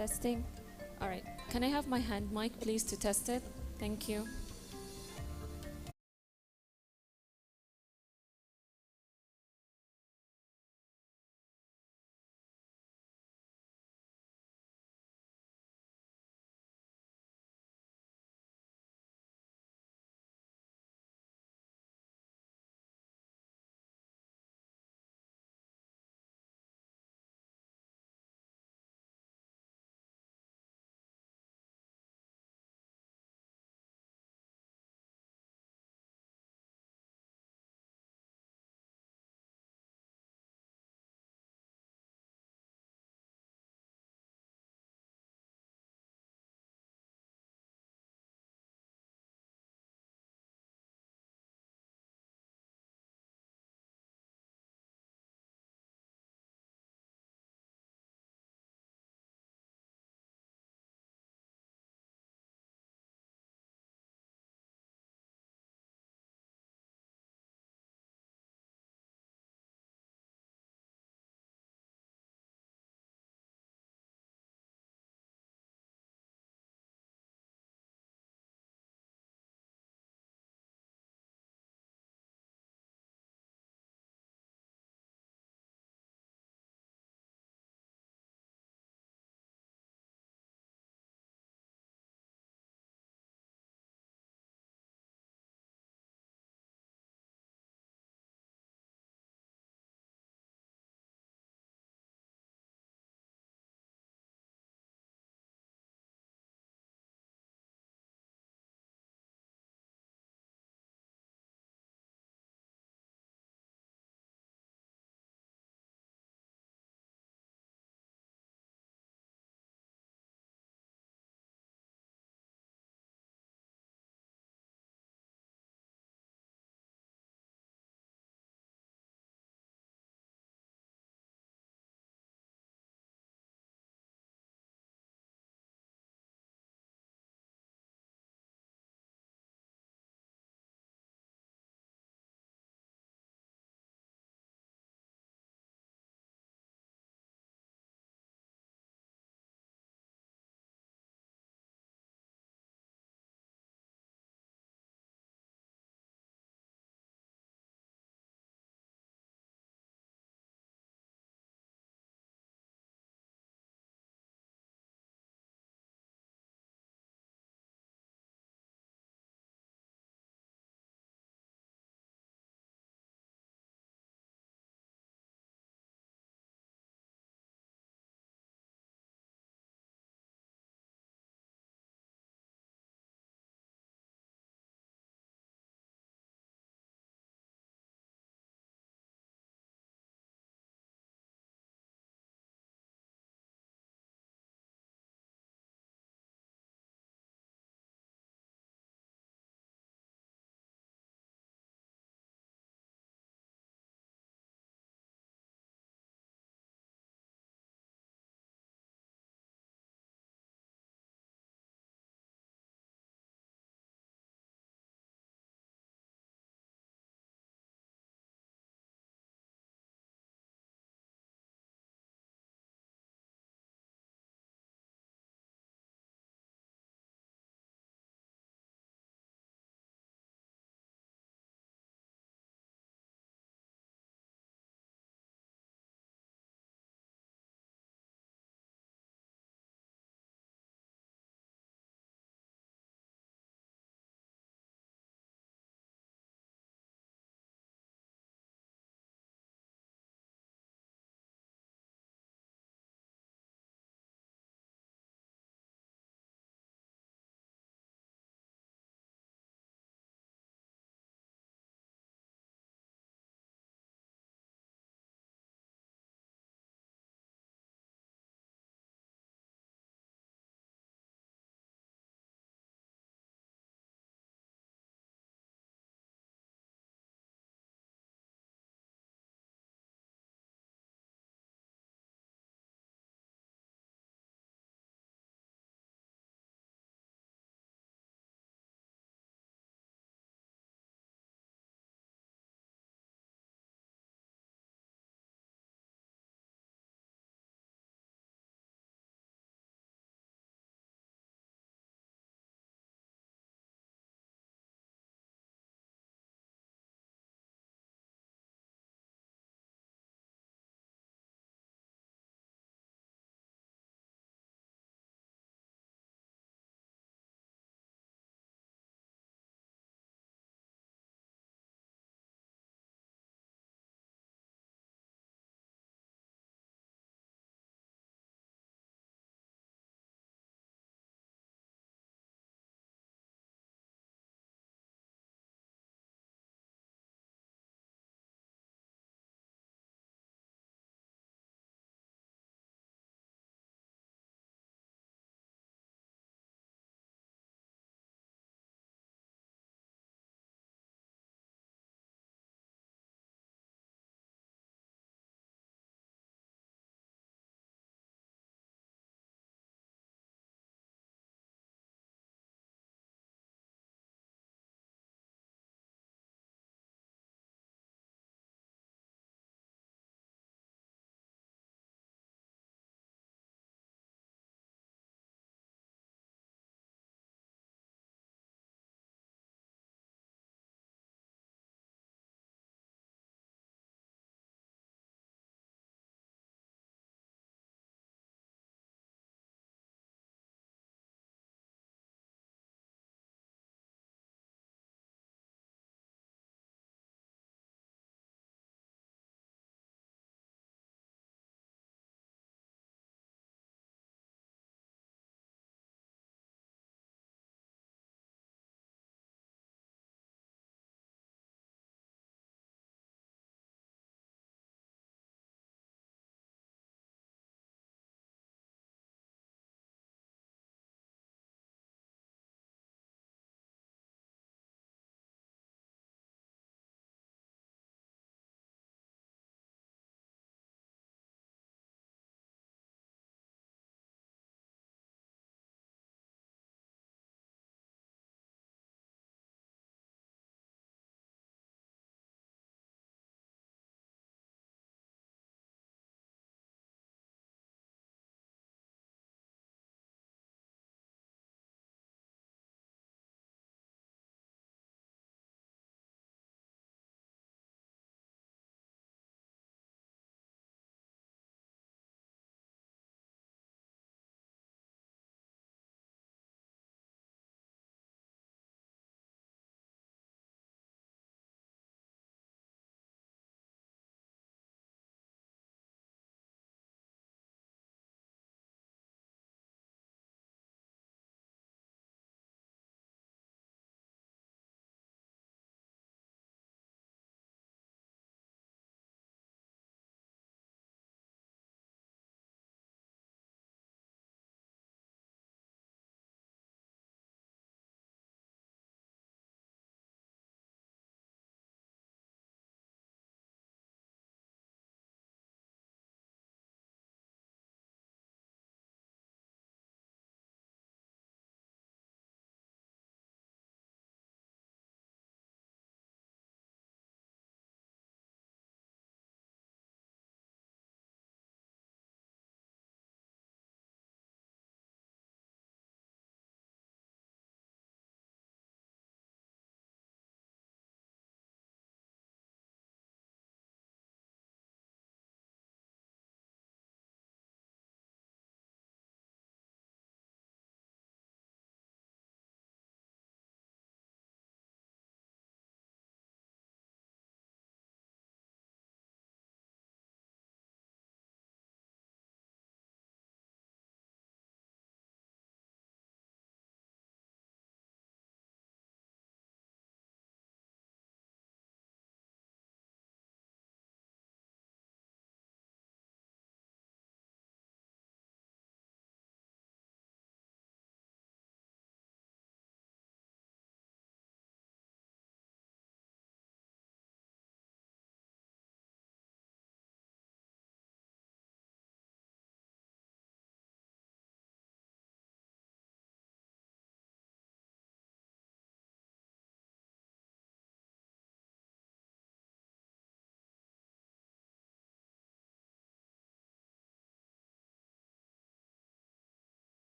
Testing. All right. Can I have my hand mic, please, to test it? Thank you.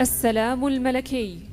السلام الملكي.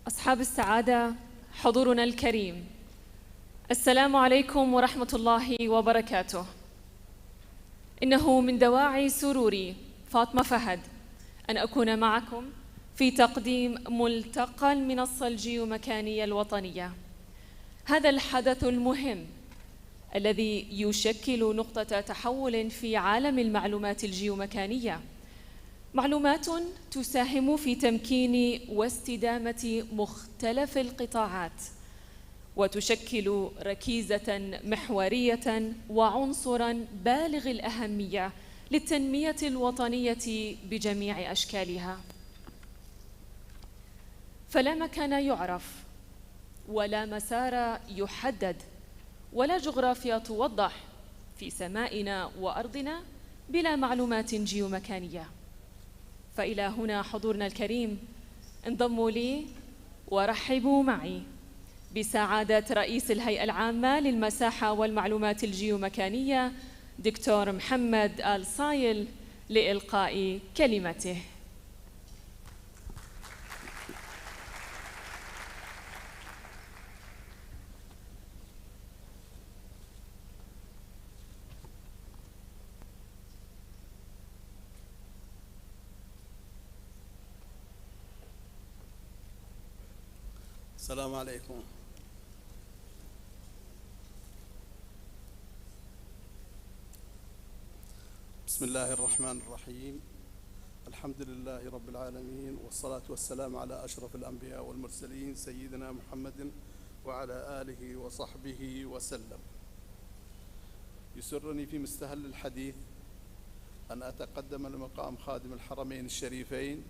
أصحاب السعادة، حضورنا الكريم، السلام عليكم ورحمة الله وبركاته. إنه من دواعي سروري فاطمة فهد أن أكون معكم في تقديم ملتقى المنصة الجيومكانية الوطنية. هذا الحدث المهم الذي يشكل نقطة تحول في عالم المعلومات الجيومكانية، معلومات تساهم في تمكين واستدامة مختلف القطاعات، وتشكل ركيزة محورية وعنصراً بالغ الأهمية للتنمية الوطنية بجميع أشكالها. فلا مكان يعرف، ولا مسار يحدد، ولا جغرافيا توضح في سمائنا وأرضنا بلا معلومات جيومكانية. فإلى هنا حضورنا الكريم، انضموا لي ورحبوا معي بسعادة رئيس الهيئة العامة للمساحة والمعلومات الجيومكانية دكتور محمد آل صايل لإلقاء كلمته. السلام عليكم. بسم الله الرحمن الرحيم. الحمد لله رب العالمين، والصلاة والسلام على أشرف الأنبياء والمرسلين سيدنا محمد وعلى آله وصحبه وسلم. يسرني في مستهل الحديث أن أتقدم لمقام خادم الحرمين الشريفين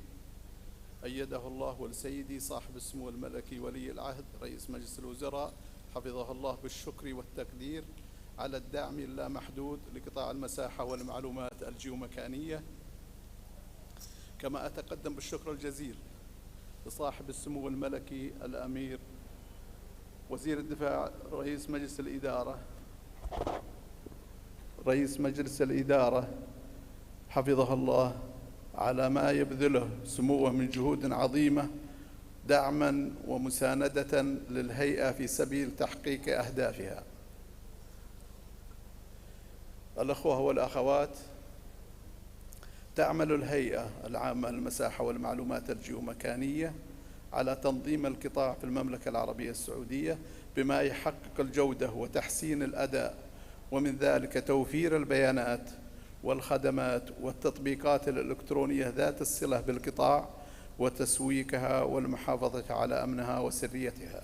أيده الله ولسيدي صاحب السمو الملكي ولي العهد رئيس مجلس الوزراء حفظه الله بالشكر والتقدير على الدعم اللامحدود لقطاع المساحة والمعلومات الجيومكانية. كما أتقدم بالشكر الجزيل لصاحب السمو الملكي الأمير وزير الدفاع رئيس مجلس الإدارة حفظه الله على ما يبذله سموه من جهود عظيمة دعماً ومساندة للهيئة في سبيل تحقيق أهدافها. الأخوة والأخوات، تعمل الهيئة العامة للمساحة والمعلومات الجيومكانية على تنظيم القطاع في المملكة العربية السعودية بما يحقق الجودة وتحسين الأداء، ومن ذلك توفير البيانات والخدمات والتطبيقات الإلكترونية ذات الصلة بالقطاع وتسويقها والمحافظة على أمنها وسريتها.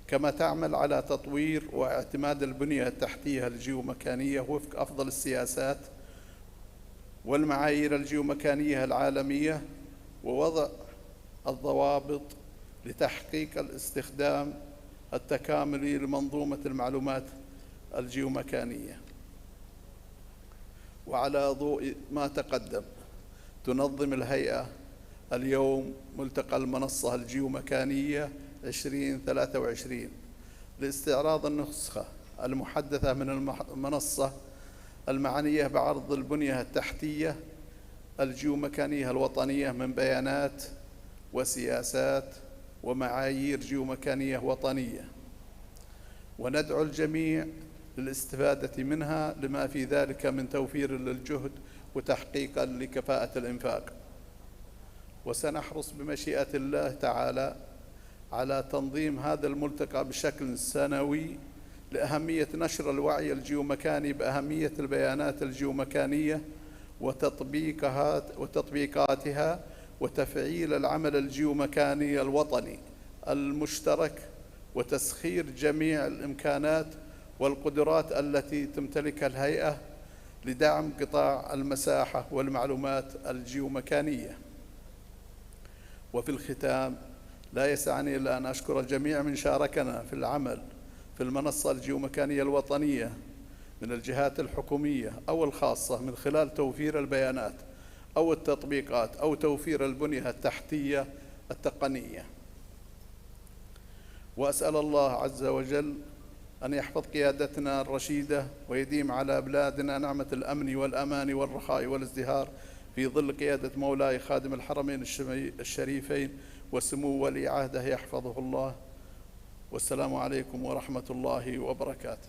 كما تعمل على تطوير واعتماد البنية التحتية الجيومكانية وفق أفضل السياسات والمعايير الجيومكانية العالمية، ووضع الضوابط لتحقيق الاستخدام التكاملي لمنظومة المعلومات الجيومكانية. وعلى ضوء ما تقدم، تنظم الهيئة اليوم ملتقى المنصة الجيومكانية 2023 لاستعراض النسخة المحدثة من المنصة المعنية بعرض البنية التحتية الجيومكانية الوطنية من بيانات وسياسات ومعايير جيومكانية وطنية، وندعو الجميع للاستفادة منها لما في ذلك من توفير للجهد وتحقيقا لكفاءة الإنفاق. وسنحرص بمشيئة الله تعالى على تنظيم هذا الملتقى بشكل سنوي لأهمية نشر الوعي الجيومكاني بأهمية البيانات الجيومكانية وتطبيقاتها، وتفعيل العمل الجيومكاني الوطني المشترك وتسخير جميع الإمكانات والقدرات التي تمتلكها الهيئة لدعم قطاع المساحة والمعلومات الجيومكانية. وفي الختام لا يسعني إلا أن أشكر الجميع من شاركنا في العمل في المنصة الجيومكانية الوطنية من الجهات الحكومية أو الخاصة من خلال توفير البيانات أو التطبيقات أو توفير البنية التحتية التقنية. وأسأل الله عز وجل أن يحفظ قيادتنا الرشيدة ويديم على بلادنا نعمة الأمن والأمان والرخاء والازدهار في ظل قيادة مولاي خادم الحرمين الشريفين وسمو ولي عهده يحفظه الله. والسلام عليكم ورحمة الله وبركاته.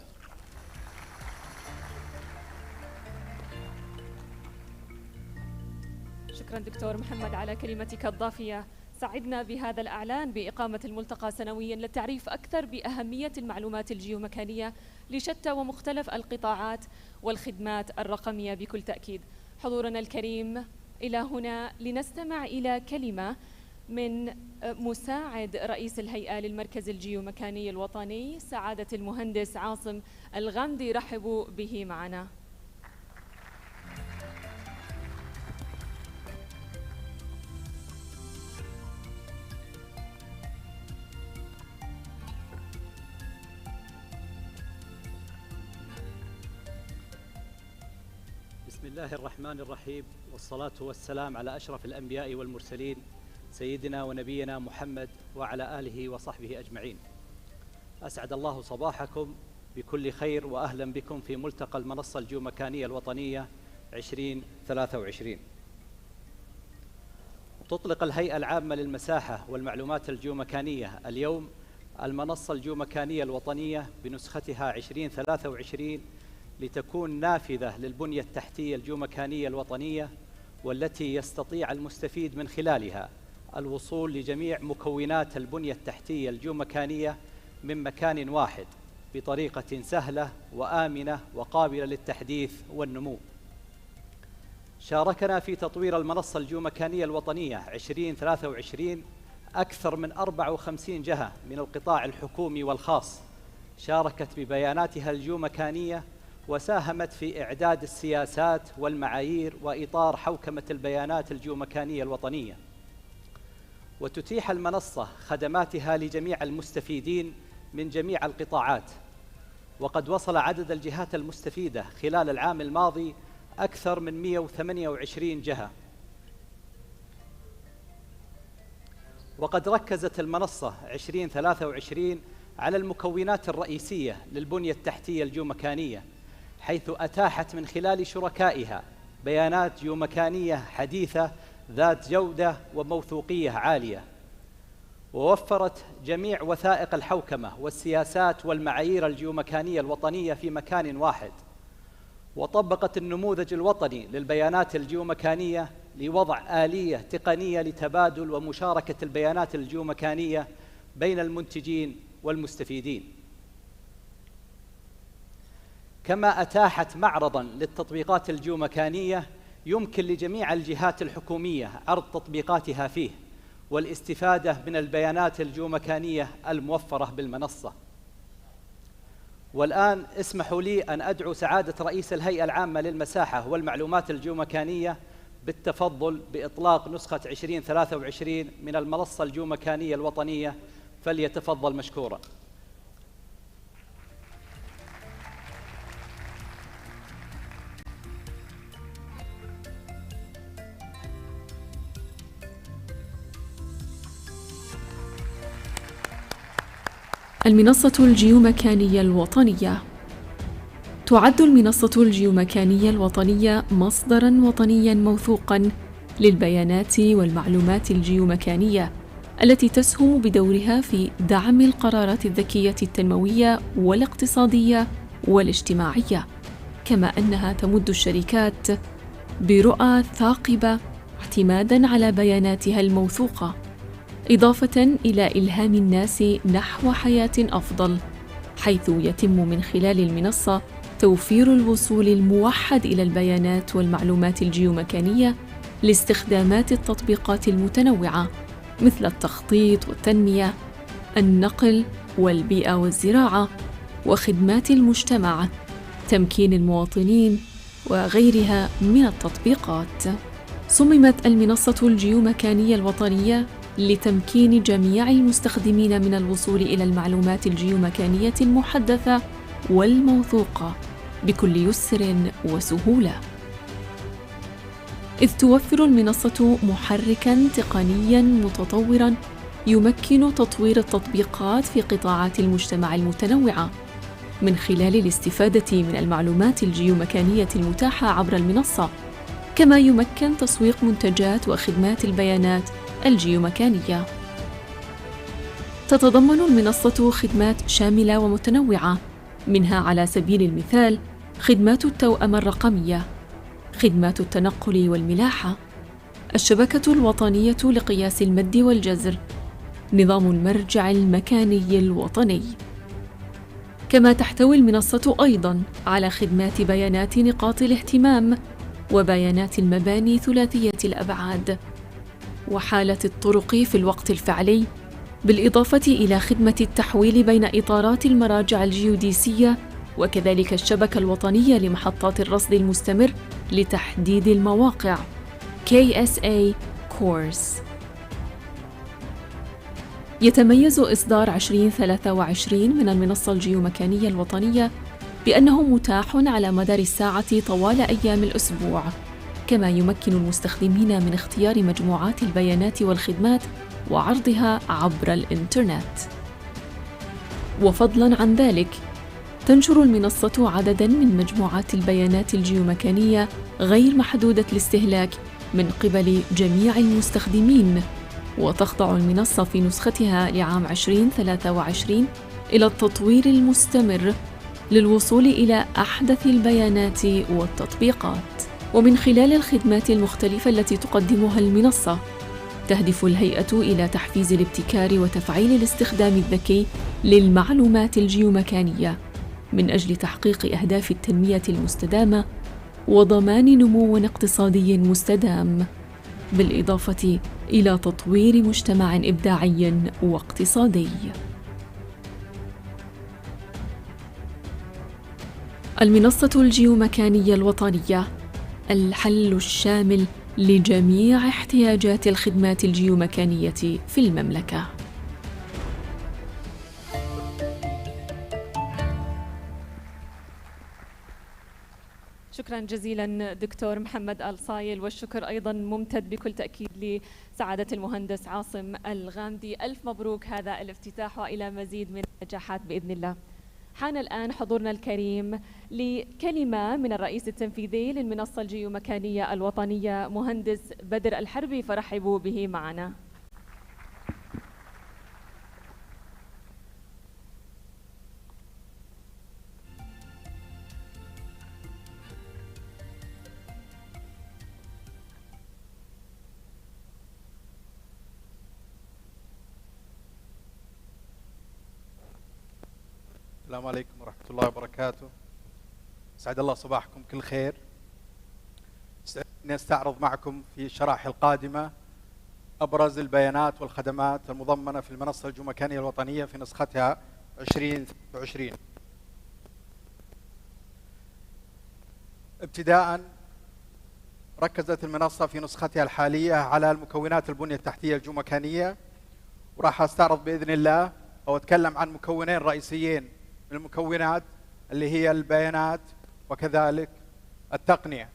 شكرا دكتور محمد على كلمتك الضافية. سعدنا بهذا الإعلان بإقامة الملتقى سنويا للتعريف أكثر بأهمية المعلومات الجيومكانية لشتى ومختلف القطاعات والخدمات الرقمية بكل تأكيد. حضورنا الكريم إلى هنا لنستمع إلى كلمة من مساعد رئيس الهيئة للمركز الجيومكاني الوطني سعادة المهندس عاصم الغامدي. رحبوا به معنا. بسم الله الرحمن الرحيم، والصلاة والسلام على أشرف الأنبياء والمرسلين سيدنا ونبينا محمد وعلى آله وصحبه أجمعين. أسعد الله صباحكم بكل خير، وأهلا بكم في ملتقى المنصة الجيومكانية الوطنية 2023. تطلق الهيئة العامة للمساحة والمعلومات الجيومكانية اليوم المنصة الجيومكانية الوطنية بنسختها 2023 لتكون نافذة للبنية التحتية الجيومكانية الوطنية، والتي يستطيع المستفيد من خلالها الوصول لجميع مكونات البنية التحتية الجيومكانية من مكان واحد بطريقة سهلة وآمنة وقابلة للتحديث والنمو. شاركنا في تطوير المنصة الجيومكانية الوطنية 2023 أكثر من 54 جهة من القطاع الحكومي والخاص، شاركت ببياناتها الجيومكانية وساهمت في إعداد السياسات والمعايير وإطار حوكمة البيانات الجيومكانية الوطنية. وتتيح المنصة خدماتها لجميع المستفيدين من جميع القطاعات، وقد وصل عدد الجهات المستفيدة خلال العام الماضي أكثر من 128 جهة. وقد ركزت المنصة 2023 على المكونات الرئيسية للبنية التحتية الجيومكانية، حيث أتاحت من خلال شركائها بيانات جيومكانية حديثة ذات جودة وموثوقية عالية، ووفرت جميع وثائق الحوكمة والسياسات والمعايير الجيومكانية الوطنية في مكان واحد، وطبقت النموذج الوطني للبيانات الجيومكانية لوضع آلية تقنية لتبادل ومشاركة البيانات الجيومكانية بين المنتجين والمستفيدين. كما أتاحت معرضاً للتطبيقات الجيومكانية يمكن لجميع الجهات الحكومية عرض تطبيقاتها فيه والاستفادة من البيانات الجيومكانية الموفرة بالمنصة. والآن اسمحوا لي أن أدعو سعادة رئيس الهيئة العامة للمساحة والمعلومات الجيومكانية بالتفضل بإطلاق نسخة 2023 من المنصة الجيومكانية الوطنية، فليتفضل مشكورا. المنصة الجيومكانية الوطنية. تعد المنصة الجيومكانية الوطنية مصدراً وطنياً موثوقاً للبيانات والمعلومات الجيومكانية التي تسهم بدورها في دعم القرارات الذكية التنموية والاقتصادية والاجتماعية، كما أنها تمد الشركات برؤى ثاقبة اعتماداً على بياناتها الموثوقة، إضافة إلى إلهام الناس نحو حياة أفضل، حيث يتم من خلال المنصة توفير الوصول الموحد إلى البيانات والمعلومات الجيومكانية لاستخدامات التطبيقات المتنوعة مثل التخطيط والتنمية، النقل والبيئة والزراعة، وخدمات المجتمع، تمكين المواطنين وغيرها من التطبيقات. صممت المنصة الجيومكانية الوطنية لتمكين جميع المستخدمين من الوصول إلى المعلومات الجيومكانية المحدثة والموثوقة بكل يسر وسهولة، إذ توفر المنصة محركاً تقنياً متطوراً يمكن تطوير التطبيقات في قطاعات المجتمع المتنوعة من خلال الاستفادة من المعلومات الجيومكانية المتاحة عبر المنصة، كما يمكن تسويق منتجات وخدمات البيانات الجيومكانية. تتضمن المنصة خدمات شاملة ومتنوعة، منها على سبيل المثال خدمات التوأمة الرقمية، خدمات التنقل والملاحة، الشبكة الوطنية لقياس المد والجزر، نظام المرجع المكاني الوطني. كما تحتوي المنصة أيضاً على خدمات بيانات نقاط الاهتمام وبيانات المباني ثلاثية الأبعاد وحالة الطرق في الوقت الفعلي، بالإضافة إلى خدمة التحويل بين إطارات المراجع الجيوديسية، وكذلك الشبكة الوطنية لمحطات الرصد المستمر لتحديد المواقع KSA Course. يتميز إصدار 2023 من المنصة الجيومكانية الوطنية بأنه متاح على مدار الساعة طوال أيام الأسبوع، كما يمكن المستخدمين من اختيار مجموعات البيانات والخدمات وعرضها عبر الإنترنت. وفضلاً عن ذلك، تنشر المنصة عدداً من مجموعات البيانات الجيومكانية غير محدودة الاستهلاك من قبل جميع المستخدمين، وتخضع المنصة في نسختها لعام 2023 إلى التطوير المستمر للوصول إلى أحدث البيانات والتطبيقات. ومن خلال الخدمات المختلفة التي تقدمها المنصة، تهدف الهيئة إلى تحفيز الابتكار وتفعيل الاستخدام الذكي للمعلومات الجيومكانية من أجل تحقيق أهداف التنمية المستدامة وضمان نمو اقتصادي مستدام، بالإضافة إلى تطوير مجتمع إبداعي واقتصادي. المنصة الجيومكانية الوطنية، الحل الشامل لجميع احتياجات الخدمات الجيومكانية في المملكة. شكرا جزيلا دكتور محمد الصايل، والشكر أيضا ممتد بكل تأكيد لسعادة المهندس عاصم الغامدي. ألف مبروك هذا الافتتاح وإلى مزيد من النجاحات بإذن الله. حان الآن حضورنا الكريم لكلمة من الرئيس التنفيذي للمنصة الجيومكانية الوطنية مهندس بدر الحربي، فرحبوا به معنا. السلام عليكم ورحمة الله وبركاته. سعد الله صباحكم كل خير. نستعرض معكم في الشرائح القادمة أبرز البيانات والخدمات المضمنة في المنصة الجيومكانية الوطنية في نسختها 2023. ابتداء، ركزت المنصة في نسختها الحالية على المكونات البنية التحتية الجيومكانية، وراح أستعرض بإذن الله أو أتكلم عن مكونين رئيسيين من المكونات اللي هي البيانات وكذلك التقنية.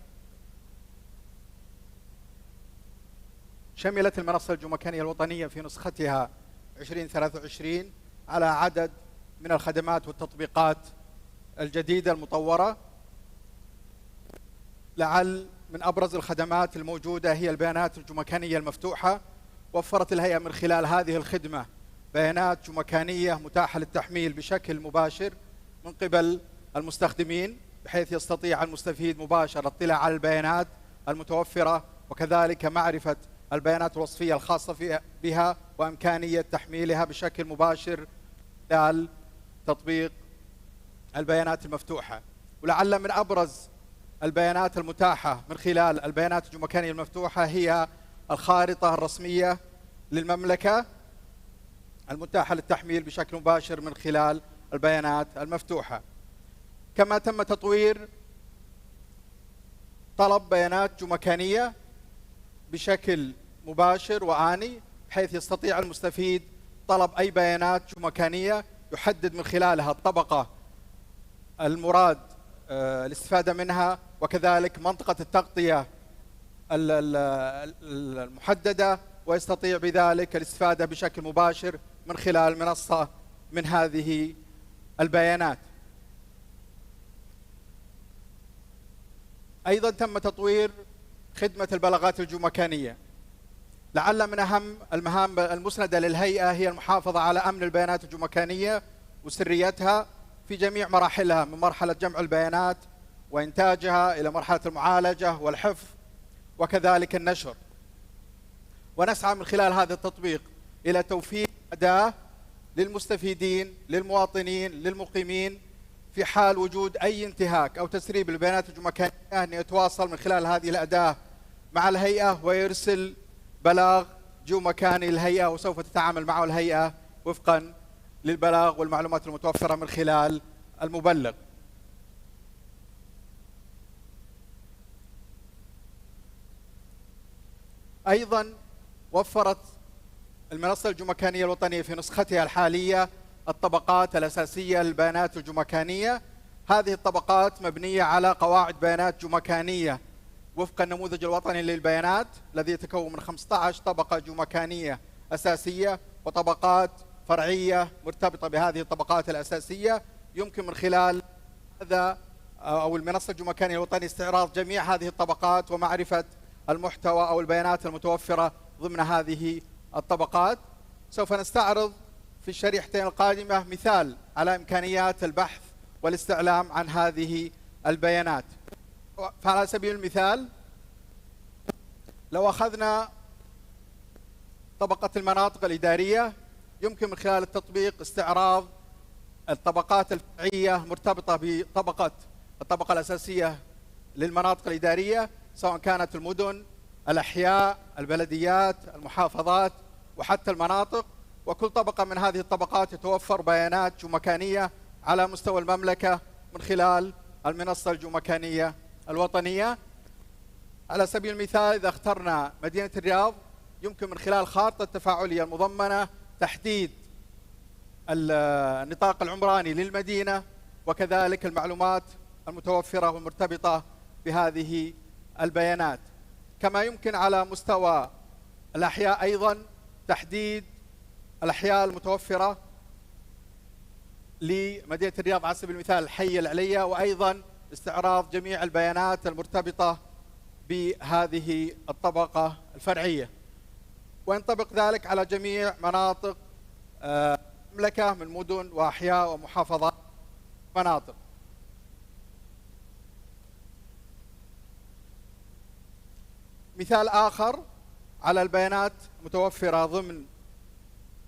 شملت المنصة الجيومكانية الوطنية في نسختها 2023 على عدد من الخدمات والتطبيقات الجديدة المطورة. لعل من أبرز الخدمات الموجودة هي البيانات الجيومكانية المفتوحة. وفرت الهيئة من خلال هذه الخدمة بيانات جيومكانية متاحة للتحميل بشكل مباشر من قبل المستخدمين، بحيث يستطيع المستفيد مباشرة الاطلاع على البيانات المتوفرة وكذلك معرفة البيانات الوصفية الخاصة بها وإمكانية تحميلها بشكل مباشر خلال تطبيق البيانات المفتوحة. ولعل من أبرز البيانات المتاحة من خلال البيانات الجيومكانية المفتوحة هي الخارطة الرسمية للمملكة المتاحة للتحميل بشكل مباشر من خلال البيانات المفتوحة. كما تم تطوير طلب بيانات جيومكانية بشكل مباشر وآني، بحيث يستطيع المستفيد طلب أي بيانات جيومكانية يحدد من خلالها الطبقة المراد الاستفادة منها، وكذلك منطقة التغطية المحددة، ويستطيع بذلك الاستفادة بشكل مباشر من خلال منصة من هذه البيانات. أيضا تم تطوير خدمة البلاغات الجيومكانية. لعل من أهم المهام المسندة للهيئة هي المحافظة على أمن البيانات الجيومكانية وسريتها في جميع مراحلها، من مرحلة جمع البيانات وإنتاجها إلى مرحلة المعالجة والحفظ وكذلك النشر. ونسعى من خلال هذا التطبيق إلى توفير أداة للمستفيدين، للمواطنين، للمقيمين، في حال وجود أي انتهاك أو تسريب البيانات الجيومكانية أن يتواصل من خلال هذه الأداة مع الهيئة ويرسل بلاغ جيومكاني للهيئة، وسوف تتعامل معه الهيئة وفقا للبلاغ والمعلومات المتوفرة من خلال المبلغ. أيضا وفرت المنصة الجيومكانية الوطنية في نسختها الحالية الطبقات الأساسية للبيانات الجيومكانية. هذه الطبقات مبنية على قواعد بيانات جيومكانية وفق النموذج الوطني للبيانات الذي يتكون من 15 طبقة جيومكانية أساسية وطبقات فرعية مرتبطة بهذه الطبقات الأساسية. يمكن من خلال هذا أو المنصة الجيومكانية الوطنية استعراض جميع هذه الطبقات ومعرفة المحتوى أو البيانات المتوفرة ضمن هذه الطبقات. سوف نستعرض في الشريحتين القادمة مثال على إمكانيات البحث والاستعلام عن هذه البيانات. فعلى سبيل المثال لو أخذنا طبقة المناطق الإدارية، يمكن من خلال التطبيق استعراض الطبقات الفرعية مرتبطة الطبقة الأساسية للمناطق الإدارية، سواء كانت المدن، الأحياء، البلديات، المحافظات، وحتى المناطق. وكل طبقة من هذه الطبقات يتوفر بيانات جيومكانية على مستوى المملكة من خلال المنصة الجيومكانية الوطنية. على سبيل المثال إذا اخترنا مدينة الرياض، يمكن من خلال الخارطة التفاعلية المضمنة تحديد النطاق العمراني للمدينة وكذلك المعلومات المتوفرة والمرتبطة بهذه البيانات. كما يمكن على مستوى الأحياء أيضا تحديد الأحياء المتوفرة لمدينة الرياض على سبيل المثال الحي العليا، وأيضا استعراض جميع البيانات المرتبطة بهذه الطبقة الفرعية، وينطبق ذلك على جميع مناطق المملكة من مدن وأحياء ومحافظات مناطق. مثال آخر على البيانات المتوفرة ضمن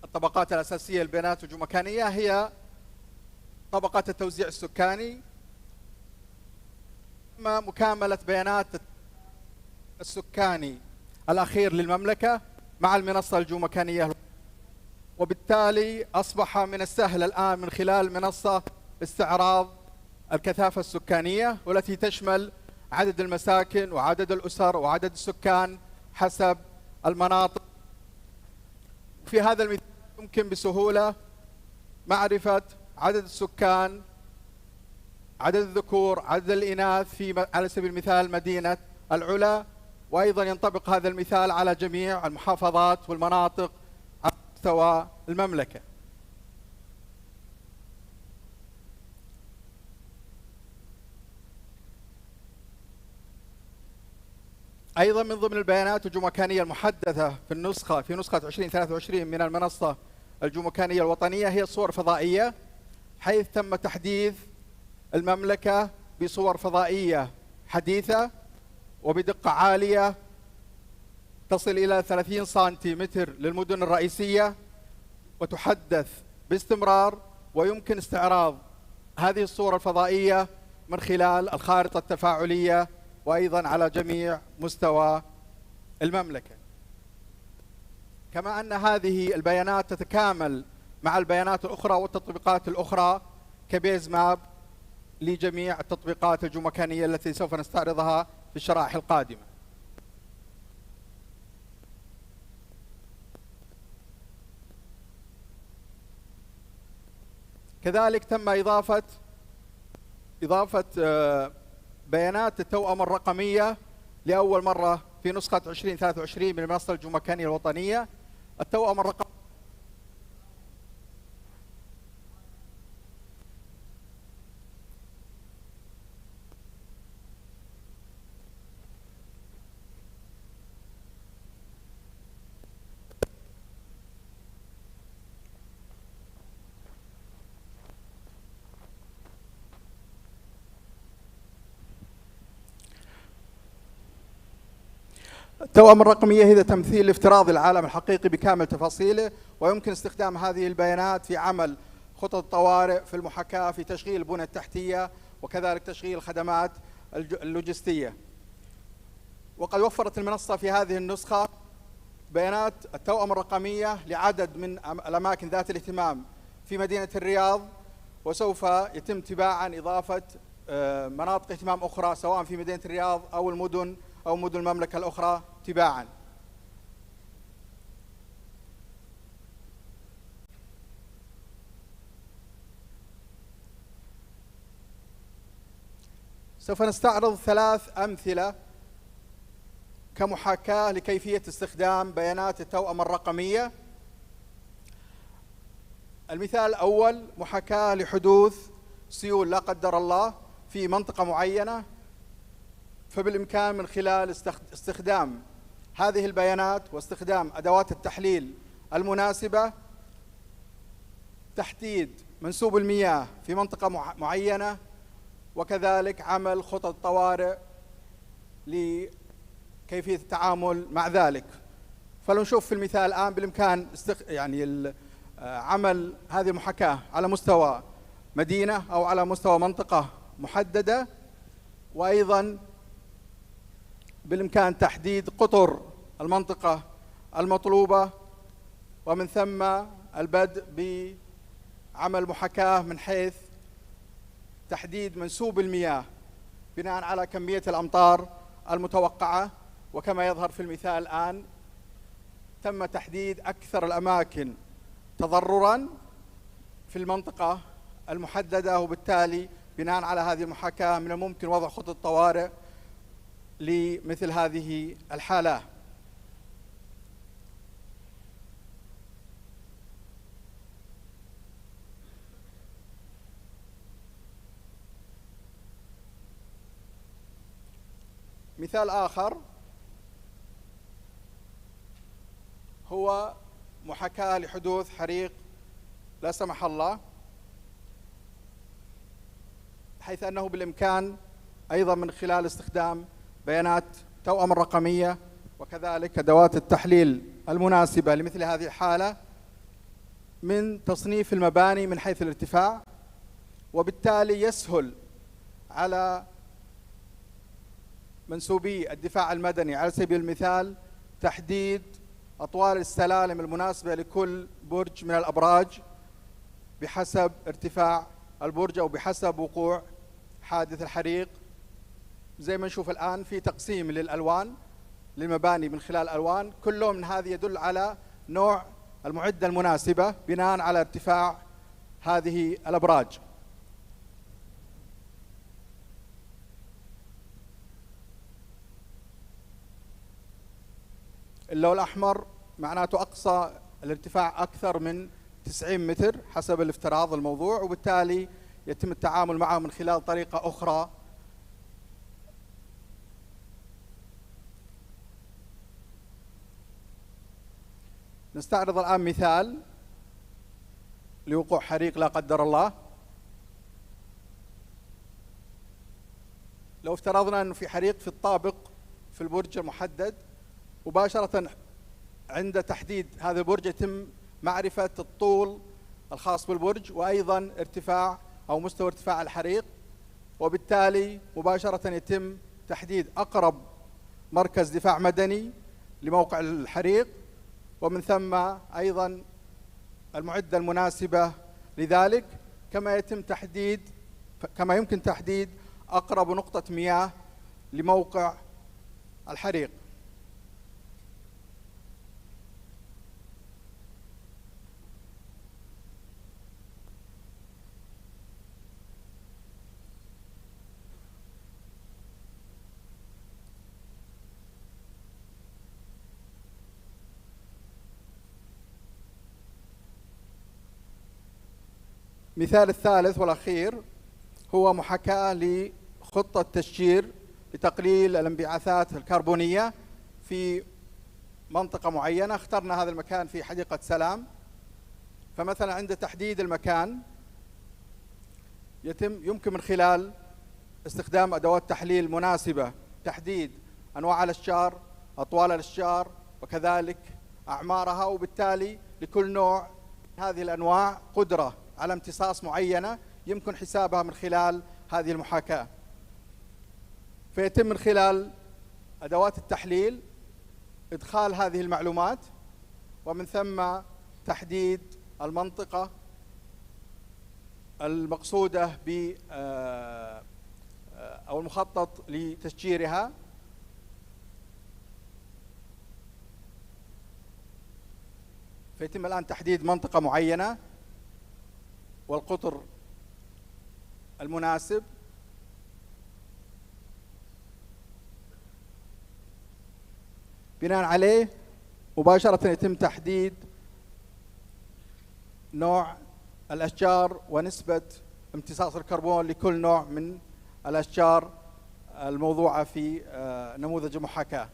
الطبقات الأساسية للبيانات الجيومكانية هي طبقة التوزيع السكاني، مكاملة بيانات السكاني الأخير للمملكة مع المنصة الجيومكانية، وبالتالي أصبح من السهل الآن من خلال المنصة استعراض الكثافة السكانية، والتي تشمل عدد المساكن وعدد الأسر وعدد السكان حسب المناطق. في هذا المثال يمكن بسهولة معرفة عدد السكان، عدد الذكور، عدد الإناث في على سبيل المثال مدينة العلا، وأيضا ينطبق هذا المثال على جميع المحافظات والمناطق على مستوى المملكة. أيضا من ضمن البيانات الجيومكانية المحدثة في نسخة 2023 من المنصة الجيومكانية الوطنية هي صور فضائية، حيث تم تحديث المملكة بصور فضائية حديثة وبدقة عالية تصل إلى 30 سنتيمتر للمدن الرئيسية، وتحدث باستمرار، ويمكن استعراض هذه الصور الفضائية من خلال الخارطة التفاعلية وأيضا على جميع مستوى المملكة. كما أن هذه البيانات تتكامل مع البيانات الأخرى والتطبيقات الأخرى كبيز ماب لجميع التطبيقات الجيومكانية التي سوف نستعرضها في الشرائح القادمة. كذلك تم إضافة بيانات التوأمة الرقمية لأول مرة في نسخة 2023 من المنصة الجيومكانية الوطنية. التوأمة الرقمية التوأمة الرقمية هي تمثيل افتراضي للعالم الحقيقي بكامل تفاصيله، ويمكن استخدام هذه البيانات في عمل خطط الطوارئ، في المحاكاة، في تشغيل البنى التحتية، وكذلك تشغيل الخدمات اللوجستية. وقد وفرت المنصة في هذه النسخة بيانات التوأمة الرقمية لعدد من الأماكن ذات الاهتمام في مدينة الرياض، وسوف يتم تباعا إضافة مناطق اهتمام أخرى سواء في مدينة الرياض أو المدن أو مدن المملكة الأخرى تباعا. سوف نستعرض 3 أمثلة كمحاكاة لكيفية استخدام بيانات التوأمة الرقمية. المثال الأول محاكاة لحدوث سيول لا قدر الله في منطقة معينة، فبالإمكان من خلال استخدام هذه البيانات واستخدام أدوات التحليل المناسبة تحديد منسوب المياه في منطقة معينة، وكذلك عمل خطط طوارئ لكيفية التعامل مع ذلك. فلنشوف في المثال الآن بالإمكان عمل هذه المحاكاة على مستوى مدينة أو على مستوى منطقة محددة، وأيضا بالإمكان تحديد قطر المنطقة المطلوبة، ومن ثم البدء بعمل محاكاة من حيث تحديد منسوب المياه بناء على كمية الأمطار المتوقعة. وكما يظهر في المثال الآن تم تحديد أكثر الأماكن تضرراً في المنطقة المحددة، وبالتالي بناء على هذه المحاكاة من الممكن وضع خطط طوارئ لمثل هذه الحالة. مثال آخر هو محاكاة لحدوث حريق لا سمح الله، حيث أنه بالإمكان أيضا من خلال استخدام بيانات توأمة الرقمية وكذلك أدوات التحليل المناسبة لمثل هذه الحالة من تصنيف المباني من حيث الارتفاع، وبالتالي يسهل على منسوبي الدفاع المدني على سبيل المثال تحديد أطوال السلالم المناسبة لكل برج من الأبراج بحسب ارتفاع البرج أو بحسب وقوع حادث الحريق. زي ما نشوف الآن في تقسيم للألوان للمباني من خلال ألوان، كل لون من هذه يدل على نوع المعدة المناسبة بناء على ارتفاع هذه الأبراج. اللون الأحمر معناته أقصى الارتفاع أكثر من 90 متر حسب الافتراض الموضوع، وبالتالي يتم التعامل معه من خلال طريقة أخرى. نستعرض الآن مثال لوقوع حريق لا قدر الله. لو افترضنا أنه في حريق في الطابق في البرج المحدد، مباشرة عند تحديد هذا البرج يتم معرفة الطول الخاص بالبرج وأيضا ارتفاع أو مستوى ارتفاع الحريق، وبالتالي مباشرة يتم تحديد أقرب مركز دفاع مدني لموقع الحريق، ومن ثم أيضا المعدة المناسبة لذلك، كما يمكن تحديد أقرب نقطة مياه لموقع الحريق. مثال الثالث والأخير هو محاكاة لخطة تشجير لتقليل الانبعاثات الكربونية في منطقة معينة. اخترنا هذا المكان في حديقة سلام. فمثلا عند تحديد المكان يمكن من خلال استخدام أدوات تحليل مناسبة تحديد أنواع الأشجار، أطوال الأشجار، وكذلك أعمارها، وبالتالي لكل نوع من هذه الأنواع قدرة على امتصاص معينة يمكن حسابها من خلال هذه المحاكاة. فيتم من خلال أدوات التحليل إدخال هذه المعلومات، ومن ثم تحديد المنطقة المقصودة أو المخطط لتشجيرها، فيتم الآن تحديد منطقة معينة والقطر المناسب، بناء عليه مباشرة يتم تحديد نوع الأشجار ونسبة امتصاص الكربون لكل نوع من الأشجار الموضوعة في نموذج المحاكاة.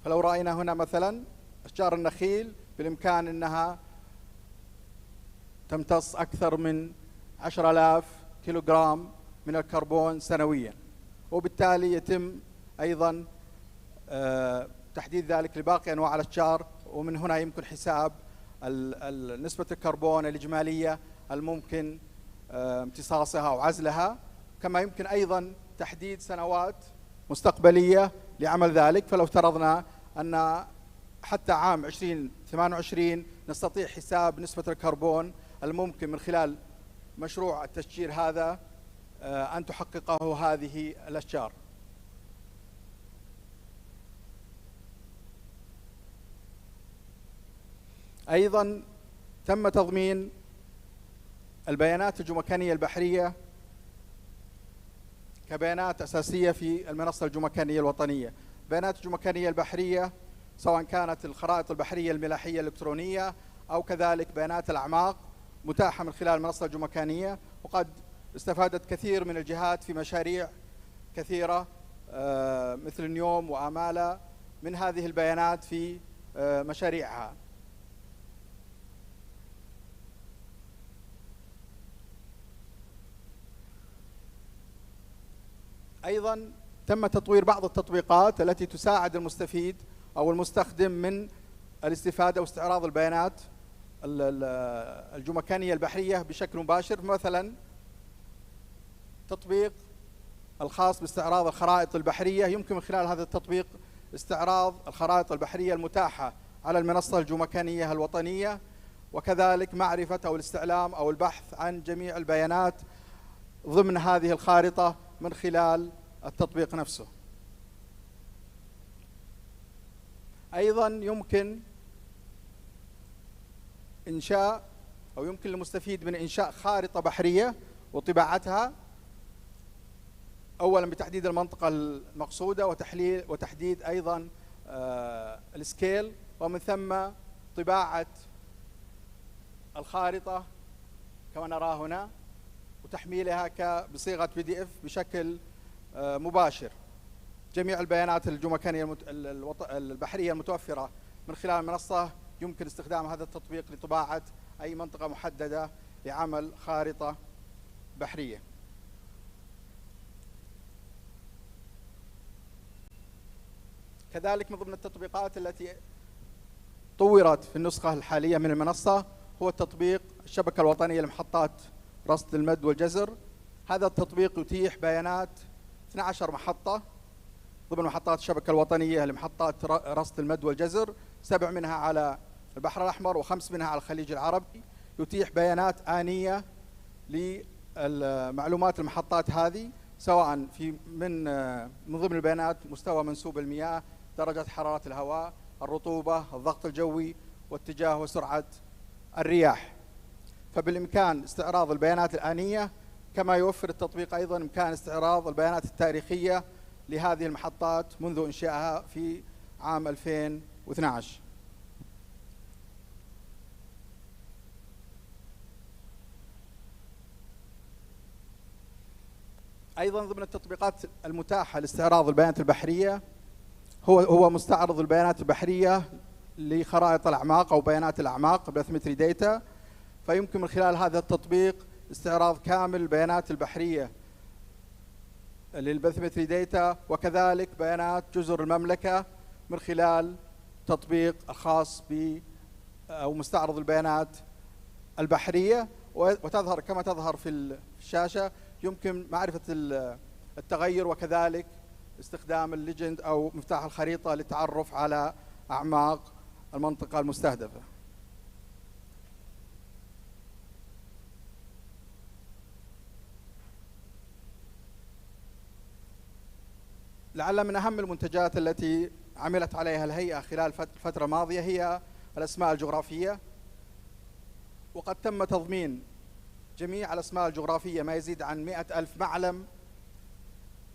فلو رأينا هنا مثلا أشجار النخيل بالإمكان أنها تمتص أكثر من 10,000 كيلوغرام من الكربون سنويا، وبالتالي يتم أيضا تحديد ذلك لباقي أنواع الأشجار، ومن هنا يمكن حساب نسبة الكربون الإجمالية الممكن امتصاصها أو عزلها، كما يمكن أيضا تحديد سنوات مستقبلية لعمل ذلك. فلو افترضنا أن حتى عام 2028 نستطيع حساب نسبة الكربون الممكن من خلال مشروع التشجير هذا أن تحققه هذه الأشجار. أيضا تم تضمين البيانات الجيومكانية البحرية كبيانات أساسية في المنصة الجيومكانية الوطنية. بيانات الجيومكانية البحرية سواء كانت الخرائط البحرية الملاحية الإلكترونية أو كذلك بيانات الأعماق متاحة من خلال المنصة الجيومكانية، وقد استفادت كثير من الجهات في مشاريع كثيرة مثل النيوم وآمالة من هذه البيانات في مشاريعها. أيضا تم تطوير بعض التطبيقات التي تساعد المستفيد أو المستخدم من الاستفادة واستعراض البيانات الجيومكانية البحرية بشكل مباشر. مثلا تطبيق الخاص باستعراض الخرائط البحرية، يمكن من خلال هذا التطبيق استعراض الخرائط البحرية المتاحة على المنصة الجيومكانية الوطنية، وكذلك معرفة أو الاستعلام أو البحث عن جميع البيانات ضمن هذه الخارطة من خلال التطبيق نفسه. أيضا يمكن إنشاء أو يمكن للمستفيد من إنشاء خارطة بحرية وطباعتها، أولا بتحديد المنطقة المقصودة وتحديد أيضا السكيل، ومن ثم طباعة الخارطة كما نرى هنا وتحميلها بصيغة PDF بشكل مباشر. جميع البيانات الجيومكانية البحرية المتوفرة من خلال المنصة يمكن استخدام هذا التطبيق لطباعة أي منطقة محددة لعمل خارطة بحرية. كذلك من ضمن التطبيقات التي طورت في النسخة الحالية من المنصة هو التطبيق الشبكة الوطنية لمحطات رصد المد والجزر. هذا التطبيق يتيح بيانات 12 محطة ضمن محطات الشبكة الوطنية لمحطات رصد المد والجزر، 7 منها على البحر الأحمر و5 منها على الخليج العربي. يتيح بيانات آنية لمعلومات المحطات هذه، سواء من ضمن البيانات مستوى منسوب المياه، درجة حرارة الهواء، الرطوبة، الضغط الجوي، واتجاه وسرعة الرياح. فبالإمكان استعراض البيانات الآنية، كما يوفر التطبيق أيضا إمكان استعراض البيانات التاريخية لهذه المحطات منذ إنشائها في عام 2012. أيضا ضمن التطبيقات المتاحة لاستعراض البيانات البحرية هو مستعرض البيانات البحرية لخرائط الأعماق أو بيانات الأعماق بثمتري داتا. فيمكن من خلال هذا التطبيق استعراض كامل البيانات البحرية للبثمتري داتا، وكذلك بيانات جزر المملكة من خلال تطبيق الخاص ب أو مستعرض البيانات البحرية. وتظهر كما تظهر في الشاشة. يمكن معرفة التغير وكذلك استخدام الليجند أو مفتاح الخريطة للتعرف على أعماق المنطقة المستهدفة. لعل من أهم المنتجات التي عملت عليها الهيئة خلال الفترة الماضية هي الأسماء الجغرافية، وقد تم تضمين جميع الأسماء الجغرافية ما يزيد عن 100,000 معلم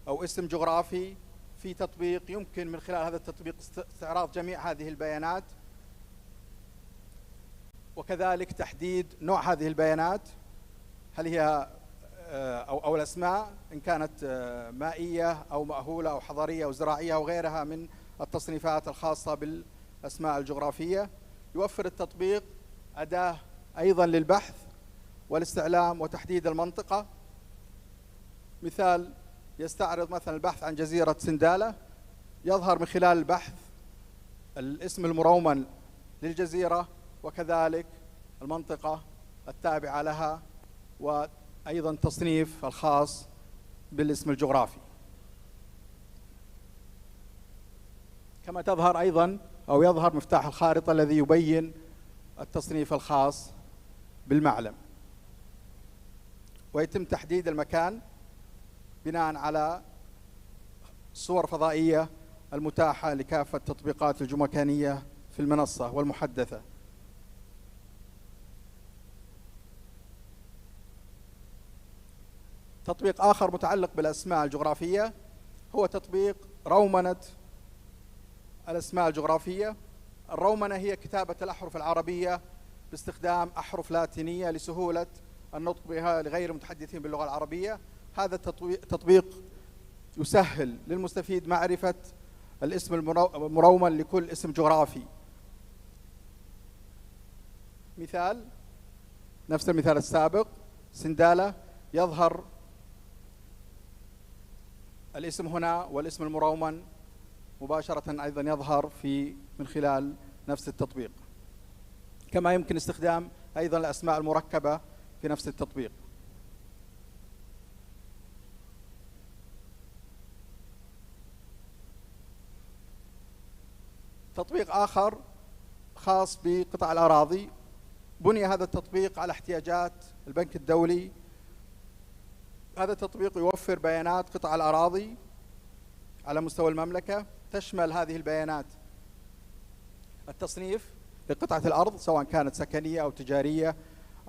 أو اسم جغرافي في تطبيق. يمكن من خلال هذا التطبيق استعراض جميع هذه البيانات، وكذلك تحديد نوع هذه البيانات، هل هي أو الأسماء إن كانت مائية أو مأهولة أو حضرية أو زراعية أو غيرها من التصنيفات الخاصة بالأسماء الجغرافية. يوفر التطبيق أداة أيضا للبحث والاستعلام وتحديد المنطقة. مثال، يستعرض مثلا البحث عن جزيرة سندالة، يظهر من خلال البحث الاسم المرومن للجزيرة وكذلك المنطقة التابعة لها، وأيضا تصنيف الخاص بالاسم الجغرافي. كما تظهر أيضا أو يظهر مفتاح الخارطة الذي يبين التصنيف الخاص بالمعلم، ويتم تحديد المكان بناء على صور فضائية المتاحة لكافة تطبيقات الجيومكانية في المنصة والمحدثة. تطبيق آخر متعلق بالأسماء الجغرافية هو تطبيق رومنة الأسماء الجغرافية. الرومنة هي كتابة الأحرف العربية باستخدام أحرف لاتينية لسهولة النطق بها لغير المتحدثين باللغة العربية. هذا التطبيق يسهل للمستفيد معرفة الاسم المرومن لكل اسم جغرافي. مثال، نفس المثال السابق، سندالة، يظهر الاسم هنا والاسم المرومن مباشرة أيضا يظهر من خلال نفس التطبيق. كما يمكن استخدام أيضا الأسماء المركبة في نفس التطبيق. تطبيق آخر خاص بقطع الأراضي. بني هذا التطبيق على احتياجات البنك الدولي. هذا التطبيق يوفر بيانات قطع الأراضي على مستوى المملكة. تشمل هذه البيانات التصنيف لقطعة الأرض سواء كانت سكنية أو تجارية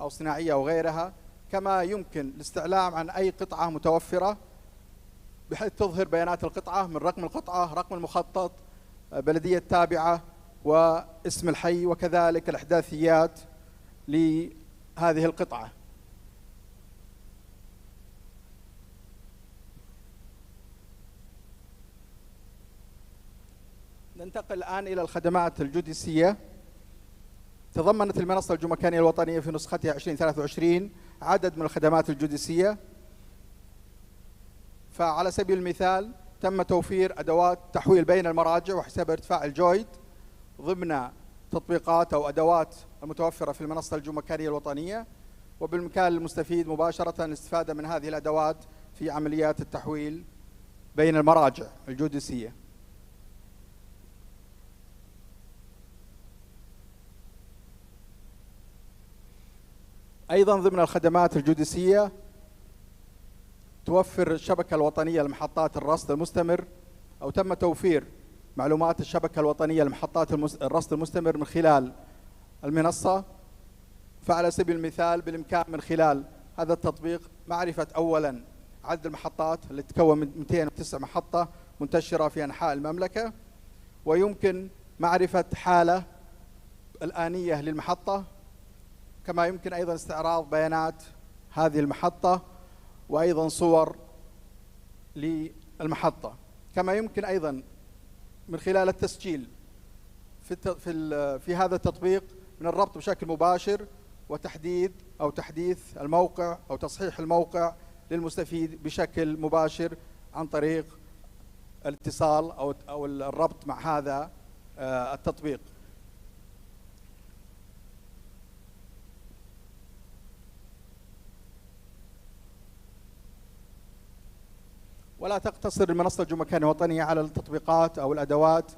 أو صناعية أو غيرها، كما يمكن الاستعلام عن أي قطعة متوفرة بحيث تظهر بيانات القطعة من رقم القطعة، رقم المخطط، بلدية تابعة، واسم الحي، وكذلك الإحداثيات لهذه القطعة. ننتقل الآن إلى الخدمات الجوديسية. تضمنت المنصة الجيومكانية الوطنية في نسختها 2023 عدد من الخدمات الجوديسية. فعلى سبيل المثال تم توفير أدوات تحويل بين المراجع وحساب ارتفاع الجويد ضمن التطبيقات أو أدوات المتوفرة في المنصة الجيومكانية الوطنية، وبالإمكان للمستفيد مباشرة الاستفادة من هذه الأدوات في عمليات التحويل بين المراجع الجيوديسية. أيضا ضمن الخدمات الجيوديسية توفر الشبكة الوطنية لمحطات الرصد المستمر، أو تم توفير معلومات الشبكة الوطنية لمحطات الرصد المستمر من خلال المنصة. فعلى سبيل المثال بالإمكان من خلال هذا التطبيق معرفة أولا عدد المحطات اللي تتكون من 209 محطة منتشرة في أنحاء المملكة، ويمكن معرفة حالة الآنية للمحطة، كما يمكن أيضا استعراض بيانات هذه المحطة وأيضا صور للمحطة. كما يمكن أيضا من خلال التسجيل في هذا التطبيق من الربط بشكل مباشر وتحديد أو تحديث الموقع أو تصحيح الموقع للمستفيد بشكل مباشر عن طريق الاتصال أو الربط مع هذا التطبيق. ولا تقتصر المنصة الجيومكانية الوطنية على التطبيقات أو الأدوات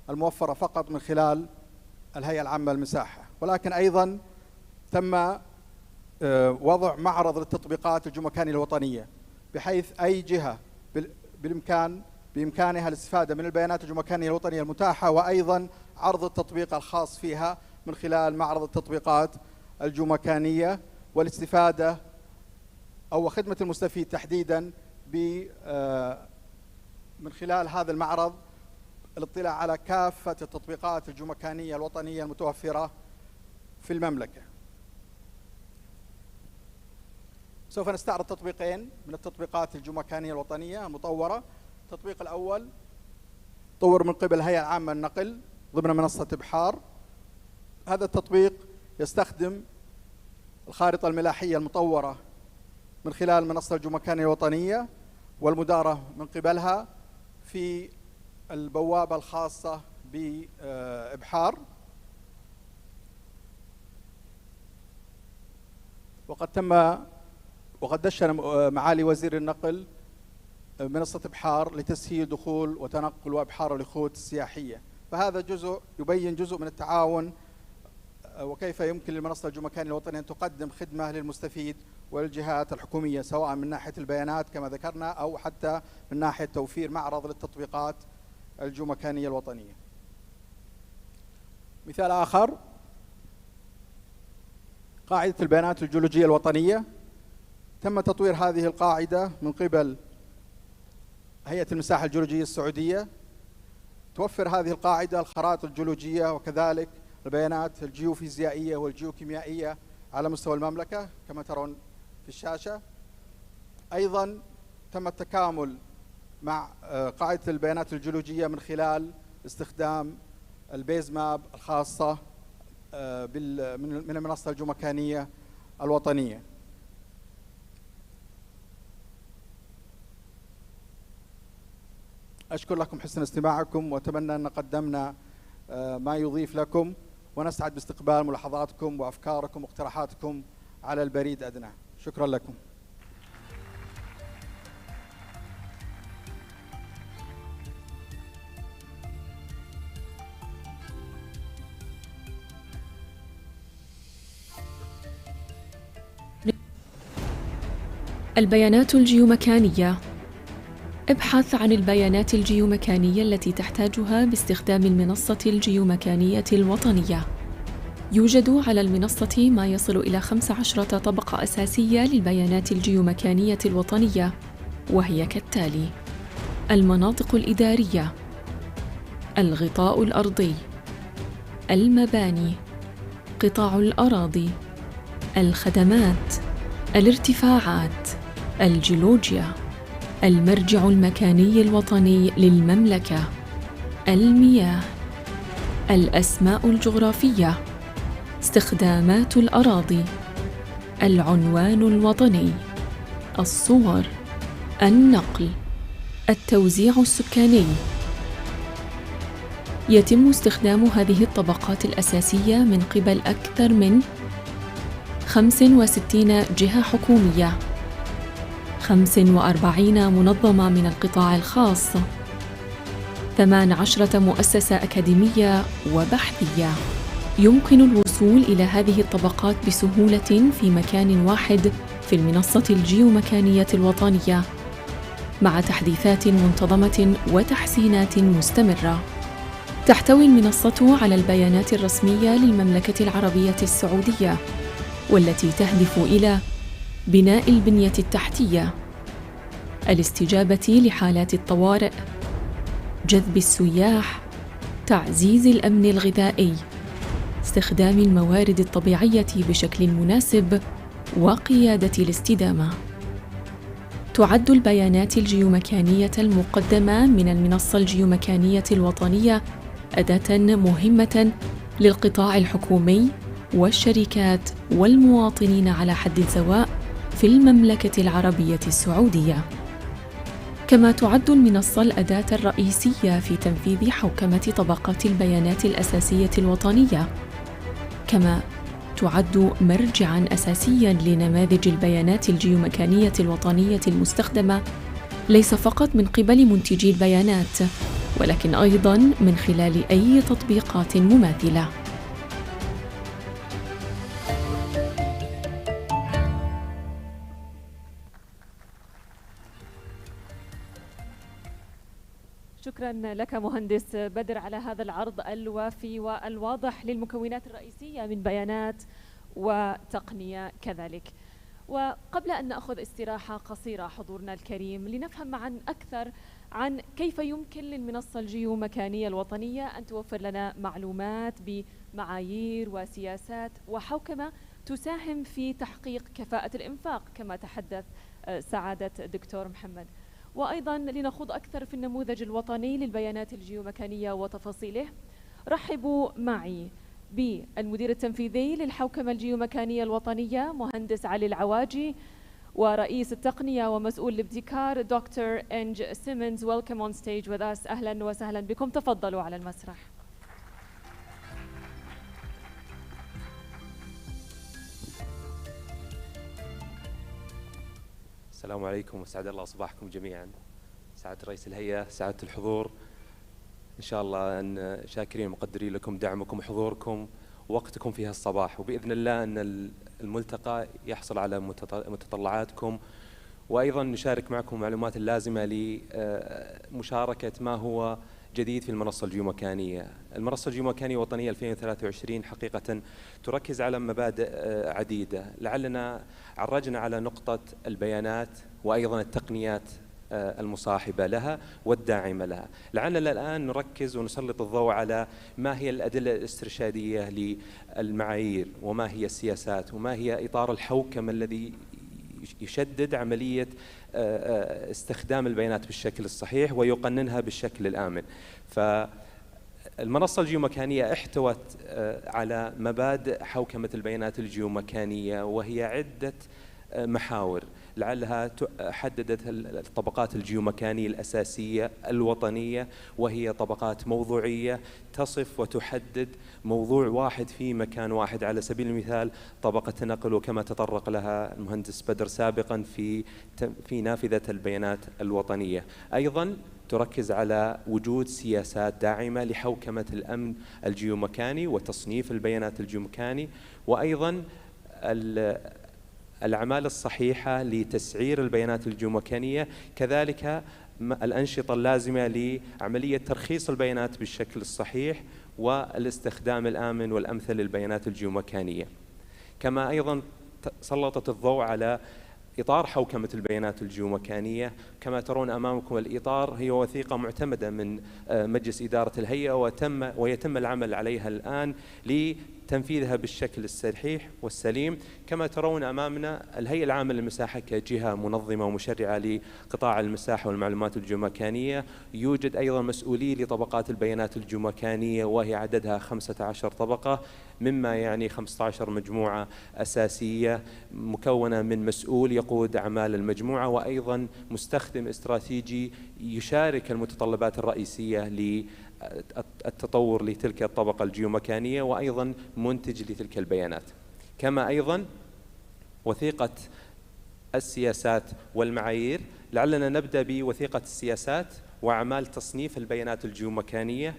الموفرة فقط من خلال الهيئة العامة للمساحة، ولكن أيضا تم وضع معرض للتطبيقات الجيومكانية الوطنية، بحيث أي جهة بإمكانها الاستفادة من البيانات الجيومكانية الوطنية المتاحة، وأيضا عرض التطبيق الخاص فيها من خلال معرض التطبيقات الجيومكانية، والاستفادة أو خدمة المستفيد تحديدا من خلال هذا المعرض الاطلاع على كافة التطبيقات الجيومكانية الوطنية المتوفرة في المملكة. سوف نستعرض تطبيقين من التطبيقات الجيومكانية الوطنية المطورة. التطبيق الأول طور من قبل الهيئة العامة للنقل ضمن منصة إبحار. هذا التطبيق يستخدم الخارطة الملاحية المطورة من خلال المنصة الجيومكانية الوطنية والمدارة من قبلها في البوابة الخاصة بإبحار. وقد دشن معالي وزير النقل منصة إبحار لتسهيل دخول وتنقل وإبحار الخطوط السياحية. فهذا يبين جزء من التعاون، وكيف يمكن للمنصة الجيومكانية الوطنية أن تقدم خدمة للمستفيد والجهات الحكومية، سواء من ناحية البيانات كما ذكرنا أو حتى من ناحية توفير معرض للتطبيقات الجيومكانية الوطنية. مثال آخر قاعدة البيانات الجيولوجية الوطنية. تم تطوير هذه القاعدة من قبل هيئة المساحة الجيولوجية السعودية. توفر هذه القاعدة الخرائط الجيولوجية وكذلك البيانات الجيوفيزيائية والجيوكيميائية على مستوى المملكة كما ترون في الشاشة. أيضا تم التكامل مع قاعدة البيانات الجيولوجية من خلال استخدام البيز ماب الخاصة من المنصة الجيومكانية الوطنية. أشكر لكم حسن استماعكم، وأتمنى أن قدمنا ما يضيف لكم، ونسعد باستقبال ملاحظاتكم وأفكاركم واقتراحاتكم على البريد أدنى. شكرا لكم. البيانات الجيومكانية. ابحث عن البيانات الجيومكانية التي تحتاجها باستخدام المنصة الجيومكانية الوطنية. يوجد على المنصة ما يصل إلى 15 طبقة أساسية للبيانات الجيومكانية الوطنية، وهي كالتالي: المناطق الإدارية، الغطاء الأرضي، المباني، قطاع الأراضي، الخدمات، الارتفاعات، الجيولوجيا، المرجع المكاني الوطني للمملكة، المياه، الأسماء الجغرافية، استخدامات الأراضي، العنوان الوطني، الصور، النقل، التوزيع السكاني. يتم استخدام هذه الطبقات الأساسية من قبل أكثر من 65 جهة حكومية، 45 منظمة من القطاع الخاص، 18 مؤسسة أكاديمية وبحثية. يمكن الوصول إلى هذه الطبقات بسهولة في مكان واحد في المنصة الجيومكانية الوطنية، مع تحديثات منتظمة وتحسينات مستمرة. تحتوي المنصة على البيانات الرسمية للمملكة العربية السعودية، والتي تهدف إلى بناء البنية التحتية، الاستجابة لحالات الطوارئ، جذب السياح، تعزيز الأمن الغذائي، استخدام الموارد الطبيعية بشكل مناسب، وقيادة الاستدامة. تعد البيانات الجيومكانية المقدمة من المنصة الجيومكانية الوطنية أداة مهمة للقطاع الحكومي والشركات والمواطنين على حد سواء في المملكة العربية السعودية. كما تعد المنصة الأداة الرئيسية في تنفيذ حوكمة طبقات البيانات الأساسية الوطنية، كما تعد مرجعاً أساسياً لنماذج البيانات الجيومكانية الوطنية المستخدمة، ليس فقط من قبل منتجي البيانات، ولكن أيضاً من خلال أي تطبيقات مماثلة. شكراً لك مهندس بدر على هذا العرض الوافي والواضح للمكونات الرئيسية من بيانات وتقنية كذلك. وقبل أن نأخذ استراحة قصيرة حضورنا الكريم لنفهم معاً أكثر عن كيف يمكن للمنصة الجيومكانية الوطنية أن توفر لنا معلومات بمعايير وسياسات وحوكمة تساهم في تحقيق كفاءة الإنفاق كما تحدث سعادة الدكتور محمد، وأيضاً لنخوض أكثر في النموذج الوطني للبيانات الجيومكانية وتفاصيله، رحبوا معي بالمدير التنفيذي للحوكمة الجيومكانية الوطنية مهندس علي العواجي، ورئيس التقنية ومسؤول الابتكار دكتور إنج سيمنز. Welcome on stage with us. أهلاً وسهلاً بكم، تفضلوا على المسرح. السلام عليكم وسعد الله صباحكم جميعا. سعادة رئيس الهيئة، سعادة الحضور، إن شاء الله أن شاكرين ومقدرين لكم دعمكم وحضوركم ووقتكم في هالصباح، وبإذن الله أن الملتقى يحصل على متطلعاتكم، وأيضا نشارك معكم المعلومات اللازمة لمشاركة ما هو جديد في المنصة الجيومكانية. المنصة الجيومكانية الوطنية 2023 حقيقة تركز على مبادئ عديدة، لعلنا عرجنا على نقطة البيانات وأيضا التقنيات المصاحبة لها والداعمة لها. لعلنا الآن نركز ونسلط الضوء على ما هي الأدلة الاسترشادية للمعايير، وما هي السياسات، وما هي إطار الحوكمة الذي يشدد عملية استخدام البيانات بالشكل الصحيح ويقننها بالشكل الآمن. فالمنصة الجيومكانية احتوت على مبادئ حوكمة البيانات الجيومكانية، وهي عدة محاور، لعلها حددت الطبقات الجيومكانية الأساسية الوطنية، وهي طبقات موضوعية تصف وتحدد موضوع واحد في مكان واحد. على سبيل المثال طبقة النقل، وكما تطرق لها المهندس بدر سابقا في نافذة البيانات الوطنية. أيضا تركز على وجود سياسات داعمة لحوكمة الأمن الجيومكاني وتصنيف البيانات الجيومكاني، وأيضا الأعمال الصحيحة لتسعير البيانات الجيومكانية، كذلك الأنشطة اللازمة لعملية ترخيص البيانات بالشكل الصحيح والاستخدام الآمن والأمثل للبيانات الجيومكانية. كما أيضا سلطت الضوء على إطار حوكمة البيانات الجيومكانية. كما ترون أمامكم الإطار هي وثيقة معتمدة من مجلس إدارة الهيئة، ويتم العمل عليها الآن لتنفيذها بالشكل الصحيح والسليم. كما ترون أمامنا الهيئة العامة للمساحة كجهة منظمة ومشرعة لقطاع المساحة والمعلومات الجيومكانية. يوجد أيضا مسؤولي لطبقات البيانات الجيومكانية، وهي عددها 15 طبقة، مما يعني 15 مجموعة أساسية مكونة من مسؤول يقود أعمال المجموعة، وأيضا مستخدم استراتيجي يشارك المتطلبات الرئيسية التطور لتلك الطبقة الجيومكانية وأيضا منتج لتلك البيانات. كما أيضا وثيقة السياسات والمعايير. لعلنا نبدأ بوثيقة السياسات وأعمال تصنيف البيانات الجيومكانية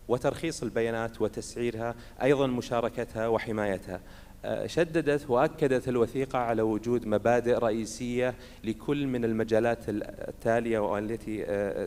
وترخيص البيانات وتسعيرها، أيضا مشاركتها وحمايتها. شددت وأكدت الوثيقة على وجود مبادئ رئيسية لكل من المجالات التالية والتي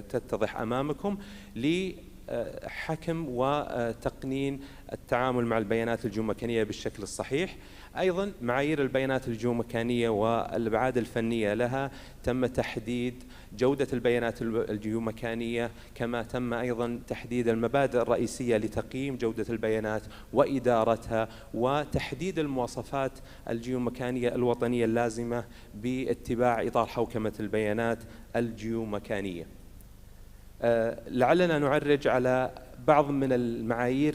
تتضح أمامكم لحكم وتقنين التعامل مع البيانات الجيومكانية بالشكل الصحيح. أيضا معايير البيانات الجيومكانية والأبعاد الفنية لها، تم تحديد جودة البيانات الجيومكانية، كما تم أيضا تحديد المبادئ الرئيسية لتقييم جودة البيانات وإدارتها، وتحديد المواصفات الجيومكانية الوطنية اللازمة باتباع إطار حوكمة البيانات الجيومكانية. لعلنا نعرج على بعض من المعايير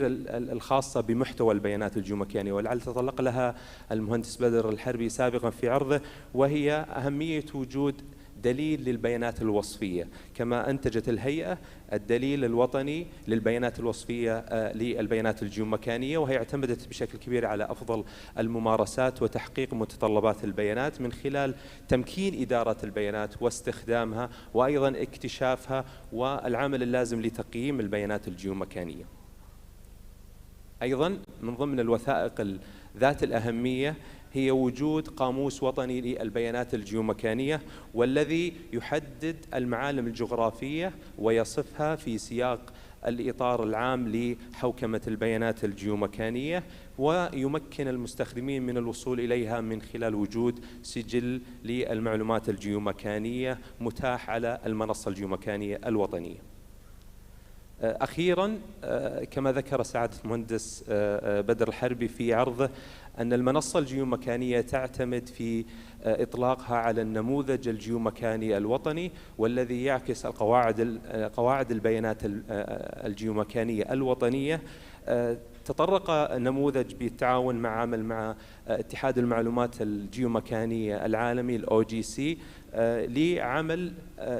الخاصة بمحتوى البيانات الجيومكانية، ولعل تطرق لها المهندس بدر الحربي سابقا في عرضه، وهي أهمية وجود دليل للبيانات الوصفية. كما أنتجت الهيئة الدليل الوطني للبيانات الوصفية للبيانات الجيومكانية، وهي اعتمدت بشكل كبير على أفضل الممارسات وتحقيق متطلبات البيانات من خلال تمكين إدارة البيانات واستخدامها، وأيضا اكتشافها والعمل اللازم لتقييم البيانات الجيومكانية. أيضا من ضمن الوثائق ذات الأهمية هي وجود قاموس وطني للبيانات الجيومكانية، والذي يحدد المعالم الجغرافية ويصفها في سياق الإطار العام لحوكمة البيانات الجيومكانية، ويمكن المستخدمين من الوصول إليها من خلال وجود سجل للمعلومات الجيومكانية متاح على المنصة الجيومكانية الوطنية. أخيراً، كما ذكر سعادة المهندس بدر الحربي في عرضه، أن المنصة الجيومكانية تعتمد في إطلاقها على النموذج الجيومكاني الوطني، والذي يعكس قواعد البيانات الجيومكانية الوطنية. تطرق النموذج بالتعاون مع اتحاد المعلومات الجيومكانية العالمي الOGC لعمل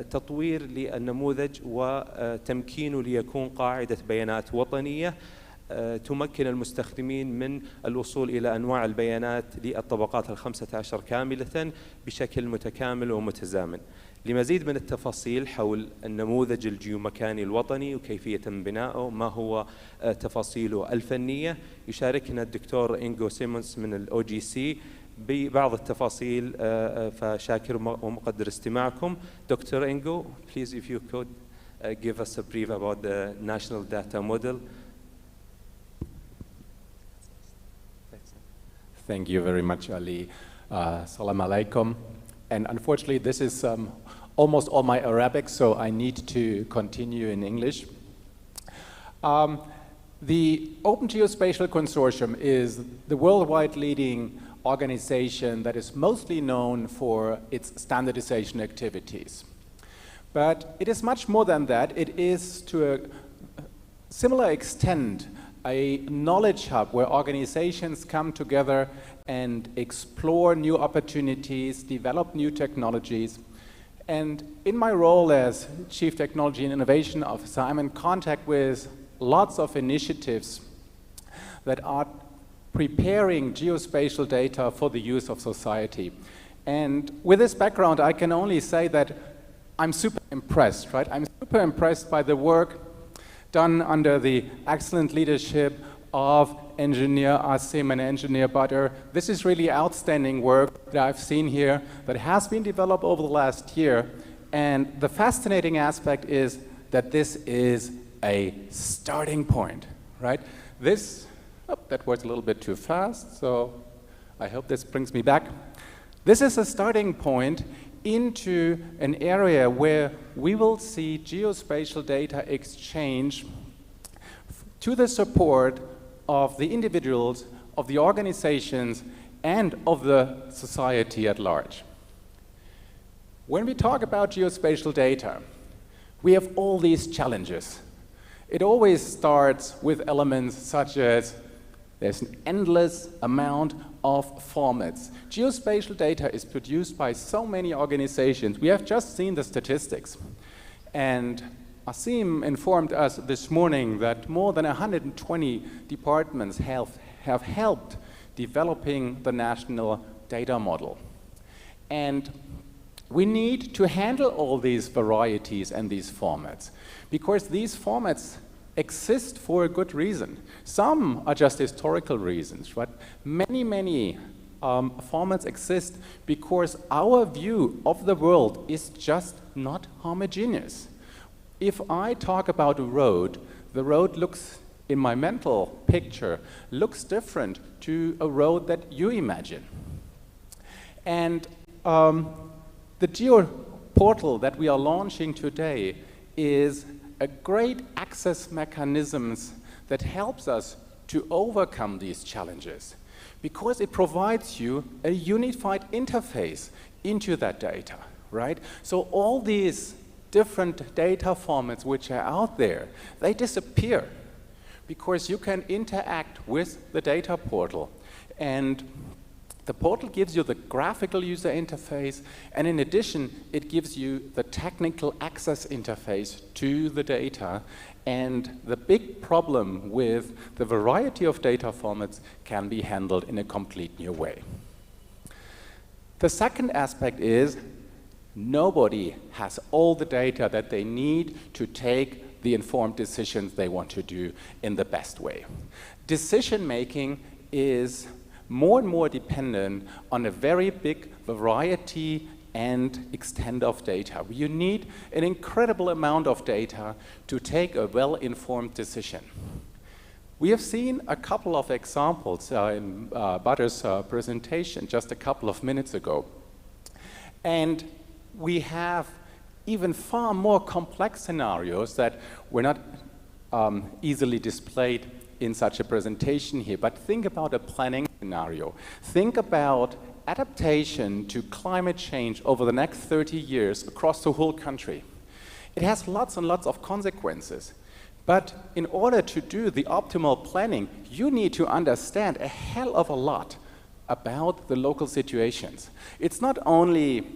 تطوير للنموذج وتمكينه ليكون قاعدة بيانات وطنية تمكن المستخدمين من الوصول إلى أنواع البيانات للطبقات 15 كاملة بشكل متكامل ومتزامن. لمزيد من التفاصيل حول النموذج الجيومكاني الوطني وكيفية بنائه، ما هو تفاصيله الفنية، يشاركنا الدكتور إنجو سيمونز من الOGC ببعض التفاصيل، فشاكر ومقدر استماعكم. دكتور إنجو, please if you could give us a brief about the national data model. Thank you very much, Ali. Salam alaikum. And unfortunately, this is almost all my Arabic, so I need to continue in English. The Open Geospatial Consortium is the worldwide leading organization that is mostly known for its standardization activities. But it is much more than that. It is, to a similar extent, a knowledge hub where organizations come together and explore new opportunities, develop new technologies. And in my role as Chief Technology and Innovation Officer, I'm in contact with lots of initiatives that are preparing geospatial data for the use of society. And with this background, I can only say that I'm super impressed, right? I'm super impressed by the work done under the excellent leadership of Engineer Asim and Engineer Butter. This is really outstanding work that I've seen here that has been developed over the last year. And the fascinating aspect is that this is a starting point, right? This, that was a little bit too fast, so I hope this brings me back. This is a starting point into an area where we will see geospatial data exchange to the support of the individuals, of the organizations, and of the society at large. When we talk about geospatial data, we have all these challenges. It always starts with elements such as there's an endless amount of formats. Geospatial data is produced by so many organizations. We have just seen the statistics. And Asim informed us this morning that more than 120 departments have helped developing the national data model. And we need to handle all these varieties and these formats, because these formats exist for a good reason. Some are just historical reasons, but many formats exist because our view of the world is just not homogeneous. If I talk about a road, the road looks, in my mental picture, looks different to a road that you imagine. And the Geo portal that we are launching today is a great access mechanisms that helps us to overcome these challenges, because it provides you a unified interface into that data, right? So all these different data formats which are out there, they disappear because you can interact with the data portal. And the portal gives you the graphical user interface, and in addition, it gives you the technical access interface to the data. And the big problem with the variety of data formats can be handled in a complete new way. The second aspect is nobody has all the data that they need to take the informed decisions they want to do in the best way. Decision making is more and more dependent on a very big variety and extent of data. You need an incredible amount of data to take a well-informed decision. We have seen a couple of examples in Badr's presentation just a couple of minutes ago. And we have even far more complex scenarios that were not easily displayed in such a presentation here. But think about a planning scenario. Think about adaptation to climate change over the next 30 years across the whole country. It has lots and lots of consequences. But in order to do the optimal planning, you need to understand a hell of a lot about the local situations. It's not only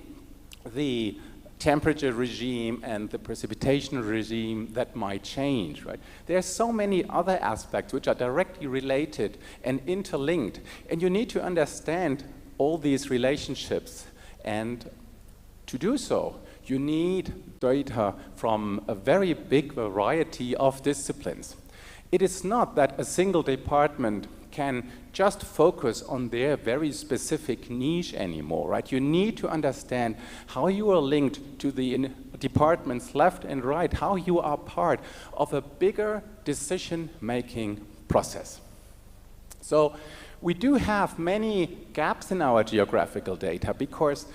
the temperature regime and the precipitation regime that might change, right? There are so many other aspects which are directly related and interlinked, and you need to understand all these relationships. And to do so, you need data from a very big variety of disciplines. It is not that a single department can just focus on their very specific niche anymore, right? You need to understand how you are linked to the departments left and right, how you are part of a bigger decision-making process. So we do have many gaps in our geographical data because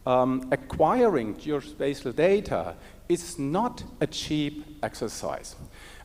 acquiring geospatial data is not a cheap exercise.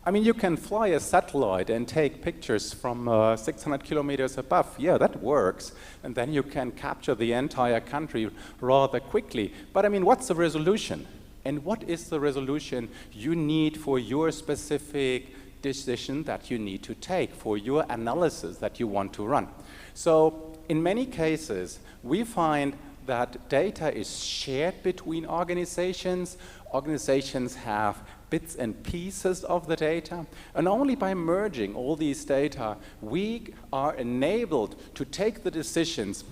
I mean, you can fly a satellite and take pictures from 600 kilometers above. Yeah, that works. And then you can capture the entire country rather quickly. But I mean, what's the resolution? And what is the resolution you need for your specific decision that you need to take, for your analysis that you want to run? So in many cases, we find that data is shared between organizations. Organizations have bits and pieces of the data, and only by merging all these data, we are enabled to take the decisions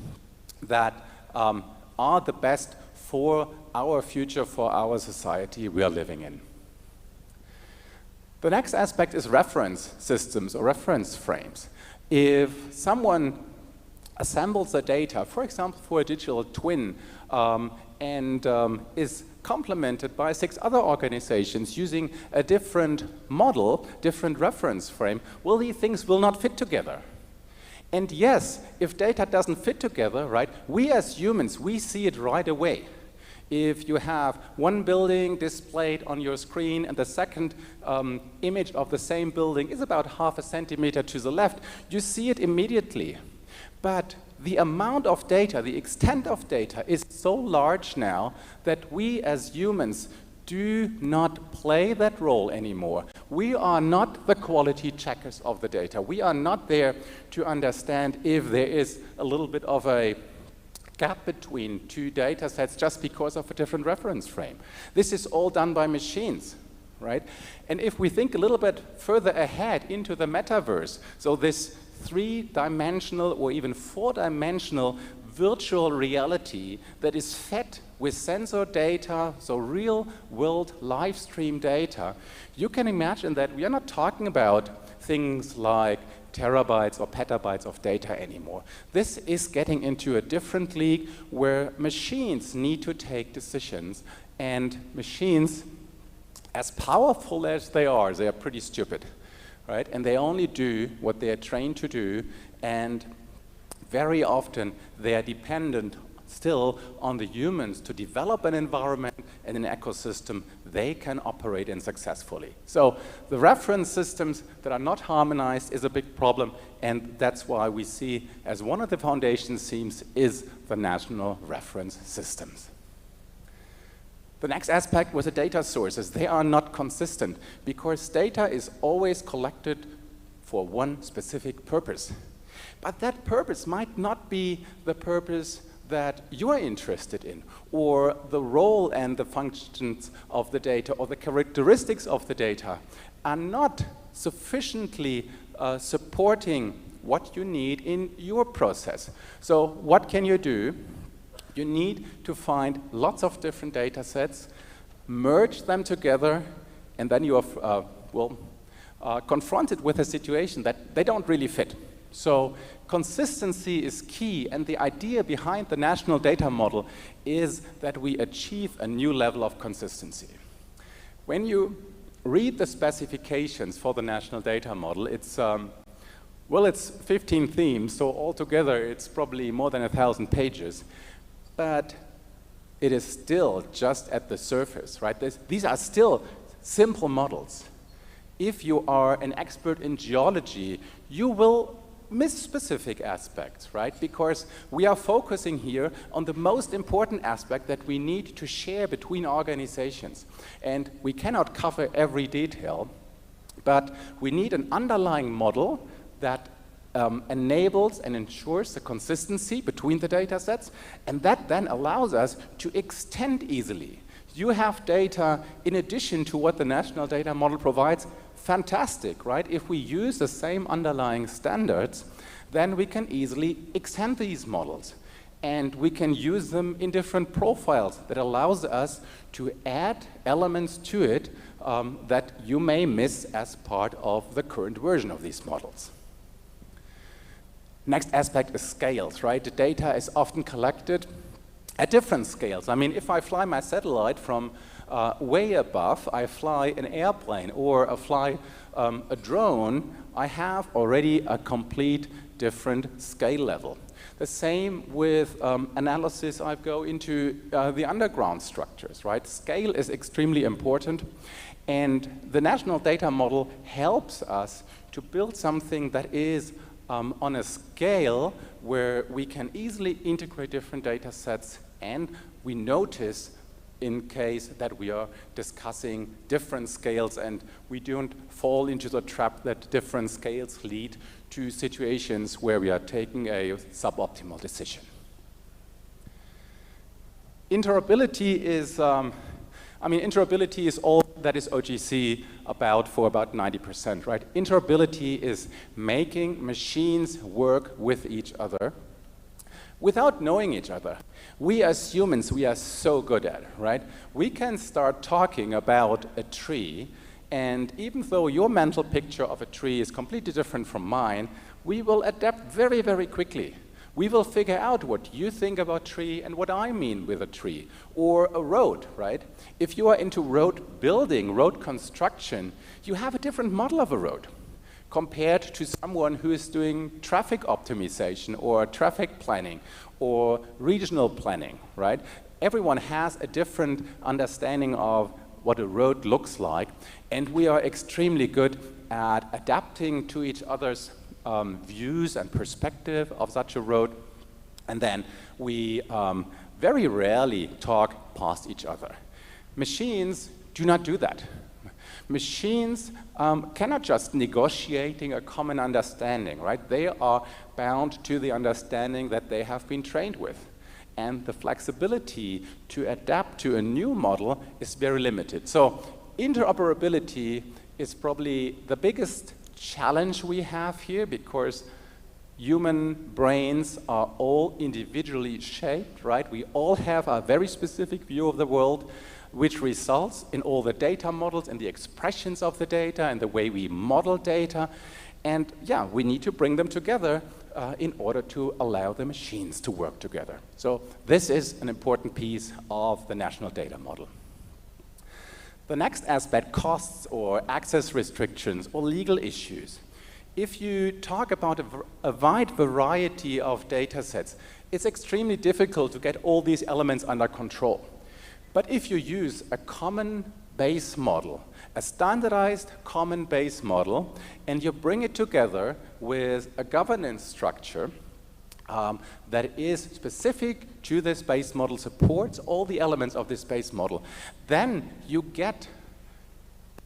that are the best for our future, for our society we are living in. The next aspect is reference systems or reference frames. If someone assembles the data, for example, for a digital twin, and is complemented by 6 other organizations using a different model, different reference frame, well, these things will not fit together. And yes, if data doesn't fit together, right, we as humans, we see it right away. If you have one building displayed on your screen and the second image of the same building is about half a centimeter to the left, you see it immediately. But the amount of data, the extent of data is so large now that we as humans do not play that role anymore. We are not the quality checkers of the data. We are not there to understand if there is a little bit of a gap between 2 data sets just because of a different reference frame. This is all done by machines. right? And if we think a little bit further ahead into the metaverse, so this three-dimensional or even four-dimensional virtual reality that is fed with sensor data, so real-world live stream data, you can imagine that we are not talking about things like terabytes or petabytes of data anymore. This is getting into a different league where machines need to take decisions, and machines, as powerful as they are pretty stupid, right? And they only do what they are trained to do, and very often they are dependent still on the humans to develop an environment and an ecosystem they can operate in successfully. So the reference systems that are not harmonized is a big problem, and that's why we see as one of the foundation themes is the national reference systems. The next aspect was the data sources. They are not consistent because data is always collected for one specific purpose. But that purpose might not be the purpose that you are interested in, or the role and the functions of the data, or the characteristics of the data are not sufficiently supporting what you need in your process. So what can you do? You need to find lots of different data sets, merge them together, and then you are confronted with a situation that they don't really fit. So consistency is key, and the idea behind the national data model is that we achieve a new level of consistency. When you read the specifications for the national data model, it's 15 themes, so altogether it's probably more than 1,000 pages, but it is still just at the surface, right? These are still simple models. If you are an expert in geology, you will miss specific aspects, right? Because we are focusing here on the most important aspect that we need to share between organizations. And we cannot cover every detail, but we need an underlying model that enables and ensures the consistency between the data sets, and that then allows us to extend easily. You have data in addition to what the national data model provides. Fantastic, right? If we use the same underlying standards, then we can easily extend these models, and we can use them in different profiles that allows us to add elements to it that you may miss as part of the current version of these models. Next aspect is scales, right? The data is often collected at different scales. I mean, if I fly my satellite from way above, I fly an airplane, or I fly a drone, I have already a complete different scale level. The same with analysis. I go into the underground structures, right? Scale is extremely important, and the national data model helps us to build something that is on a scale where we can easily integrate different data sets, and we notice in case that we are discussing different scales, and we don't fall into the trap that different scales lead to situations where we are taking a suboptimal decision. Interoperability is, interoperability is all that is OGC for about 90%, right? Interoperability is making machines work with each other without knowing each other. We as humans, we are so good at it, right? We can start talking about a tree, and even though your mental picture of a tree is completely different from mine, we will adapt very, very quickly. We will figure out what you think about tree and what I mean with a tree, or a road, right? If you are into road building, road construction, you have a different model of a road compared to someone who is doing traffic optimization or traffic planning or regional planning, right? Everyone has a different understanding of what a road looks like, and we are extremely good at adapting to each other's views and perspective of such a road, and then we very rarely talk past each other. Machines do not do that. Machines cannot just negotiating a common understanding, right? They are bound to the understanding that they have been trained with. And the flexibility to adapt to a new model is very limited. So interoperability is probably the biggest challenge we have here, because human brains are all individually shaped, right? We all have a very specific view of the world, which results in all the data models and the expressions of the data and the way we model data. And yeah, we need to bring them together in order to allow the machines to work together. So this is an important piece of the national data model. The next aspect, costs or access restrictions or legal issues. If you talk about a wide variety of data sets, it's extremely difficult to get all these elements under control. But if you use a common base model, a standardized common base model, and you bring it together with a governance structure that is specific to this base model, supports all the elements of this base model, then you get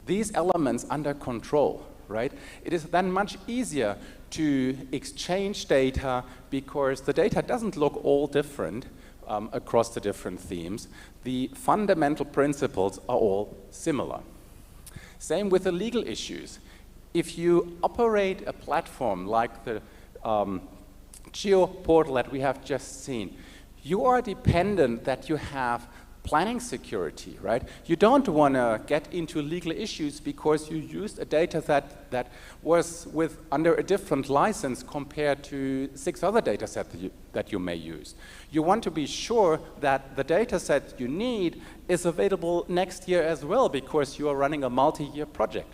these elements under control, right? It is then much easier to exchange data because the data doesn't look all different across the different themes. The fundamental principles are all similar. Same with the legal issues. If you operate a platform like the Geo portal that we have just seen, you are dependent that you have planning security, right? You don't want to get into legal issues because you used a data set that was under a different license compared to 6 other data sets that you may use. You want to be sure that the data set you need is available next year as well, because you are running a multi-year project.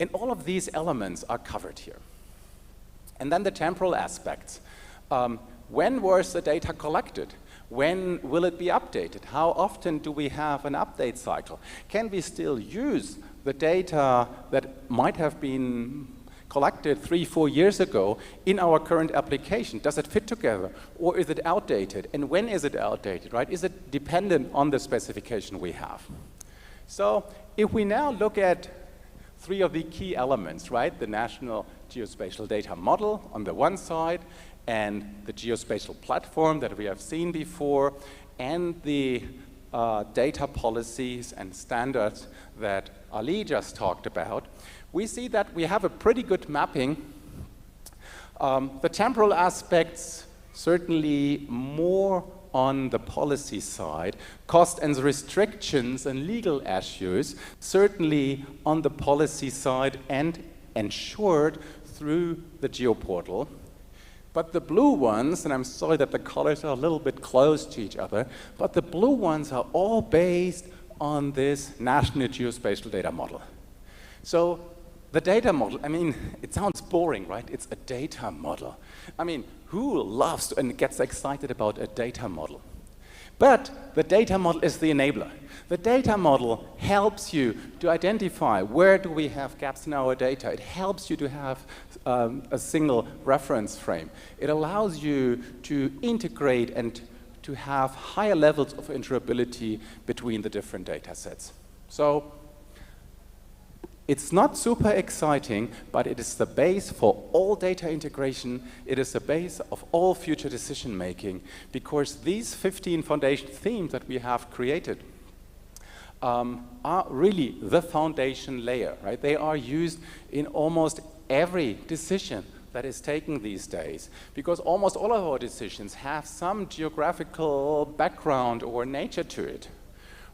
And all of these elements are covered here. And then the temporal aspects. When was the data collected? When will it be updated? How often do we have an update cycle? Can we still use the data that might have been collected 3-4 years ago in our current application? Does it fit together, or is it outdated? And when is it outdated, right? Is it dependent on the specification we have? So if we now look at 3 of the key elements, right? The National Geospatial Data Model on the one side, and the geospatial platform that we have seen before, and the data policies and standards that Ali just talked about, we see that we have a pretty good mapping. The temporal aspects certainly more on the policy side, cost and restrictions and legal issues certainly on the policy side and ensured through the GeoPortal. But the blue ones, and I'm sorry that the colors are a little bit close to each other, but the blue ones are all based on this National Geospatial Data Model. So the data model, I mean, it sounds boring, right? It's a data model. I mean, who loves and gets excited about a data model? But the data model is the enabler. The data model helps you to identify where do we have gaps in our data. It helps you to have a single reference frame. It allows you to integrate and to have higher levels of interoperability between the different data sets. So it's not super exciting, but it is the base for all data integration. It is the base of all future decision making, because these 15 foundation themes that we have created are really the foundation layer, right? They are used in almost every decision that is taken these days, because almost all of our decisions have some geographical background or nature to it,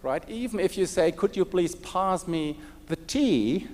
right? Even if you say, could you please pass me the T,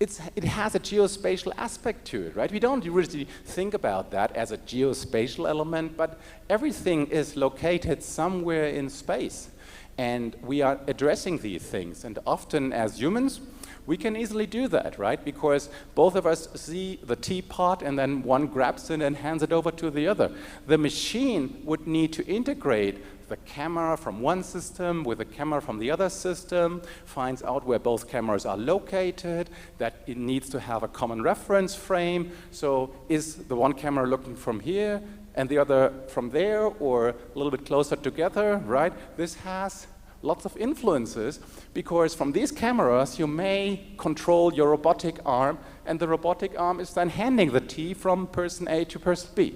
it has a geospatial aspect to it, right? We don't really think about that as a geospatial element, but everything is located somewhere in space. And we are addressing these things. And often as humans, we can easily do that, right? Because both of us see the T part and then one grabs it and hands it over to the other. The machine would need to integrate the camera from one system with the camera from the other system, finds out where both cameras are located, that it needs to have a common reference frame. So is the one camera looking from here and the other from there, or a little bit closer together, right? This has lots of influences, because from these cameras you may control your robotic arm, and the robotic arm is then handing the T from person A to person B.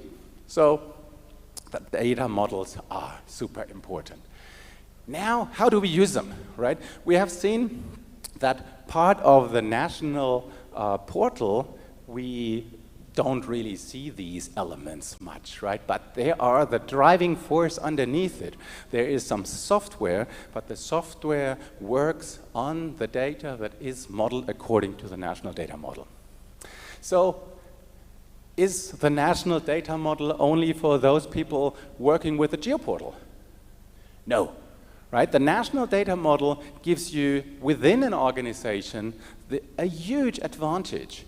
So the data models are super important. Now, how do we use them, right? We have seen that part of the national portal, we don't really see these elements much, right? But they are the driving force underneath it. There is some software, but the software works on the data that is modeled according to the national data model. So, is the national data model only for those people working with the GeoPortal? No, right? The national data model gives you, within an organization, a huge advantage,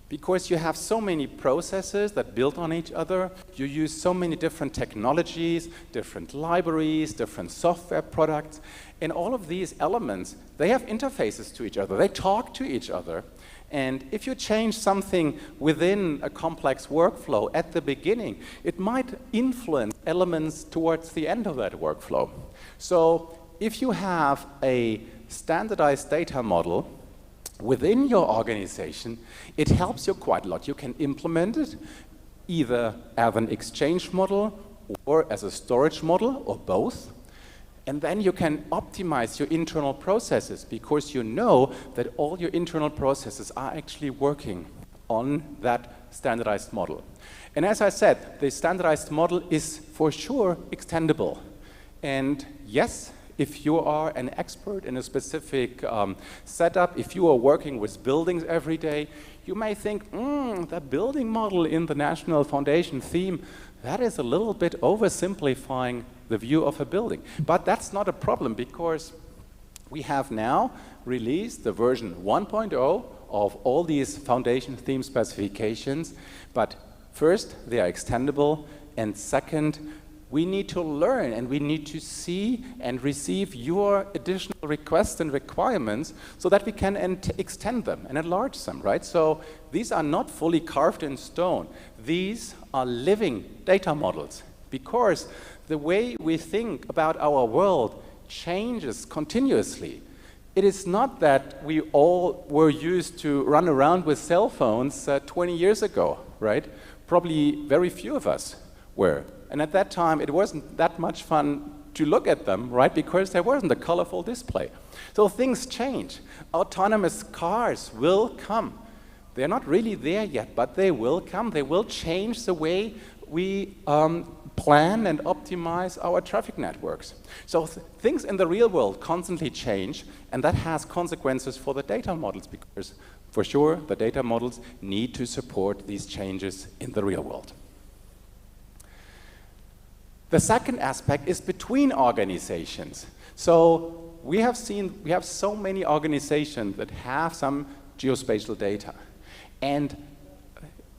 because you have so many processes that build on each other. You use so many different technologies, different libraries, different software products, and all of these elements, they have interfaces to each other. They talk to each other. And if you change something within a complex workflow at the beginning, it might influence elements towards the end of that workflow. So if you have a standardized data model within your organization, it helps you quite a lot. You can implement it either as an exchange model or as a storage model, or both. And then you can optimize your internal processes, because you know that all your internal processes are actually working on that standardized model. And as I said, the standardized model is for sure extendable. And yes, if you are an expert in a specific setup, if you are working with buildings every day, you may think, the building model in the National Foundation theme, that is a little bit oversimplifying the view of a building. But that's not a problem, because we have now released the version 1.0 of all these foundation theme specifications. But first, they are extendable, and second, we need to learn and we need to see and receive your additional requests and requirements so that we can extend them and enlarge them, right? So these are not fully carved in stone. These are living data models, because the way we think about our world changes continuously. It is not that we all were used to run around with cell phones 20 years ago, right? Probably very few of us were. And at that time, it wasn't that much fun to look at them, right? Because there wasn't a colorful display. So things change. Autonomous cars will come. They're not really there yet, but they will come. They will change the way we plan and optimize our traffic networks. So things in the real world constantly change, and that has consequences for the data models, because for sure, the data models need to support these changes in the real world. The second aspect is between organizations. So we have so many organizations that have some geospatial data. And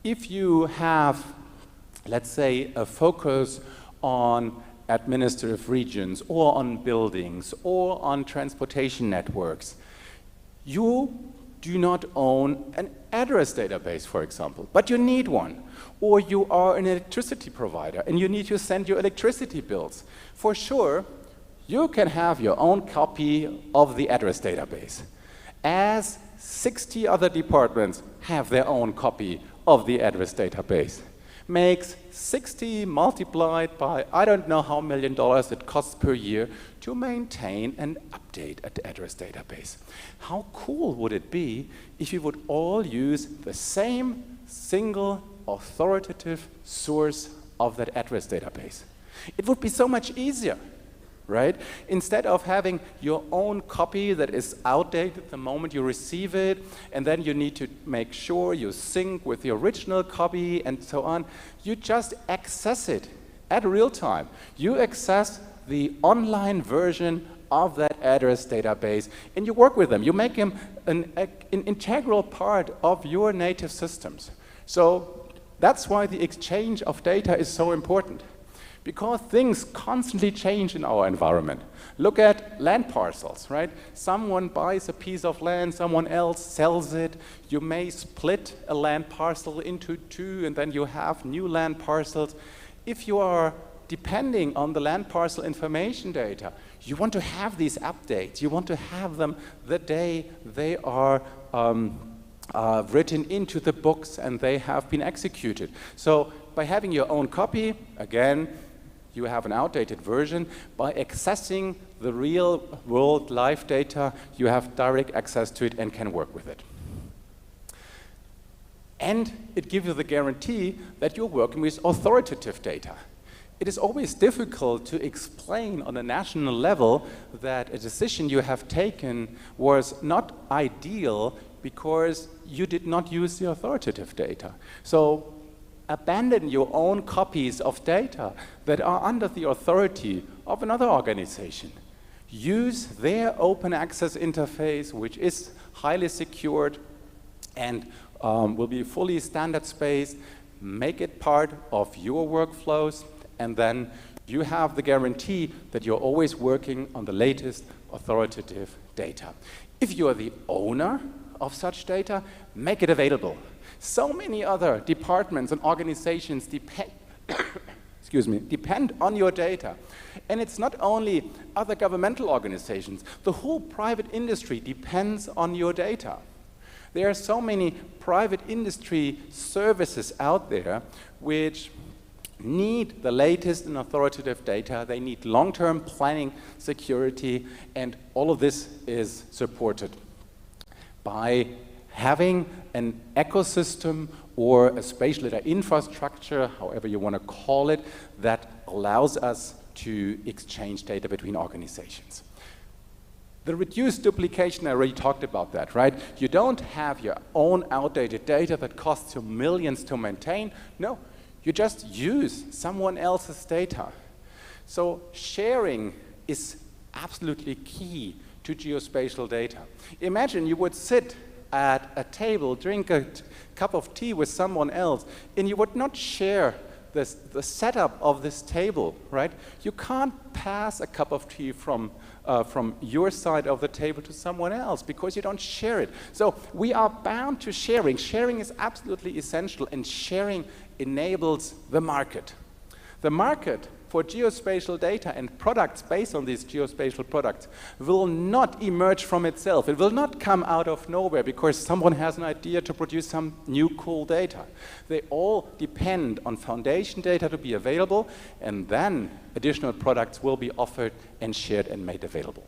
if you have, let's say, a focus on administrative regions or on buildings or on transportation networks, you do not own an address database, for example, but you need one. Or you are an electricity provider and you need to send your electricity bills. For sure, you can have your own copy of the address database, as 60 other departments have their own copy of the address database. Makes 60 multiplied by I don't know how $1 million it costs per year to maintain and update an address database. How cool would it be if you would all use the same single authoritative source of that address database? It would be so much easier, right? Instead of having your own copy that is outdated the moment you receive it, and then you need to make sure you sync with the original copy and so on, you just access it at real time. You access the online version of that address database, and you work with them. You make them an integral part of your native systems. So that's why the exchange of data is so important, because things constantly change in our environment. Look at land parcels, right? Someone buys a piece of land, someone else sells it. You may split a land parcel into two, and then you have new land parcels. If you are depending on the land parcel information data, you want to have these updates. You want to have them the day they are written into the books and they have been executed. So by having your own copy, again, you have an outdated version. By accessing the real world live data, you have direct access to it and can work with it. And it gives you the guarantee that you're working with authoritative data. It is always difficult to explain on a national level that a decision you have taken was not ideal because you did not use the authoritative data. So abandon your own copies of data that are under the authority of another organization. Use their open access interface, which is highly secured and will be fully standard-spaced. Make it part of your workflows, and then you have the guarantee that you're always working on the latest authoritative data. If you are the owner of such data, make it available. So many other departments and organizations depend on your data. And it's not only other governmental organizations. The whole private industry depends on your data. There are so many private industry services out there which need the latest and authoritative data. They need long-term planning, security, and all of this is supported by having an ecosystem or a spatial data infrastructure, however you want to call it, that allows us to exchange data between organizations. The reduced duplication, I already talked about that, right? You don't have your own outdated data that costs you millions to maintain. No, you just use someone else's data. So sharing is absolutely key to geospatial data. Imagine you would sit at a table, drink a cup of tea with someone else, and you would not share the setup of this table, right? You can't pass a cup of tea from your side of the table to someone else because you don't share it. So we are bound to sharing. Sharing is absolutely essential, and sharing enables the market. The market for geospatial data and products based on these geospatial products will not emerge from itself. It will not come out of nowhere because someone has an idea to produce some new cool data. They all depend on foundation data to be available, and then additional products will be offered and shared and made available.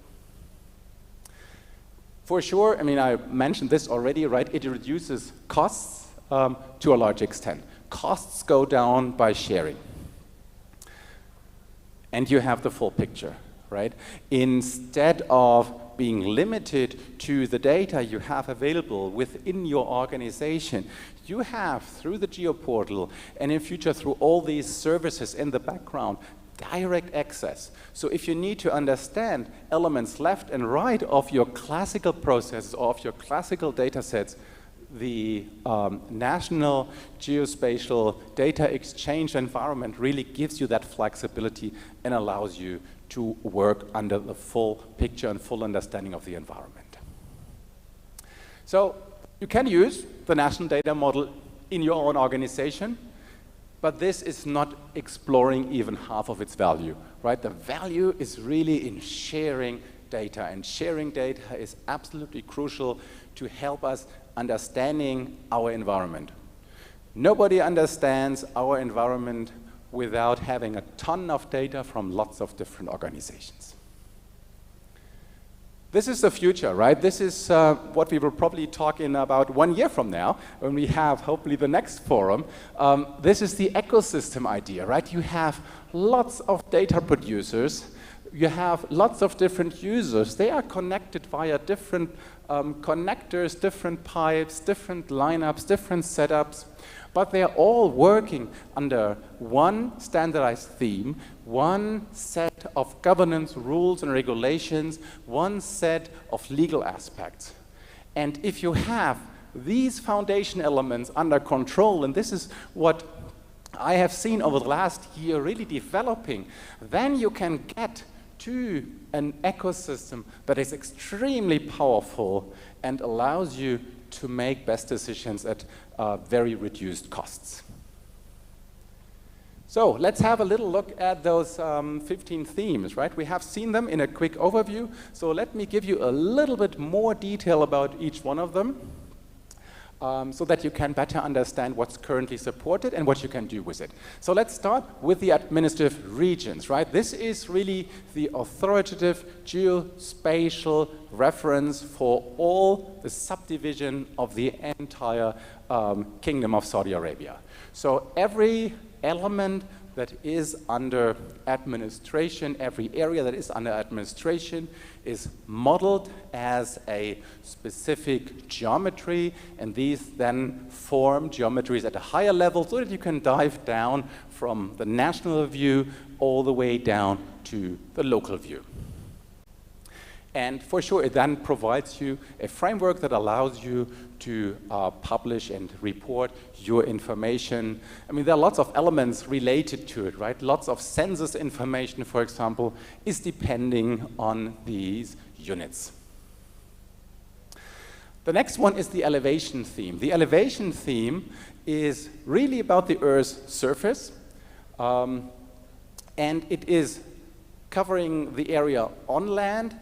For sure, I mean, I mentioned this already, right? It reduces costs to a large extent. Costs go down by sharing. And you have the full picture, right? Instead of being limited to the data you have available within your organization, you have, through the GeoPortal, and in future through all these services in the background, direct access. So if you need to understand elements left and right of your classical processes or of your classical data sets, the National Geospatial Data Exchange environment really gives you that flexibility and allows you to work under the full picture and full understanding of the environment. So you can use the national data model in your own organization, but this is not exploring even half of its value, right? The value is really in sharing data, and sharing data is absolutely crucial to help us understanding our environment. Nobody understands our environment without having a ton of data from lots of different organizations. This is the future, right? This is what we will probably talk in about 1 year from now when we have hopefully the next forum. This is the ecosystem idea, right? You have lots of data producers. You have lots of different users. They are connected via different connectors, different pipes, different lineups, different setups, but they're all working under one standardized theme, one set of governance rules and regulations, one set of legal aspects. And if you have these foundation elements under control, and this is what I have seen over the last year really developing, then you can get to an ecosystem that is extremely powerful and allows you to make best decisions at very reduced costs. So let's have a little look at those 15 themes, right? We have seen them in a quick overview, so let me give you a little bit more detail about each one of them. so that you can better understand what's currently supported and what you can do with it. So let's start with the administrative regions, right? This is really the authoritative geospatial reference for all the subdivision of the entire Kingdom of Saudi Arabia. So every element that is under administration, every area that is under administration is modeled as a specific geometry, and these then form geometries at a higher level so that you can dive down from the national view all the way down to the local view. And for sure, it then provides you a framework that allows you to publish and report your information. I mean, there are lots of elements related to it, right? Lots of census information, for example, is depending on these units. The next one is the elevation theme. The elevation theme is really about the Earth's surface, and it is covering the area on land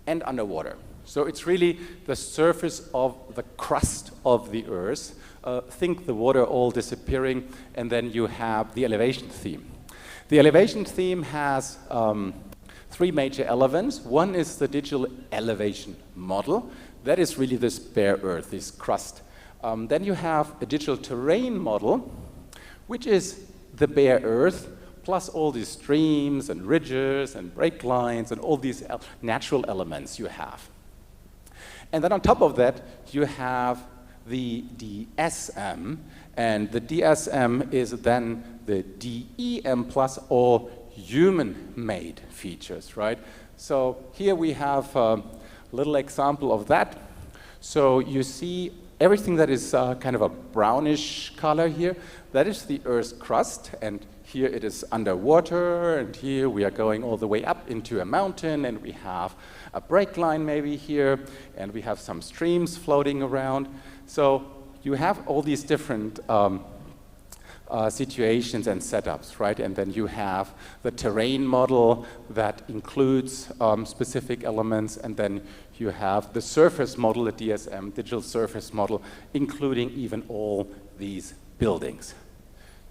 and underwater. So it's really the surface of the crust of the Earth. Think the water all disappearing, and then you have the elevation theme. The elevation theme has three major elements. One is the digital elevation model. That is really this bare Earth, this crust. Then you have a digital terrain model, which is the bare Earth, plus all these streams and ridges and break lines and all these natural elements you have. And then on top of that, you have the DSM, and the DSM is then the DEM plus all human-made features, right? So here we have a little example of that. So you see everything that is kind of a brownish color here, that is the Earth's crust, and here it is underwater, and here we are going all the way up into a mountain, and we have a break line maybe here, and we have some streams floating around. So you have all these different situations and setups, right? And then you have the terrain model that includes specific elements, and then you have the surface model, the DSM, digital surface model, including even all these buildings.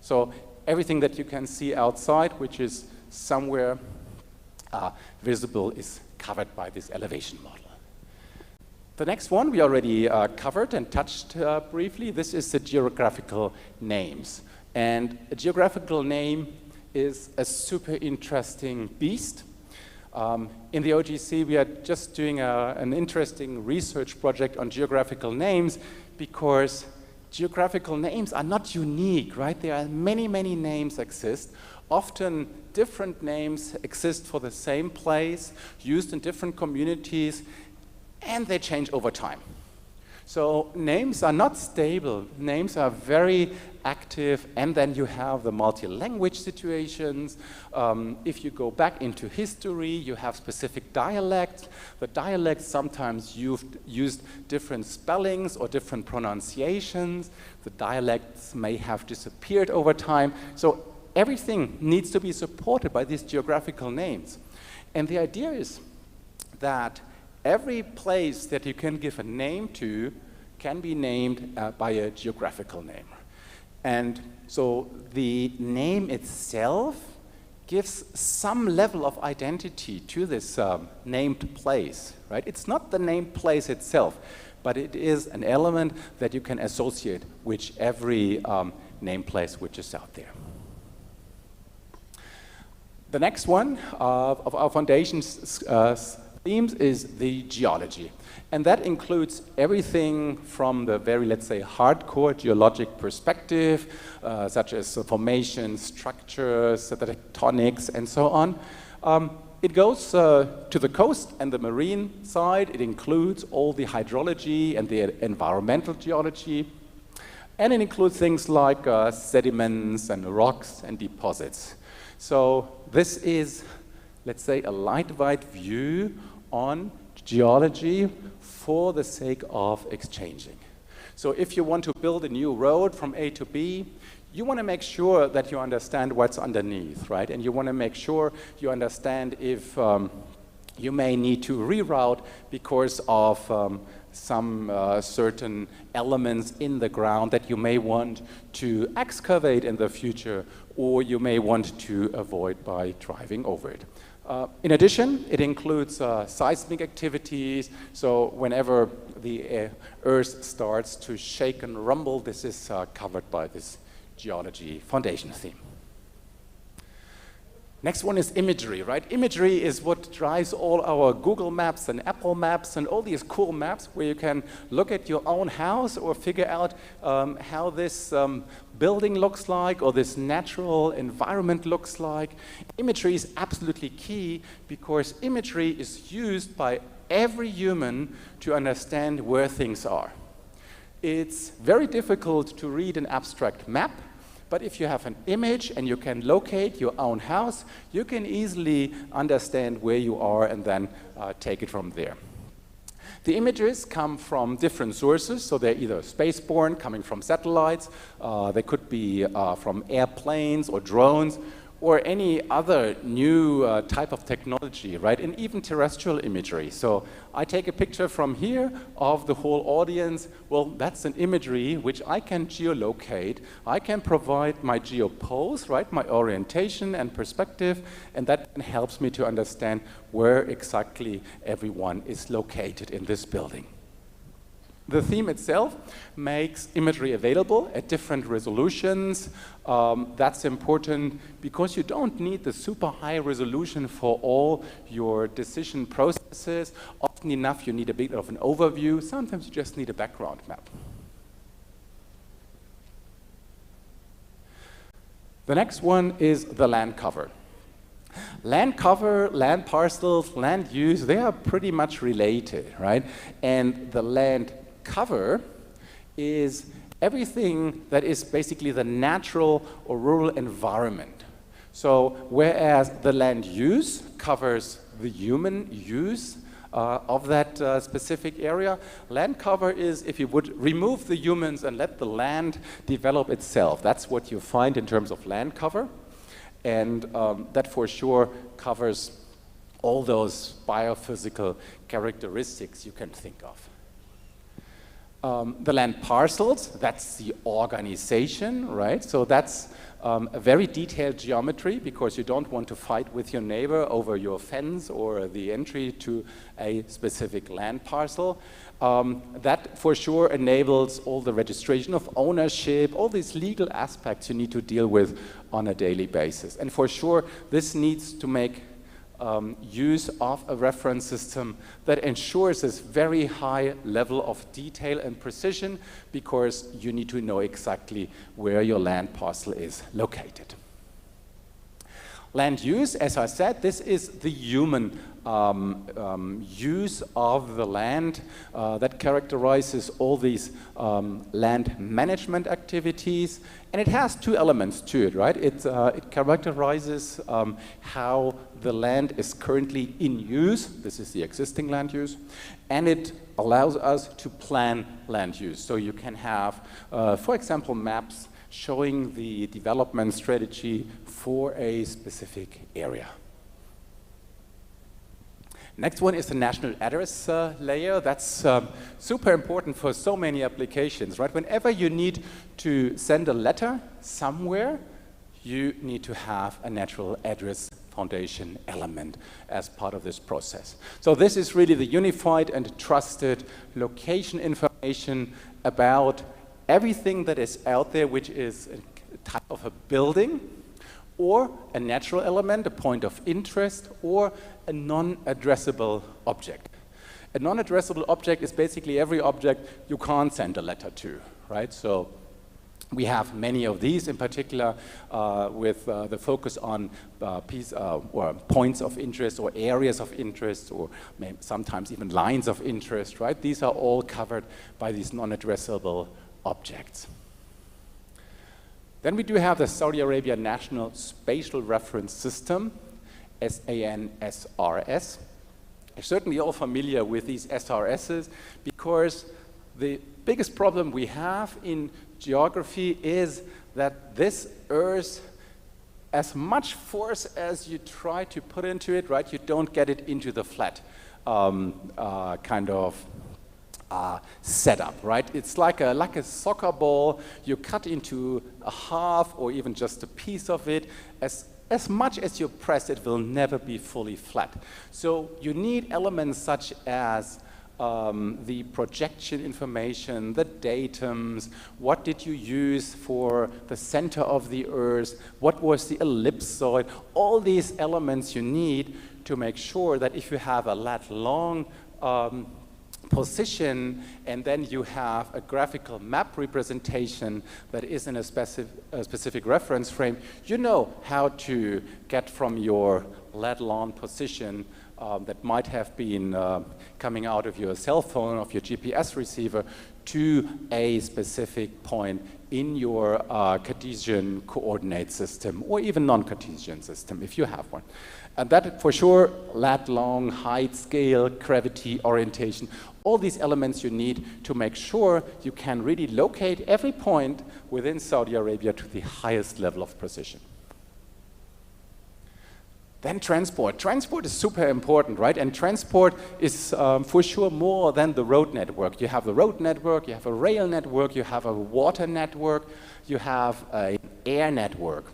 So everything that you can see outside, which is somewhere visible, is covered by this elevation model. The next one we already covered and touched briefly. This is the geographical names. And a geographical name is a super interesting beast. In the OGC, we are just doing an interesting research project on geographical names because geographical names are not unique, right? There are many, many names exist. Often different names exist for the same place, used in different communities, and they change over time. So names are not stable. Names are very active, and then you have the multi-language situations. If you go back into history, you have specific dialects. The dialects sometimes used different spellings or different pronunciations. The dialects may have disappeared over time. So everything needs to be supported by these geographical names. And the idea is that every place that you can give a name to can be named by a geographical name. And so the name itself gives some level of identity to this named place, right? It's not the named place itself, but it is an element that you can associate with every named place which is out there. The next one of our foundation's themes is the geology. And that includes everything from the very, let's say, hardcore geologic perspective, such as formation, structures, the tectonics, and so on. It goes to the coast and the marine side. It includes all the hydrology and the environmental geology. And it includes things like sediments and rocks and deposits. So this is, let's say, a lightweight view on geology for the sake of exchanging. So if you want to build a new road from A to B, you want to make sure that you understand what's underneath, right? And you want to make sure you understand if you may need to reroute because of some certain elements in the ground that you may want to excavate in the future, or you may want to avoid by driving over it. In addition, it includes seismic activities, so whenever the Earth starts to shake and rumble, this is covered by this geology foundation theme. Next one is imagery, right? Imagery is what drives all our Google Maps and Apple Maps and all these cool maps where you can look at your own house or figure out how this building looks like or this natural environment looks like. Imagery is absolutely key because imagery is used by every human to understand where things are. It's very difficult to read an abstract map, but if you have an image and you can locate your own house, you can easily understand where you are and then take it from there. The images come from different sources, so they're either spaceborne, coming from satellites, they could be from airplanes or drones, or any other new type of technology, right? And even terrestrial imagery. So I take a picture from here of the whole audience. Well, that's an imagery which I can geolocate. I can provide my geopose, right? My orientation and perspective, and that helps me to understand where exactly everyone is located in this building. The theme itself makes imagery available at different resolutions. That's important because you don't need the super high resolution for all your decision processes. Often enough, you need a bit of an overview. Sometimes you just need a background map. The next one is the land cover. Land cover, land parcels, land use, they are pretty much related, right? And the land cover is everything that is basically the natural or rural environment. So whereas the land use covers the human use of that specific area, land cover is if you would remove the humans and let the land develop itself. That's what you find in terms of land cover. And that for sure covers all those biophysical characteristics you can think of. The land parcels, that's the organization, right? So that's a very detailed geometry because you don't want to fight with your neighbor over your fence or the entry to a specific land parcel. That for sure enables all the registration of ownership, all these legal aspects you need to deal with on a daily basis. And for sure, this needs to make use of a reference system that ensures this very high level of detail and precision because you need to know exactly where your land parcel is located. Land use, as I said, this is the human use of the land that characterizes all these land management activities. And it has two elements to it, right? It characterizes how the land is currently in use. This is the existing land use. And it allows us to plan land use. So you can have, for example, maps showing the development strategy for a specific area. Next one is the national address layer. That's super important for so many applications, right? Whenever you need to send a letter somewhere, you need to have a natural address foundation element as part of this process. So this is really the unified and trusted location information about everything that is out there, which is a type of a building, or a natural element, a point of interest, or a non-addressable object. A non-addressable object is basically every object you can't send a letter to, right? So we have many of these, in particular with the focus on or points of interest or areas of interest or sometimes even lines of interest, right? These are all covered by these non-addressable objects. Then we do have the Saudi Arabia National Spatial Reference System, SANSRS. You're certainly all familiar with these SRSs because the biggest problem we have in geography is that this Earth, as much force as you try to put into it, right, you don't get it into the flat kind of setup, right? It's like a soccer ball. You cut into a half or even just a piece of it. As much as you press, it will never be fully flat. So you need elements such as the projection information, the datums, what did you use for the center of the Earth, what was the ellipsoid, all these elements you need to make sure that if you have a lat long position and then you have a graphical map representation that is in a specific reference frame, you know how to get from your lat long position that might have been coming out of your cell phone, of your GPS receiver, to a specific point in your Cartesian coordinate system, or even non-Cartesian system, if you have one. And that, for sure, lat long, height, scale, gravity, orientation, all these elements you need to make sure you can really locate every point within Saudi Arabia to the highest level of precision. Then transport. Transport is super important, right? And transport is for sure more than the road network. You have the road network, you have a rail network, you have a water network, you have an air network.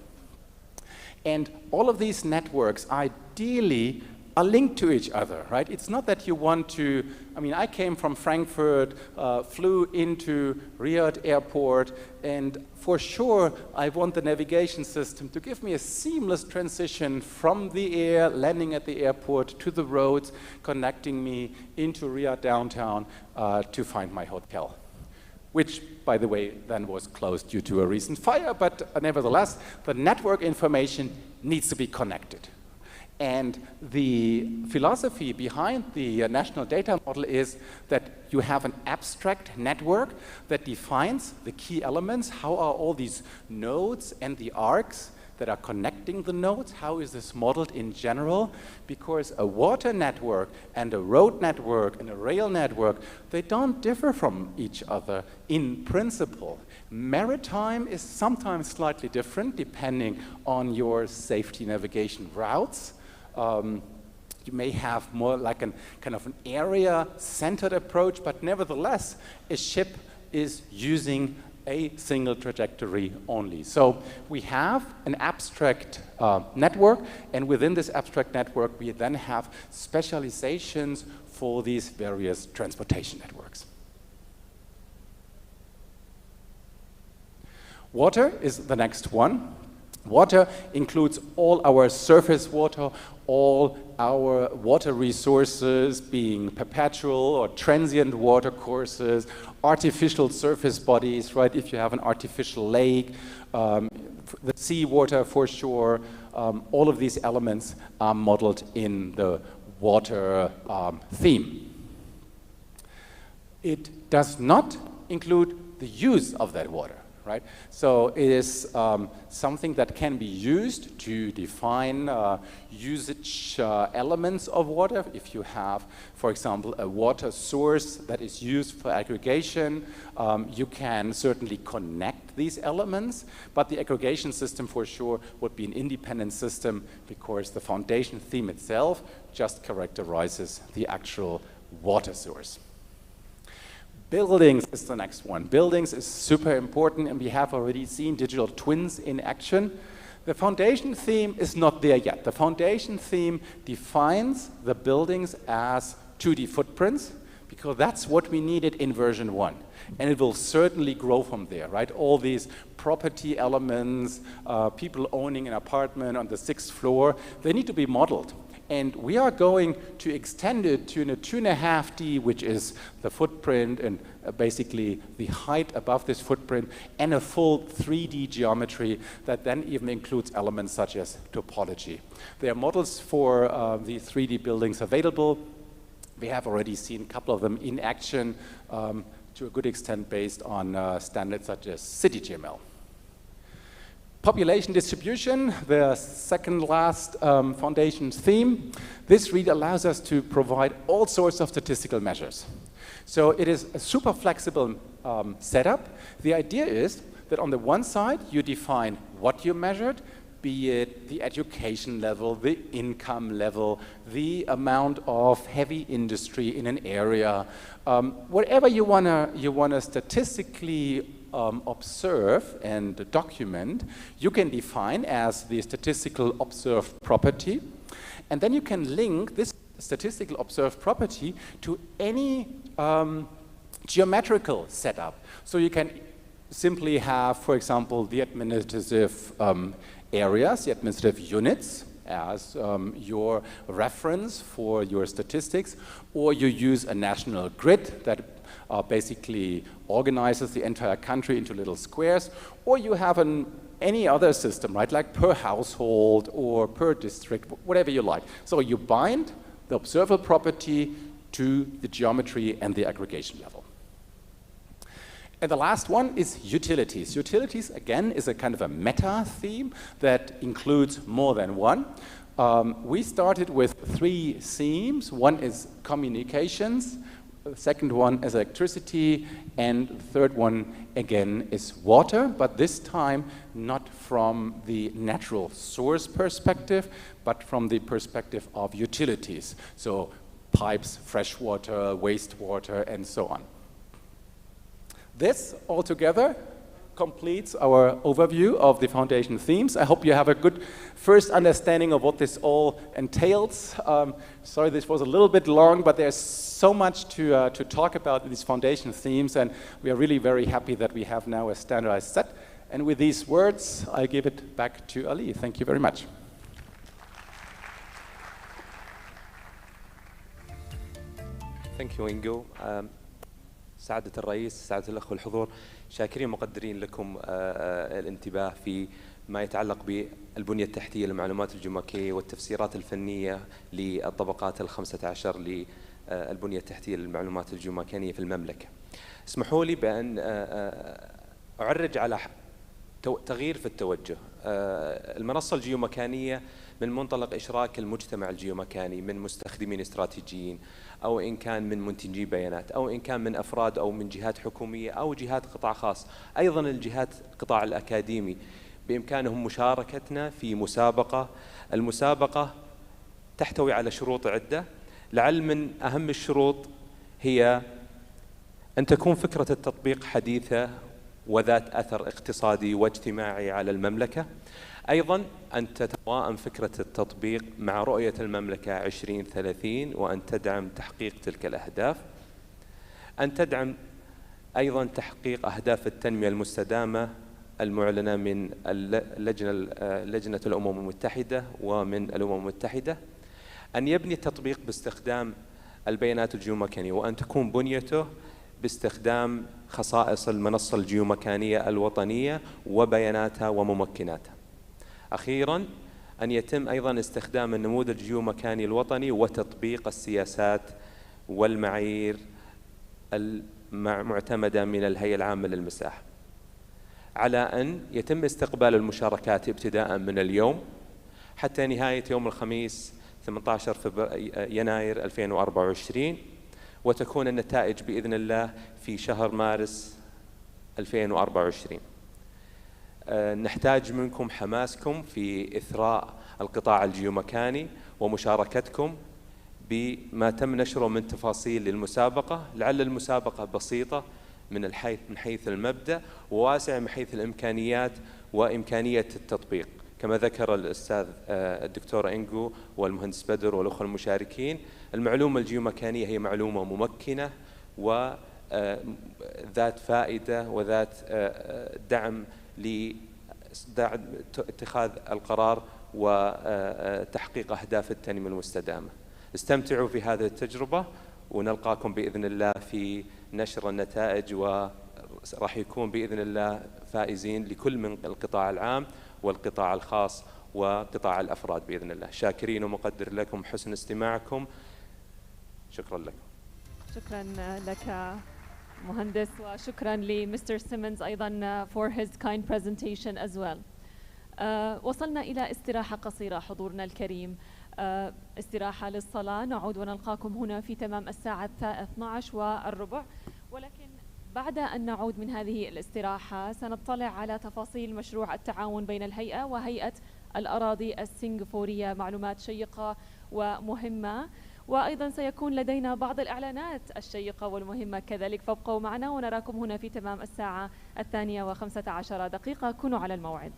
And all of these networks ideally are linked to each other, right? It's not that you want to, I mean, I came from Frankfurt, flew into Riyadh airport, and for sure I want the navigation system to give me a seamless transition from the air, landing at the airport, to the roads, connecting me into Riyadh downtown to find my hotel. Which, by the way, then was closed due to a recent fire, but nevertheless, the network information needs to be connected. And the philosophy behind the national data model is that you have an abstract network that defines the key elements. How are all these nodes and the arcs that are connecting the nodes? How is this modeled in general? Because a water network and a road network and a rail network, they don't differ from each other in principle. Maritime is sometimes slightly different depending on your safety navigation routes. You may have more like an kind of an area-centered approach, but nevertheless, a ship is using a single trajectory only. So we have an abstract network, and within this abstract network, we then have specializations for these various transportation networks. Water is the next one. Water includes all our surface water, all our water resources, being perpetual or transient water courses, artificial surface bodies, right? If you have an artificial lake, the seawater for sure, all of these elements are modeled in the water theme. It does not include the use of that water. Right? So it is something that can be used to define usage elements of water. If you have, for example, a water source that is used for aggregation, you can certainly connect these elements, but the aggregation system for sure would be an independent system because the foundation theme itself just characterizes the actual water source. Buildings is the next one. Buildings is super important, and we have already seen digital twins in action. The foundation theme is not there yet. The foundation theme defines the buildings as 2D footprints, because that's what we needed in version 1. And it will certainly grow from there, right? All these property elements, people owning an apartment on the 6th floor, they need to be modeled. And we are going to extend it to a 2.5D, which is the footprint and basically the height above this footprint, and a full 3D geometry that then even includes elements such as topology. There are models for the 3D buildings available. We have already seen a couple of them in action to a good extent based on standards such as CityGML. Population distribution, the second last foundation theme. This really allows us to provide all sorts of statistical measures. So it is a super flexible setup. The idea is that on the one side, you define what you measured, be it the education level, the income level, the amount of heavy industry in an area, whatever you wanna statistically observe and document, you can define as the statistical observed property, and then you can link this statistical observed property to any geometrical setup. So you can simply have, for example, the administrative areas, the administrative units as your reference for your statistics, or you use a national grid that basically organizes the entire country into little squares, or you have any other system, right, like per household or per district, whatever you like. So you bind the observable property to the geometry and the aggregation level. And the last one is utilities. Utilities, again, is a kind of a meta theme that includes more than one. We started with 3 themes. One is communications, the second one is electricity, and the third one, again, is water, but this time not from the natural source perspective, but from the perspective of utilities. So pipes, fresh water, wastewater, and so on. This altogether completes our overview of the foundation themes. I hope you have a good first understanding of what this all entails. Sorry this was a little bit long, but there's so much to talk about these foundation themes, and we are really very happy that we have now a standardized set. And with these words, I give it back to Ali. Thank you very much. Thank you, Ingo. سعادة الرئيس، سعادة الأخوة الحضور، شاكرين مقدرين لكم الانتباه في ما يتعلق بالبنية التحتية للمعلومات الجيومكانية والتفسيرات الفنية للطبقات ال15 للبنية التحتية للمعلومات الجيومكانية في المملكة. اسمحوا لي بأن أعرج على تغيير في التوجه. المنصة الجيومكانية من منطلق إشراك المجتمع الجيومكاني من مستخدمين استراتيجيين، أو إن كان من منتجي بيانات، أو إن كان من أفراد أو من جهات حكومية أو جهات قطاع خاص، أيضا الجهات القطاع الأكاديمي، بإمكانهم مشاركتنا في مسابقة. المسابقة تحتوي على شروط عدة، لعل من أهم الشروط هي أن تكون فكرة التطبيق حديثة وذات أثر اقتصادي واجتماعي على المملكة. أيضاً أن تتوائم فكرة التطبيق مع رؤية المملكة 2030 وأن تدعم تحقيق تلك الأهداف. أن تدعم أيضاً تحقيق أهداف التنمية المستدامة المعلنة من لجنة الأمم المتحدة ومن الأمم المتحدة. أن يبني التطبيق باستخدام البيانات الجيومكانية، وأن تكون بنيته باستخدام خصائص المنصة الجيومكانية الوطنية وبياناتها وممكناتها. أخيراً أن يتم أيضاً استخدام النموذج الجيومكاني الوطني وتطبيق السياسات والمعايير المعتمدة من الهيئة العامة للمساحة، على أن يتم استقبال المشاركات ابتداءً من اليوم حتى نهاية يوم الخميس 18 يناير 2024، وتكون النتائج بإذن الله في شهر مارس 2024. نحتاج منكم حماسكم في إثراء القطاع الجيومكاني ومشاركتكم بما تم نشره من تفاصيل للمسابقة. لعل المسابقة بسيطة من حيث المبدأ، وواسعة من حيث الإمكانيات وإمكانية التطبيق. كما ذكر الأستاذ الدكتور إنجو والمهندس بدر والأخوة المشاركين، المعلومة الجيومكانية هي معلومة ممكنة وذات فائدة وذات دعم لاتخاذ القرار وتحقيق أهداف التنمية المستدامة. استمتعوا في هذه التجربة، ونلقاكم بإذن الله في نشر النتائج، وراح يكون بإذن الله فائزين لكل من القطاع العام والقطاع الخاص وقطاع الأفراد بإذن الله. شاكرين ومقدر لكم حسن استماعكم. شكرا لكم. شكرا لك مهندس، وشكرا لمستر سيمنز أيضا for his kind presentation as well. وصلنا إلى استراحة قصيرة حضورنا الكريم، استراحة للصلاة. نعود ونلقاكم هنا في تمام الساعة 12:15، ولكن بعد أن نعود من هذه الاستراحة سنطلع على تفاصيل مشروع التعاون بين الهيئة وهيئة الأراضي السنغافورية. معلومات شيقة ومهمة، وأيضا سيكون لدينا بعض الإعلانات الشيقة والمهمة كذلك، فابقوا معنا ونراكم هنا في تمام الساعة 12:15. كونوا على الموعد.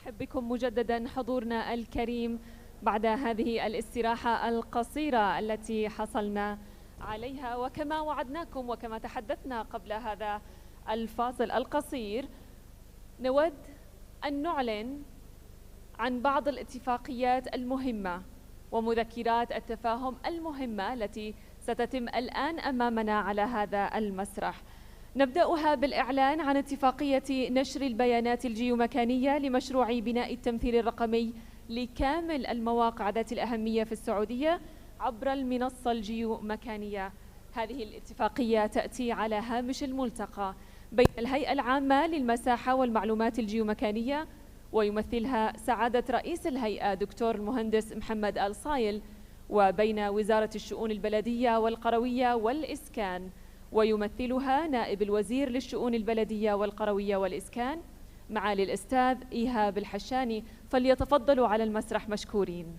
نرحب بكم مجددا حضورنا الكريم بعد هذه الاستراحة القصيرة التي حصلنا عليها، وكما وعدناكم وكما تحدثنا قبل هذا الفاصل القصير نود أن نعلن عن بعض الاتفاقيات المهمة ومذكرات التفاهم المهمة التي ستتم الآن أمامنا على هذا المسرح. نبدأها بالإعلان عن اتفاقية نشر البيانات الجيومكانية لمشروع بناء التمثيل الرقمي لكامل المواقع ذات الأهمية في السعودية عبر المنصة الجيومكانية. هذه الاتفاقية تأتي على هامش الملتقى بين الهيئة العامة للمساحة والمعلومات الجيومكانية ويمثلها سعادة رئيس الهيئة دكتور المهندس محمد الصايل، وبين وزارة الشؤون البلدية والقروية والإسكان ويمثلها نائب الوزير للشؤون البلدية والقروية والإسكان معالي الأستاذ إيهاب الحشاني. فليتفضلوا على المسرح مشكورين.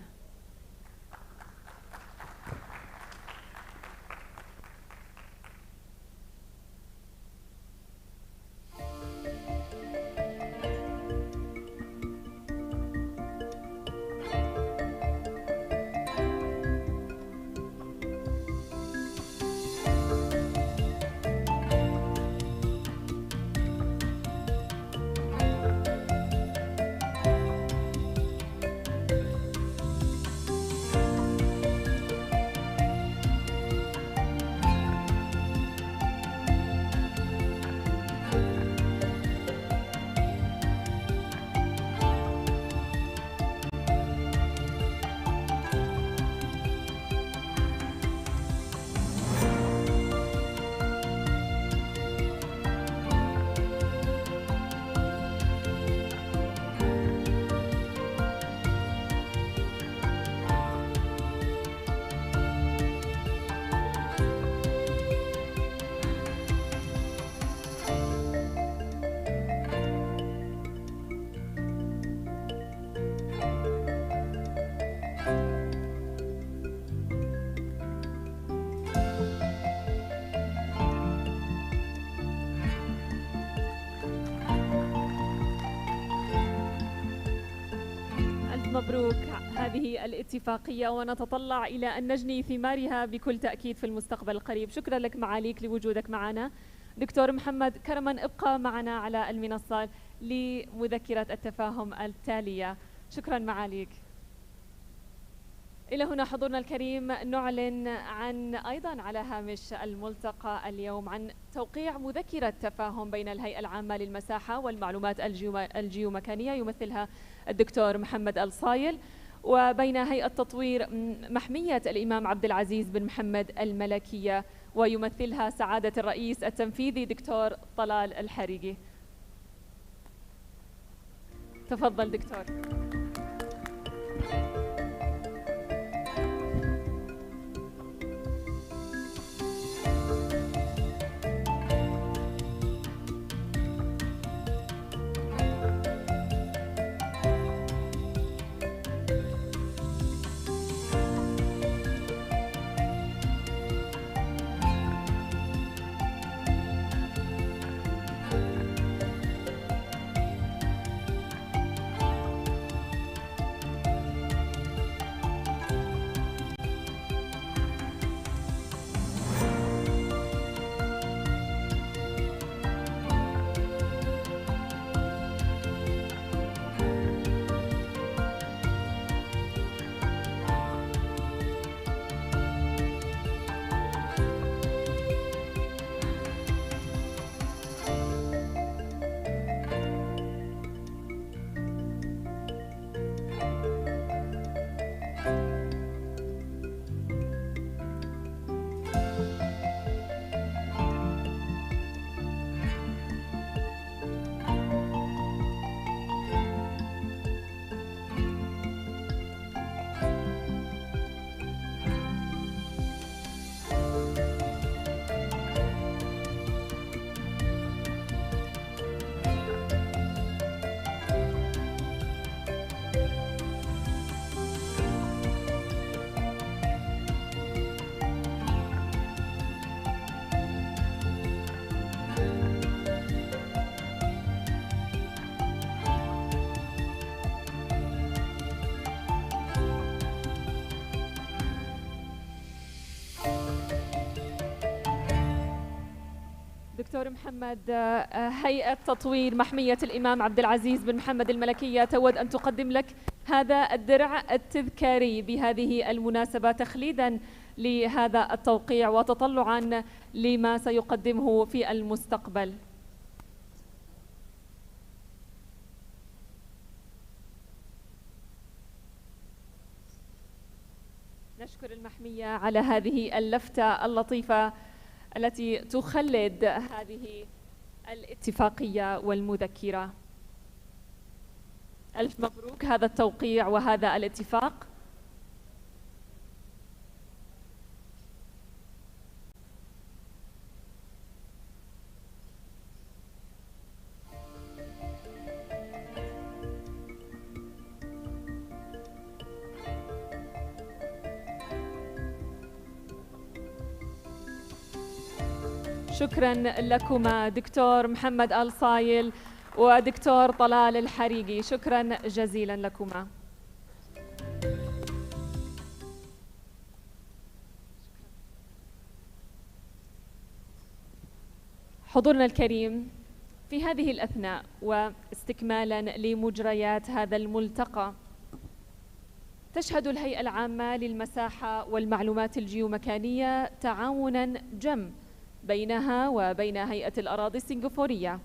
مبروك هذه الاتفاقية، ونتطلع إلى أن نجني ثمارها بكل تأكيد في المستقبل القريب. شكرا لك معاليك لوجودك معنا. دكتور محمد كرما ابقى معنا على المنصة لمذكرة التفاهم التالية. شكرا معاليك. إلى هنا حضورنا الكريم نعلن عن أيضا على هامش الملتقى اليوم عن توقيع مذكرة تفاهم بين الهيئة العامة للمساحة والمعلومات الجيومكانية يمثلها الدكتور محمد الصايل، وبين هيئة تطوير محمية الإمام عبد العزيز بن محمد الملكية ويمثلها سعادة الرئيس التنفيذي دكتور طلال الحريقي. تفضل دكتور. دكتور محمد، هيئة تطوير محمية الإمام عبد العزيز بن محمد الملكية تود أن تقدم لك هذا الدرع التذكاري بهذه المناسبة تخليدا لهذا التوقيع وتطلعا لما سيقدمه في المستقبل. نشكر المحمية على هذه اللفتة اللطيفة التي تخلد هذه الاتفاقية والمذكرة. ألف مبروك هذا التوقيع وهذا الاتفاق. شكرا لكما دكتور محمد آل صايل ودكتور طلال الحريقي، شكرا جزيلا لكما. حضورنا الكريم، في هذه الأثناء واستكمالا لمجريات هذا الملتقى، تشهد الهيئة العامة للمساحة والمعلومات الجيومكانية تعاونا جم بينها وبين هيئة الأراضي السنغافورية،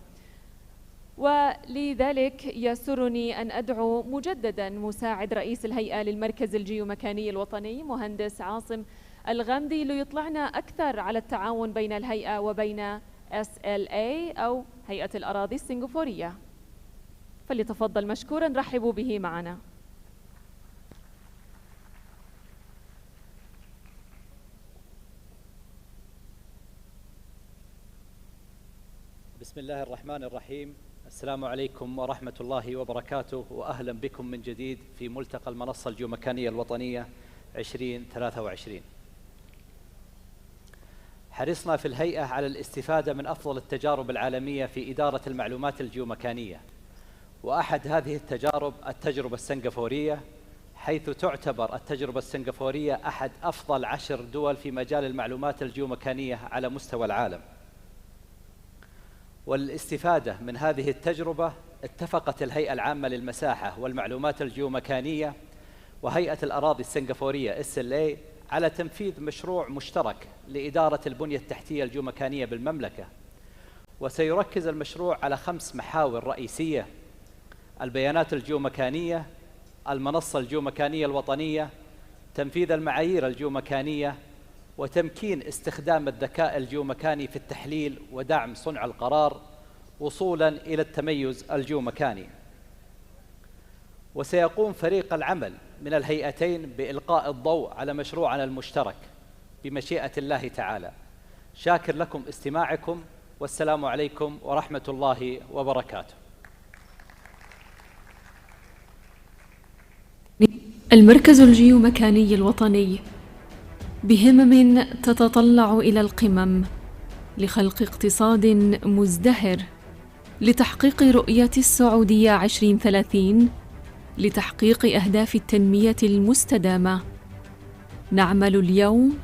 ولذلك يسرني أن أدعو مجددا مساعد رئيس الهيئة للمركز الجيومكاني الوطني مهندس عاصم الغامدي ليطلعنا أكثر على التعاون بين الهيئة وبين SLA أو هيئة الأراضي السنغافورية. فليتفضل مشكورا، رحبوا به معنا. بسم الله الرحمن الرحيم. السلام عليكم ورحمة الله وبركاته، وأهلا بكم من جديد في ملتقى المنصة الجيومكانية الوطنية 2023. حرصنا في الهيئة على الاستفادة من أفضل التجارب العالمية في إدارة المعلومات الجيومكانية، وأحد هذه التجارب التجربة السنغافورية، حيث تعتبر التجربة السنغافورية أحد أفضل 10 دول في مجال المعلومات الجيومكانية على مستوى العالم. والاستفادة من هذه التجربة اتفقت الهيئة العامة للمساحة والمعلومات الجيومكانية وهيئة الأراضي السنغافورية SLA على تنفيذ مشروع مشترك لإدارة البنية التحتية الجيومكانية بالمملكة. وسيركز المشروع على 5 محاور رئيسية: البيانات الجيومكانية، المنصة الجيومكانية الوطنية، تنفيذ المعايير الجيومكانية، وتمكين استخدام الذكاء الجيومكاني في التحليل ودعم صنع القرار وصولاً إلى التميز الجيومكاني. وسيقوم فريق العمل من الهيئتين بإلقاء الضوء على مشروعنا المشترك بمشيئة الله تعالى. شاكر لكم استماعكم، والسلام عليكم ورحمة الله وبركاته. المركز الجيومكاني الوطني بهمم تتطلع إلى القمم لخلق اقتصاد مزدهر، لتحقيق رؤية السعودية 2030، لتحقيق أهداف التنمية المستدامة. نعمل اليوم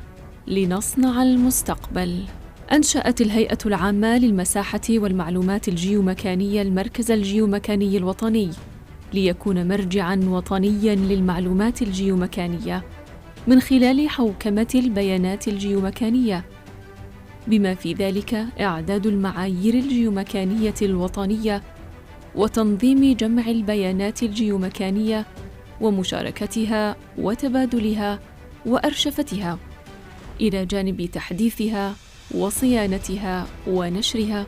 لنصنع المستقبل. أنشأت الهيئة العامة للمساحة والمعلومات الجيومكانية المركز الجيومكاني الوطني ليكون مرجعاً وطنياً للمعلومات الجيومكانية من خلال حوكمة البيانات الجيومكانية، بما في ذلك إعداد المعايير الجيومكانية الوطنية وتنظيم جمع البيانات الجيومكانية ومشاركتها وتبادلها وأرشفتها، إلى جانب تحديثها وصيانتها ونشرها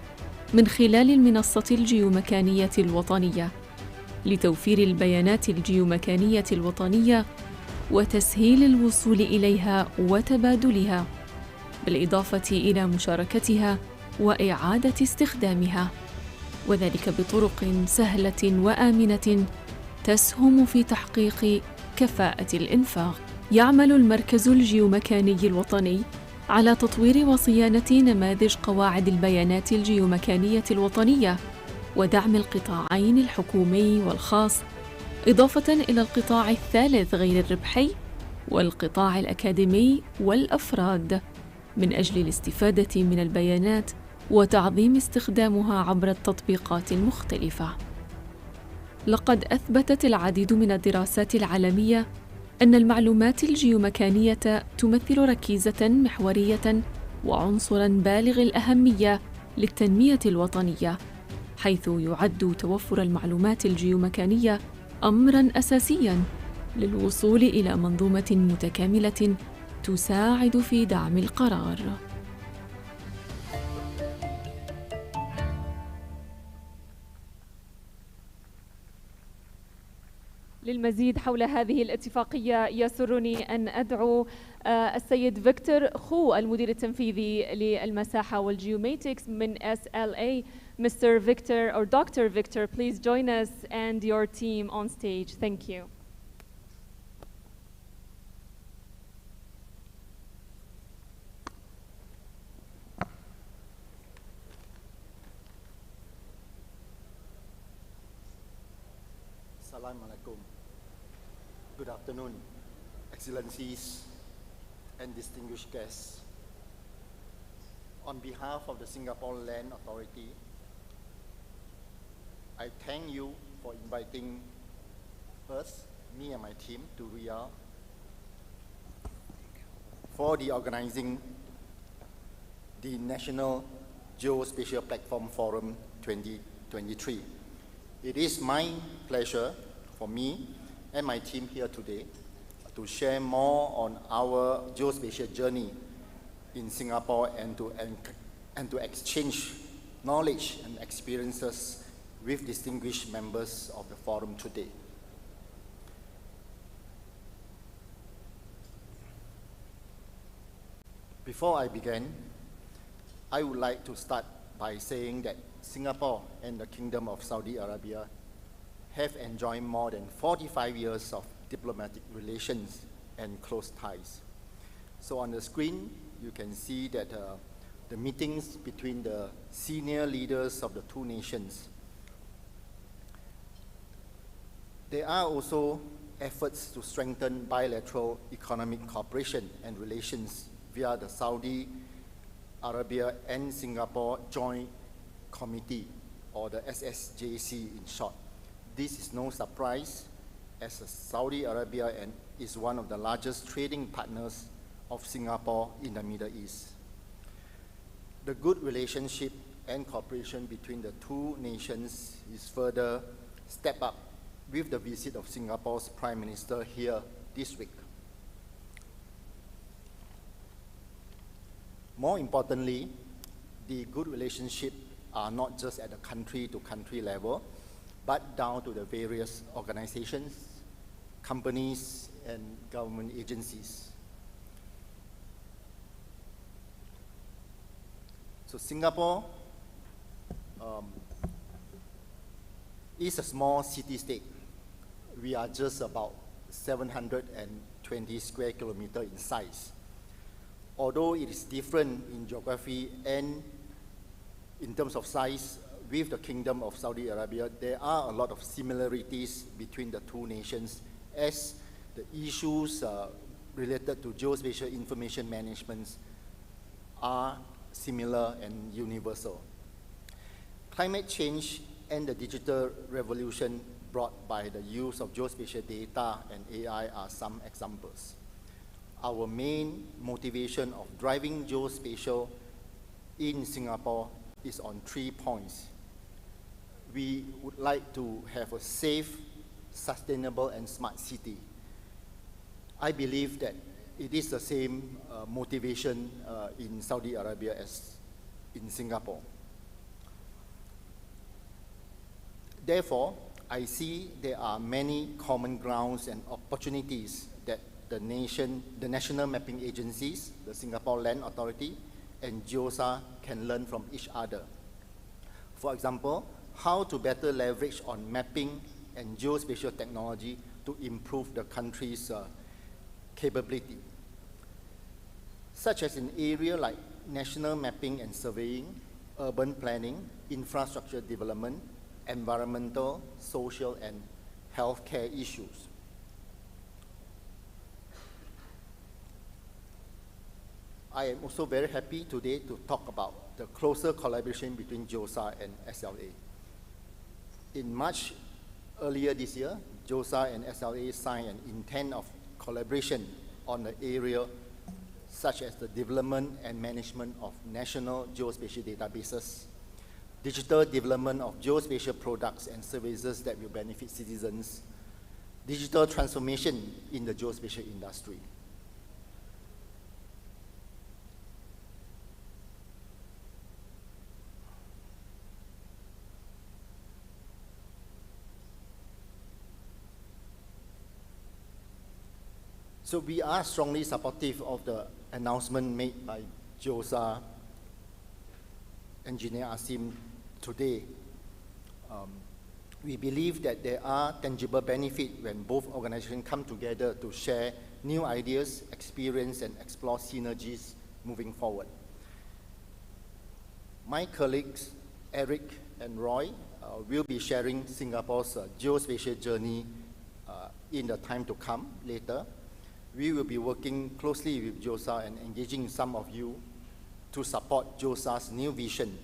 من خلال المنصة الجيومكانية الوطنية لتوفير البيانات الجيومكانية الوطنية وتسهيل الوصول إليها وتبادلها، بالإضافة إلى مشاركتها وإعادة استخدامها، وذلك بطرق سهلة وآمنة تسهم في تحقيق كفاءة الإنفاق. يعمل المركز الجيومكاني الوطني على تطوير وصيانة نماذج قواعد البيانات الجيومكانية الوطنية ودعم القطاعين الحكومي والخاص، إضافة إلى القطاع الثالث غير الربحي والقطاع الأكاديمي والأفراد، من أجل الاستفادة من البيانات وتعظيم استخدامها عبر التطبيقات المختلفة. لقد أثبتت العديد من الدراسات العالمية أن المعلومات الجيومكانية تمثل ركيزة محورية وعنصراً بالغ الأهمية للتنمية الوطنية، حيث يعد توفر المعلومات الجيومكانية أمراً أساسياً للوصول إلى منظومة متكاملة تساعد في دعم القرار. للمزيد حول هذه الاتفاقية يسرني أن أدعو السيد فيكتور خو المدير التنفيذي للمساحة والجيوماتكس من SLA. Mr. Victor or Dr. Victor, please join us and your team on stage. Thank you. Assalamu alaikum. Good afternoon, Excellencies and distinguished guests. On behalf of the Singapore Land Authority, I thank you for inviting us, me and my team, to Riyadh for the organizing the National Geospatial Platform Forum 2023. It is my pleasure for me and my team here today to share more on our geospatial journey in Singapore and to exchange knowledge and experiences with distinguished members of the forum today. Before I begin, I would like to start by saying that Singapore and the Kingdom of Saudi Arabia have enjoyed more than 45 years of diplomatic relations and close ties. So on the screen, you can see that the meetings between the senior leaders of the two nations. There are also efforts to strengthen bilateral economic cooperation and relations via the Saudi Arabia and Singapore Joint Committee, or the SSJC in short. This is no surprise, as Saudi Arabia is one of the largest trading partners of Singapore in the Middle East. The good relationship and cooperation between the two nations is further stepped up with the visit of Singapore's Prime Minister here this week. More importantly, the good relationship are not just at the country-to-country level, but down to the various organizations, companies, and government agencies. So Singapore is a small city-state. We are just about 720 square kilometers in size. Although it is different in geography and in terms of size with the Kingdom of Saudi Arabia, there are a lot of similarities between the two nations, as the issues related to geospatial information management are similar and universal. Climate change and the digital revolution brought by the use of geospatial data and AI are some examples. Our main motivation of driving geospatial in Singapore is on 3 points. We would like to have a safe, sustainable, and smart city. I believe that it is the same motivation in Saudi Arabia as in Singapore. Therefore, I see there are many common grounds and opportunities that the national mapping agencies, the Singapore Land Authority, and GEOSA can learn from each other. For example, how to better leverage on mapping and geospatial technology to improve the country's capability, such as in areas like national mapping and surveying, urban planning, infrastructure development, environmental, social, and healthcare issues. I am also very happy today to talk about the closer collaboration between GEOSA and SLA. In March earlier this year, GEOSA and SLA signed an intent of collaboration on the area such as the development and management of national geospatial databases, digital development of geospatial products and services that will benefit citizens, digital transformation in the geospatial industry. So we are strongly supportive of the announcement made by GEOSA Engineer Asim today. We believe that there are tangible benefits when both organizations come together to share new ideas, experience, and explore synergies moving forward. My colleagues, Eric and Roy, will be sharing Singapore's geospatial journey in the time to come later. We will be working closely with GEOSA and engaging some of you to support GEOSA's new vision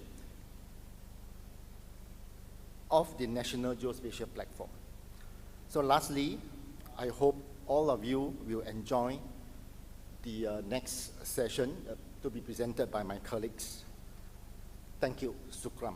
of the National Geospatial Platform. So lastly, I hope all of you will enjoy the next session to be presented by my colleagues. Thank you. Sukram.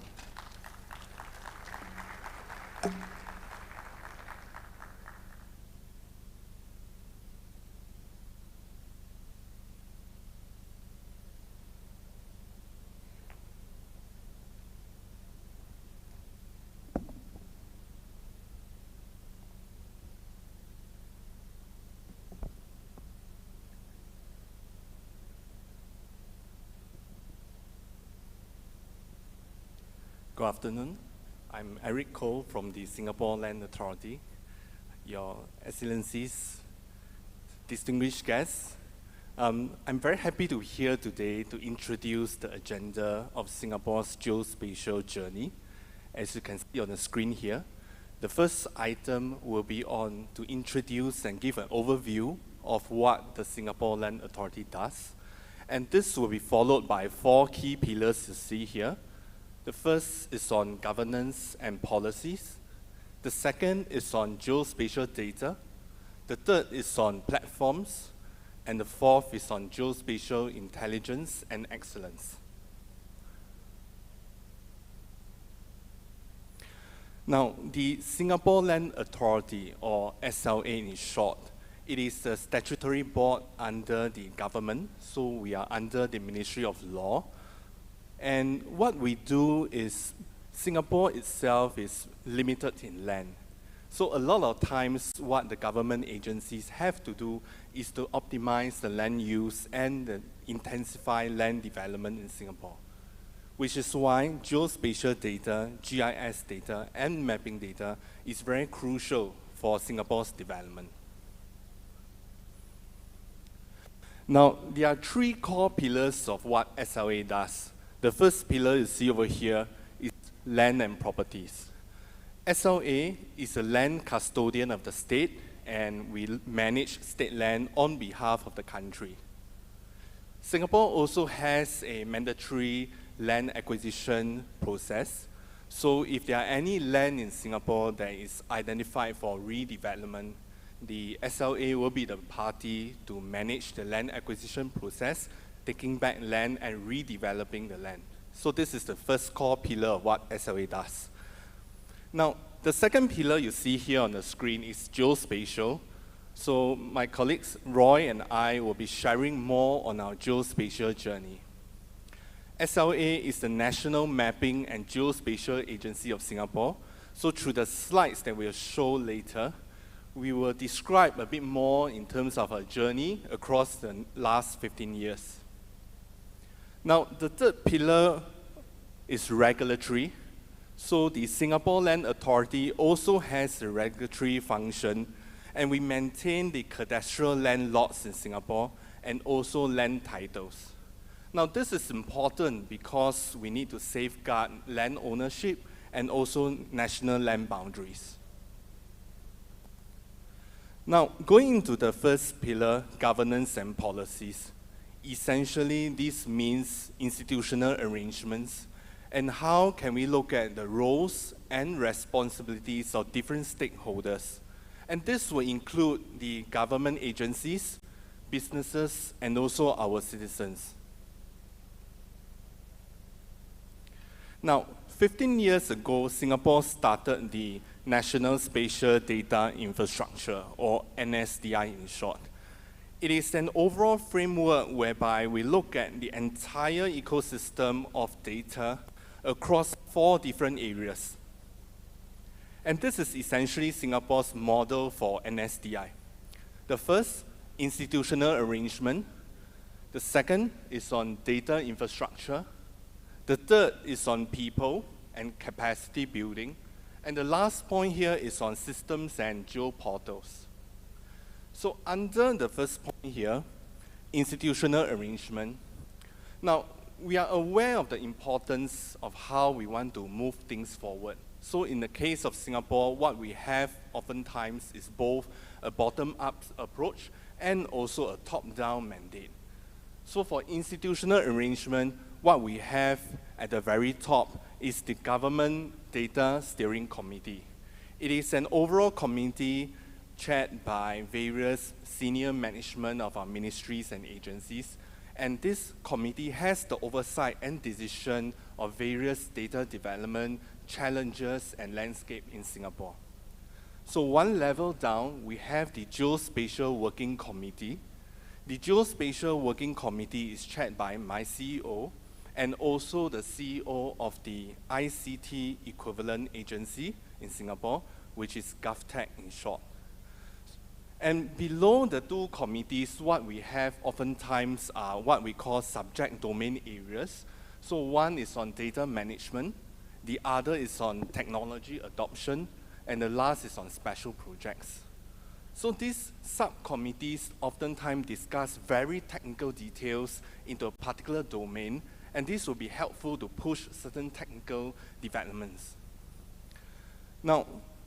Good afternoon. I'm Eric Koh from the Singapore Land Authority. Your Excellencies, distinguished guests, I'm very happy to be here today to introduce the agenda of Singapore's geospatial journey. As you can see on the screen here, the first item will be on to introduce and give an overview of what the Singapore Land Authority does. And this will be followed by 4 key pillars you see here. The first is on governance and policies. The second is on geospatial data. The third is on platforms. And the fourth is on geospatial intelligence and excellence. Now, the Singapore Land Authority, or SLA in short, it is a statutory board under the government, so we are under the Ministry of Law. And what we do is, Singapore itself is limited in land. So a lot of times what the government agencies have to do is to optimize the land use and intensify land development in Singapore, which is why geospatial data, GIS data, and mapping data is very crucial for Singapore's development. Now, there are 3 core pillars of what SLA does. The first pillar you see over here is land and properties. SLA is a land custodian of the state, and we manage state land on behalf of the country. Singapore also has a mandatory land acquisition process. So if there are any land in Singapore that is identified for redevelopment, the SLA will be the party to manage the land acquisition process, taking back land and redeveloping the land. So this is the first core pillar of what SLA does. Now, the second pillar you see here on the screen is geospatial. So my colleagues Roy and I will be sharing more on our geospatial journey. SLA is the National Mapping and Geospatial Agency of Singapore. So through the slides that we'll show later, we will describe a bit more in terms of our journey across the last 15 years. Now, the third pillar is regulatory. So the Singapore Land Authority also has a regulatory function, and we maintain the cadastral land lots in Singapore and also land titles. Now, this is important because we need to safeguard land ownership and also national land boundaries. Now, going into the first pillar, governance and policies. essentially this means institutional arrangements, and how can we look at the roles and responsibilities of different stakeholders. And this will include the government agencies, businesses, and also our citizens. Now, 15 years ago, Singapore started the National Spatial Data Infrastructure, or NSDI in short. It is an overall framework whereby we look at the entire ecosystem of data across 4 different areas. And this is essentially Singapore's model for NSDI. The first, institutional arrangement. The second is on data infrastructure. The third is on people and capacity building. And the last point here is on systems and geoportals. So under the first point here, institutional arrangement. Now, we are aware of the importance of how we want to move things forward. So in the case of Singapore, what we have oftentimes is both a bottom-up approach and also a top-down mandate. So for institutional arrangement, what we have at the very top is the Government Data Steering Committee. It is an overall committee chaired by various senior management of our ministries and agencies, and this committee has the oversight and decision of various data development challenges and landscape in Singapore. So one level down, we have the Geospatial Working Committee. The Geospatial Working Committee is chaired by my CEO and also the CEO of the ICT equivalent agency in Singapore, which is GovTech in short. And below the 2 committees, what we have oftentimes are what we call subject domain areas. So one is on data management, the other is on technology adoption, and the last is on special projects. So these subcommittees oftentimes discuss very technical details into a particular domain, and this will be helpful to push certain technical developments. Now,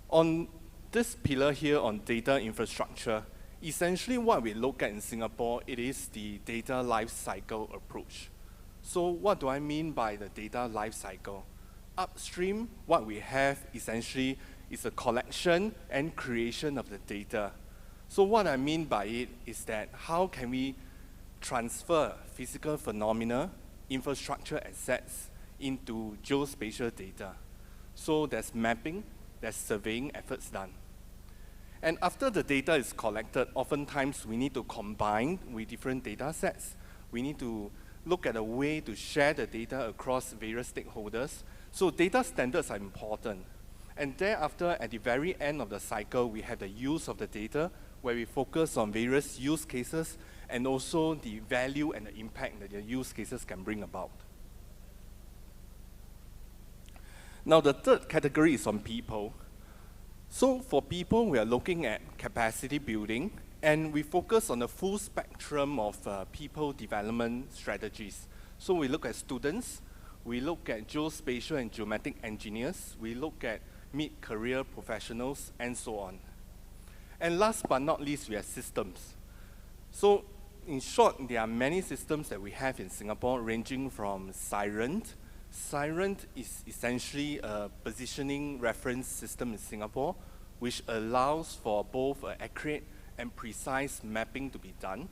on this pillar here on data infrastructure, essentially what we look at in Singapore, it is the data life cycle approach. So what do I mean by the data life cycle? Upstream, what we have essentially is a collection and creation of the data. So what I mean by it is that how can we transfer physical phenomena, infrastructure assets into geospatial data? So there's mapping, there's surveying efforts done. And after the data is collected, oftentimes we need to combine with different data sets. We need to look at a way to share the data across various stakeholders. So data standards are important. And thereafter, at the very end of the cycle, we have the use of the data, where we focus on various use cases and also the value and the impact that the use cases can bring about. Now, the third category is on people. So for people, we are looking at capacity building, and we focus on the full spectrum of people development strategies. So we look at students, we look at geospatial and geometric engineers, we look at mid-career professionals, and so on. And last but not least, we have systems. So in short, there are many systems that we have in Singapore, ranging from Siren. Siren is essentially a positioning reference system in Singapore, which allows for both accurate and precise mapping to be done.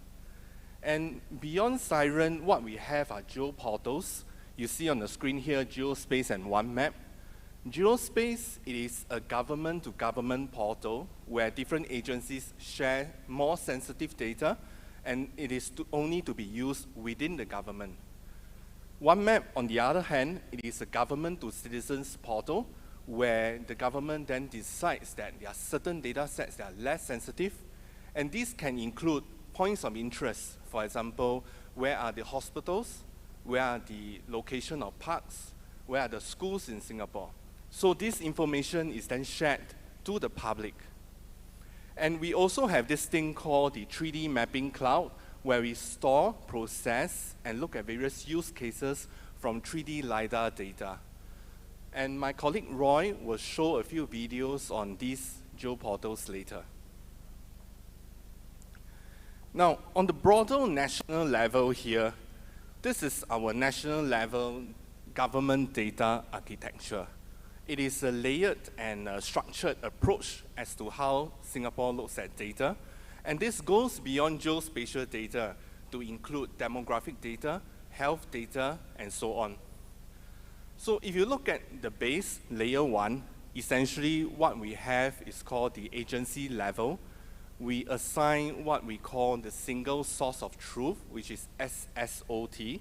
And beyond Siren, what we have are geoportals. You see on the screen here, Geospace and OneMap. Geospace, it is a government-to-government portal where different agencies share more sensitive data, and it is only to be used within the government. OneMap, on the other hand, it is a government-to-citizens portal where the government then decides that there are certain data sets that are less sensitive, and these can include points of interest. For example, where are the hospitals? Where are the location of parks? Where are the schools in Singapore? So this information is then shared to the public. And we also have this thing called the 3D mapping cloud, where we store, process, and look at various use cases from 3D LiDAR data. And my colleague Roy will show a few videos on these geoportals later. Now, on the broader national level here, this is our national level government data architecture. It is a layered and structured approach as to how Singapore looks at data. And this goes beyond geospatial data to include demographic data, health data, and so on. So if you look at the base, layer 1, essentially what we have is called the agency level. We assign what we call the single source of truth, which is SSOT.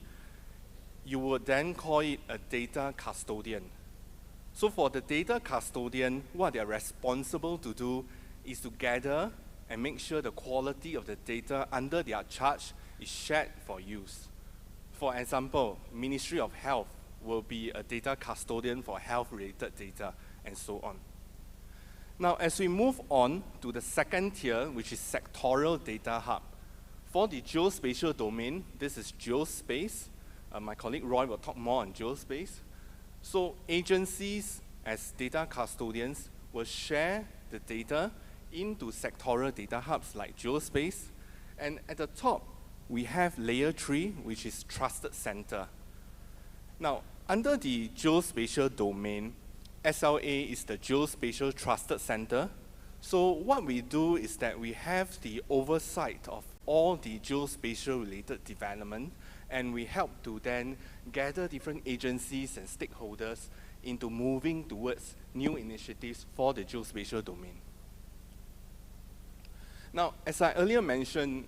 You would then call it a data custodian. So for the data custodian, what they're responsible to do is to gather and make sure the quality of the data under their charge is shared for use. For example, Ministry of Health will be a data custodian for health-related data, and so on. Now, as we move on to the second tier, which is sectoral data hub. For the geospatial domain, this is geospace. My colleague Roy will talk more on geospace. So agencies as data custodians will share the data into sectoral data hubs like geospace. And at the top, we have layer 3, which is trusted center. Now, under the geospatial domain, SLA is the Geospatial Trusted Center. So what we do is that we have the oversight of all the geospatial-related development, and we help to then gather different agencies and stakeholders into moving towards new initiatives for the geospatial domain. Now, as I earlier mentioned,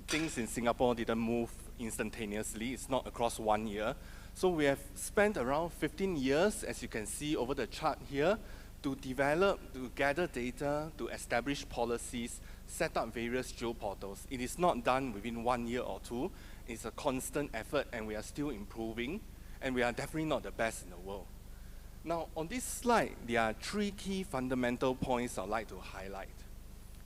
things in Singapore didn't move instantaneously. It's not across 1 year. So we have spent around 15 years, as you can see over the chart here, to develop, to gather data, to establish policies, set up various geoportals. It is not done within 1 year or two. It's a constant effort, and we are still improving, and we are definitely not the best in the world. Now, on this slide, there are 3 key fundamental points I'd like to highlight.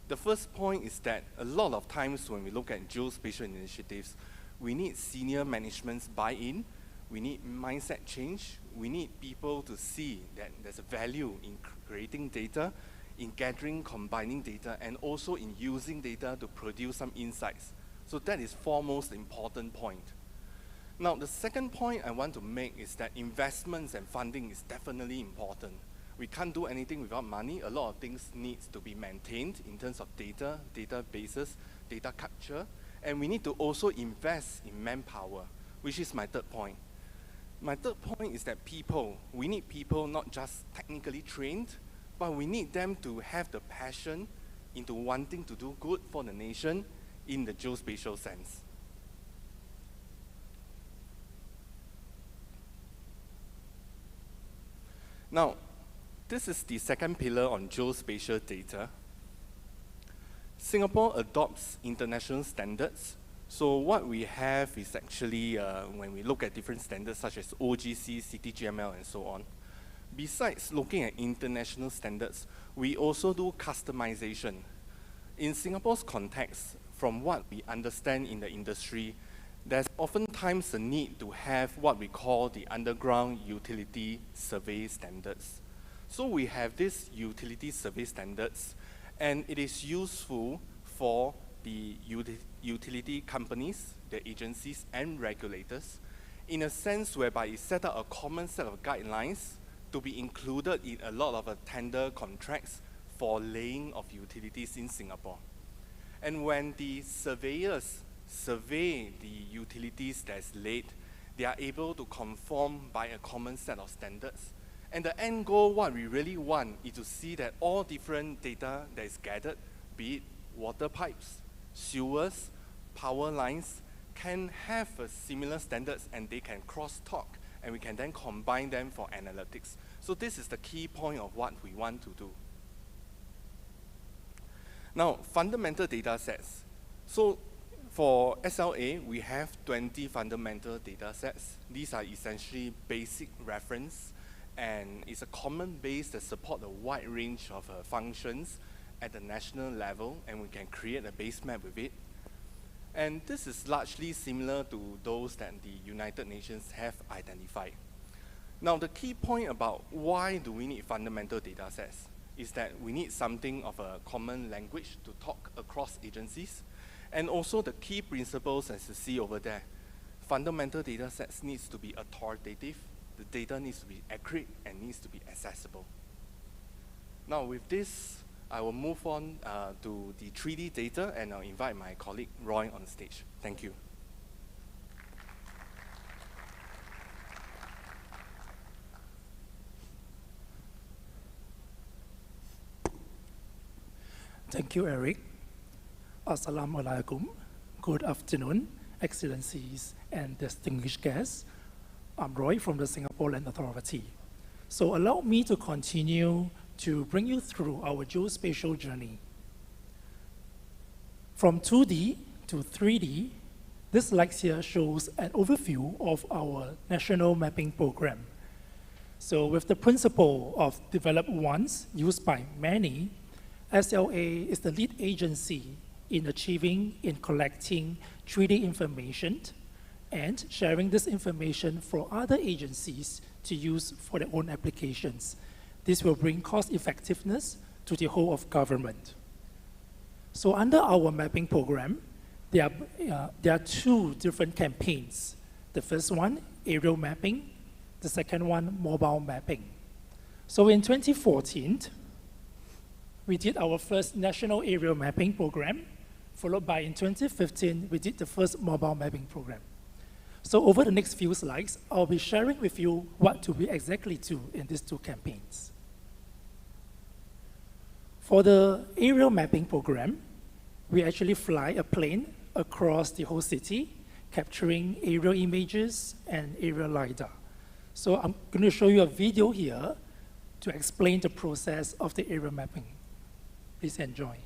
The first point is that a lot of times when we look at geospatial initiatives, we need senior management's buy-in. We need mindset change. We need people to see that there's a value in creating data, in gathering, combining data, and also in using data to produce some insights. So that is foremost important point. Now, the second point I want to make is that investments and funding is definitely important. We can't do anything without money. A lot of things need to be maintained in terms of data, databases, data capture, and we need to also invest in manpower, which is my third point. My third point is that people, we need people not just technically trained, but we need them to have the passion into wanting to do good for the nation in the geospatial sense. Now, this is the second pillar on geospatial data. Singapore adopts international standards. So what we have is actually, when we look at different standards such as OGC, CTGML, and so on, besides looking at international standards, we also do customization. In Singapore's context, from what we understand in the industry, there's oftentimes a need to have what we call the underground utility survey standards. So we have these utility survey standards, and it is useful for the utility companies, the agencies, and regulators, in a sense whereby it set out a common set of guidelines to be included in a lot of tender contracts for laying of utilities in Singapore. And when the surveyors survey the utilities that's laid, they are able to conform by a common set of standards. And the end goal, what we really want, is to see that all different data that is gathered, be it water pipes, sewers, power lines, can have a similar standards, and they can cross-talk, and we can then combine them for analytics. So this is the key point of what we want to do. Now, fundamental data sets. So for SLA, we have 20 fundamental data sets. These are essentially basic reference, and it's a common base that supports a wide range of functions at the national level, and we can create a base map with it. And this is largely similar to those that the United Nations have identified. Now, the key point about why do we need fundamental data sets is that we need something of a common language to talk across agencies. And also the key principles, as you see over there, fundamental data sets needs to be authoritative, the data needs to be accurate and needs to be accessible. Now with this, I will move on to the 3D data, and I'll invite my colleague Roy on stage. Thank you. Thank you, Eric. Assalamu alaikum. Good afternoon, Excellencies and distinguished guests. I'm Roy from the Singapore Land Authority. So allow me to continue to bring you through our geospatial journey. From 2D to 3D, this slide here shows an overview of our national mapping program. So with the principle of develop once, used by many, SLA is the lead agency in collecting 3D information and sharing this information for other agencies to use for their own applications. This will bring cost effectiveness to the whole of government. So under our mapping program, there are two different campaigns. The first one, aerial mapping. The second one, mobile mapping. So in 2014, we did our first national aerial mapping program, followed by in 2015, we did the first mobile mapping program. So over the next few slides, I'll be sharing with you what do we exactly do in these two campaigns. For the aerial mapping program, we actually fly a plane across the whole city, capturing aerial images and aerial LiDAR. So I'm going to show you a video here to explain the process of the aerial mapping. Please enjoy.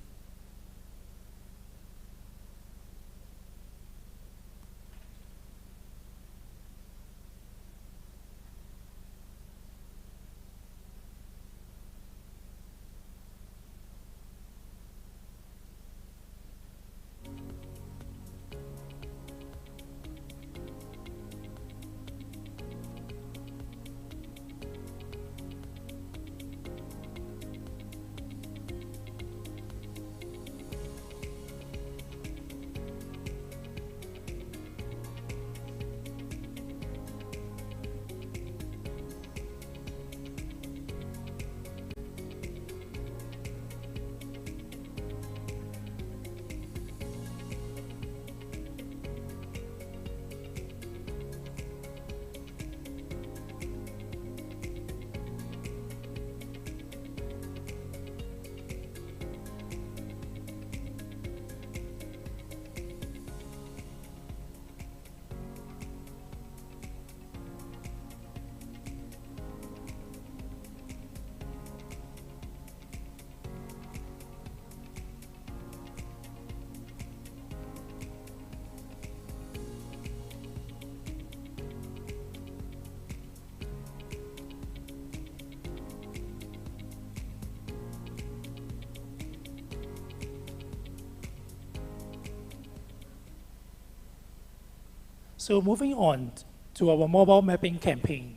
So moving on to our mobile mapping campaign,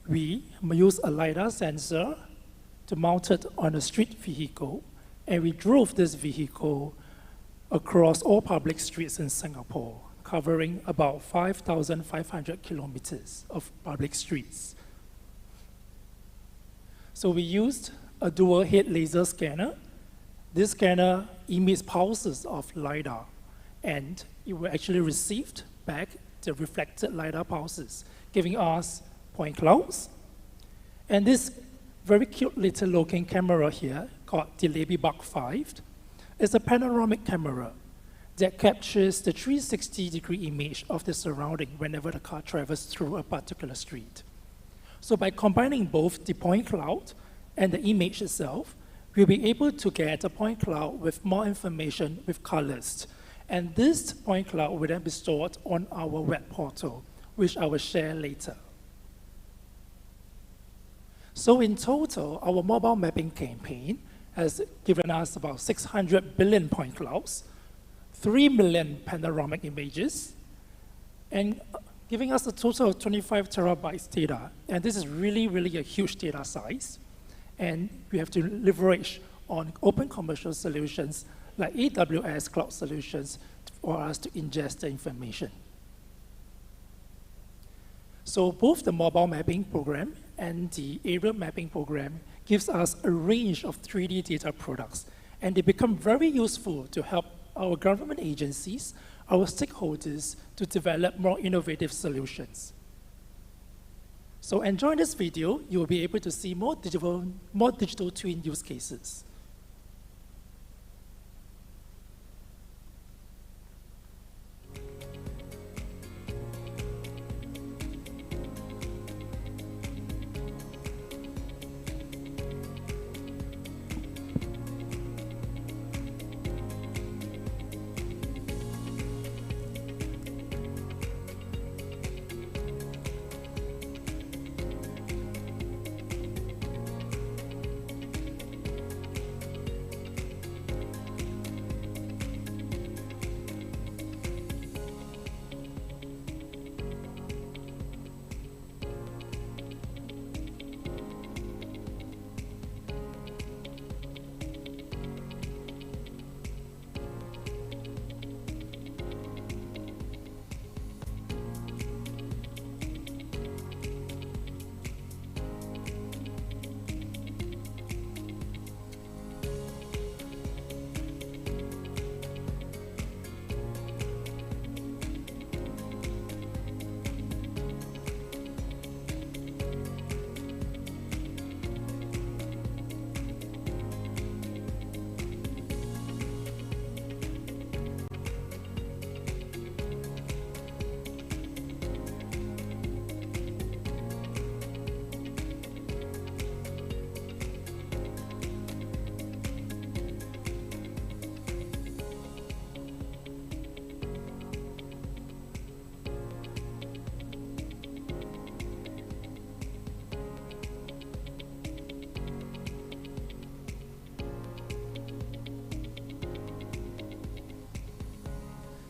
we use a LiDAR sensor to mount it on a street vehicle, and we drove this vehicle across all public streets in Singapore, covering about 5,500 kilometers of public streets. So we used a dual head laser scanner. This scanner emits pulses of LiDAR, and it will actually receive back the reflected LiDAR pulses, giving us point clouds. And this very cute little looking camera here, called the Ladybug 5, is a panoramic camera that captures the 360-degree image of the surrounding whenever the car travels through a particular street. So by combining both the point cloud and the image itself, we'll be able to get a point cloud with more information with colors. And this point cloud will then be stored on our web portal, which I will share later. So in total, our mobile mapping campaign has given us about 600 billion point clouds, 3 million panoramic images, and giving us a total of 25 terabytes data. And this is really, really a huge data size. And we have to leverage on open commercial solutions like AWS cloud solutions for us to ingest the information. So both the mobile mapping program and the aerial mapping program gives us a range of 3D data products, and they become very useful to help our government agencies, our stakeholders, to develop more innovative solutions. So enjoying this video, you will be able to see more digital twin use cases.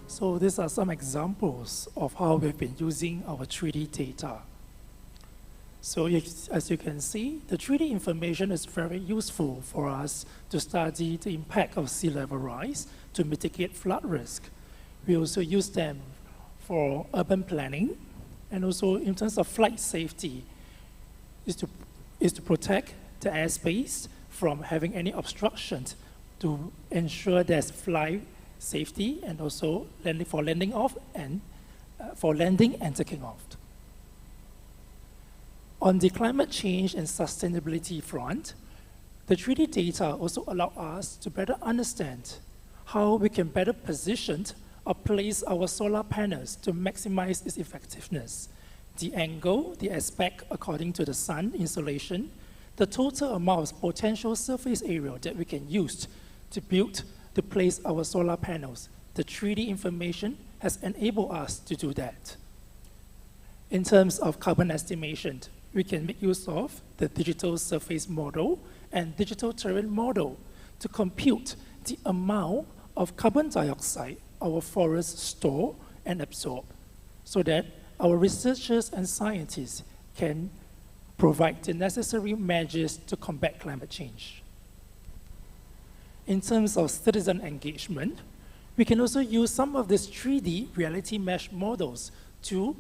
So these are some examples of how we've been using our 3D data. So as you can see, the 3D information is very useful for us to study the impact of sea level rise to mitigate flood risk. We also use them for urban planning, and also in terms of flight safety, is to protect the airspace from having any obstructions to ensure there's flight safety, and also for landing and taking off. On the climate change and sustainability front, the 3D data also allow us to better understand how we can better position or place our solar panels to maximize its effectiveness. The angle, the aspect according to the sun insolation, the total amount of potential surface area that we can use to place our solar panels. The 3D information has enabled us to do that. In terms of carbon estimation, we can make use of the digital surface model and digital terrain model to compute the amount of carbon dioxide our forests store and absorb, so that our researchers and scientists can provide the necessary measures to combat climate change. In terms of citizen engagement, we can also use some of these 3D reality mesh models to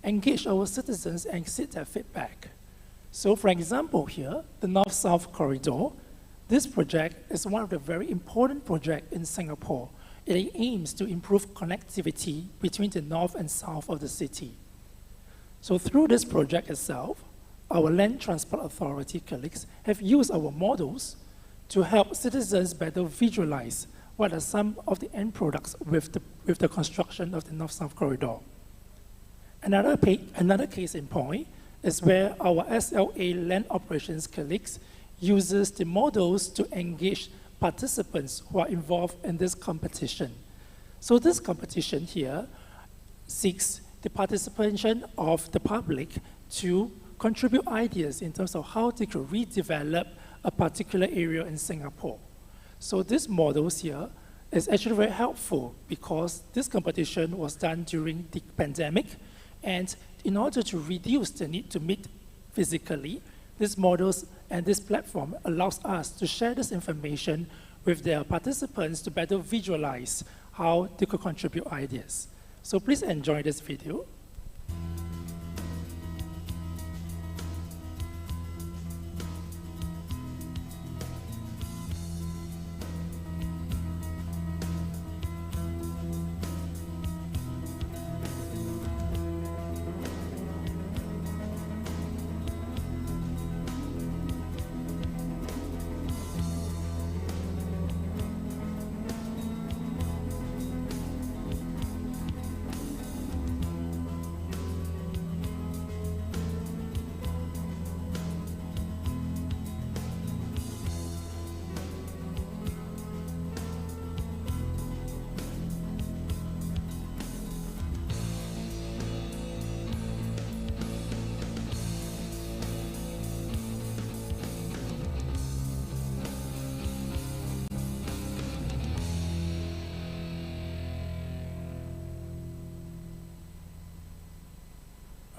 engage our citizens and seek their feedback. So for example here, the North-South Corridor, this project is one of the very important projects in Singapore. It aims to improve connectivity between the north and south of the city. So through this project itself, our Land Transport Authority colleagues have used our models to help citizens better visualize what are some of the end products with the construction of the North-South Corridor. Another case in point is where our SLA land operations colleagues uses the models to engage participants who are involved in this competition. So this competition here seeks the participation of the public to contribute ideas in terms of how they could redevelop a particular area in Singapore. So these models here is actually very helpful because this competition was done during the pandemic, and in order to reduce the need to meet physically, these models and this platform allows us to share this information with their participants to better visualize how they could contribute ideas. So please enjoy this video.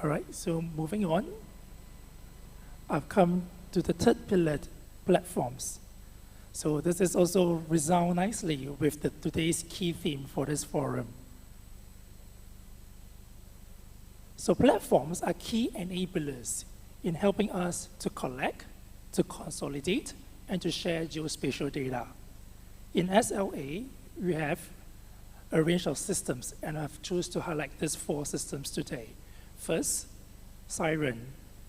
All right, so moving on, I've come to the third pillar, platforms. So this is also resound nicely with today's key theme for this forum. So platforms are key enablers in helping us to collect, to consolidate, and to share geospatial data. In SLA, we have a range of systems, and I've chosen to highlight these 4 systems today. First, SIREN.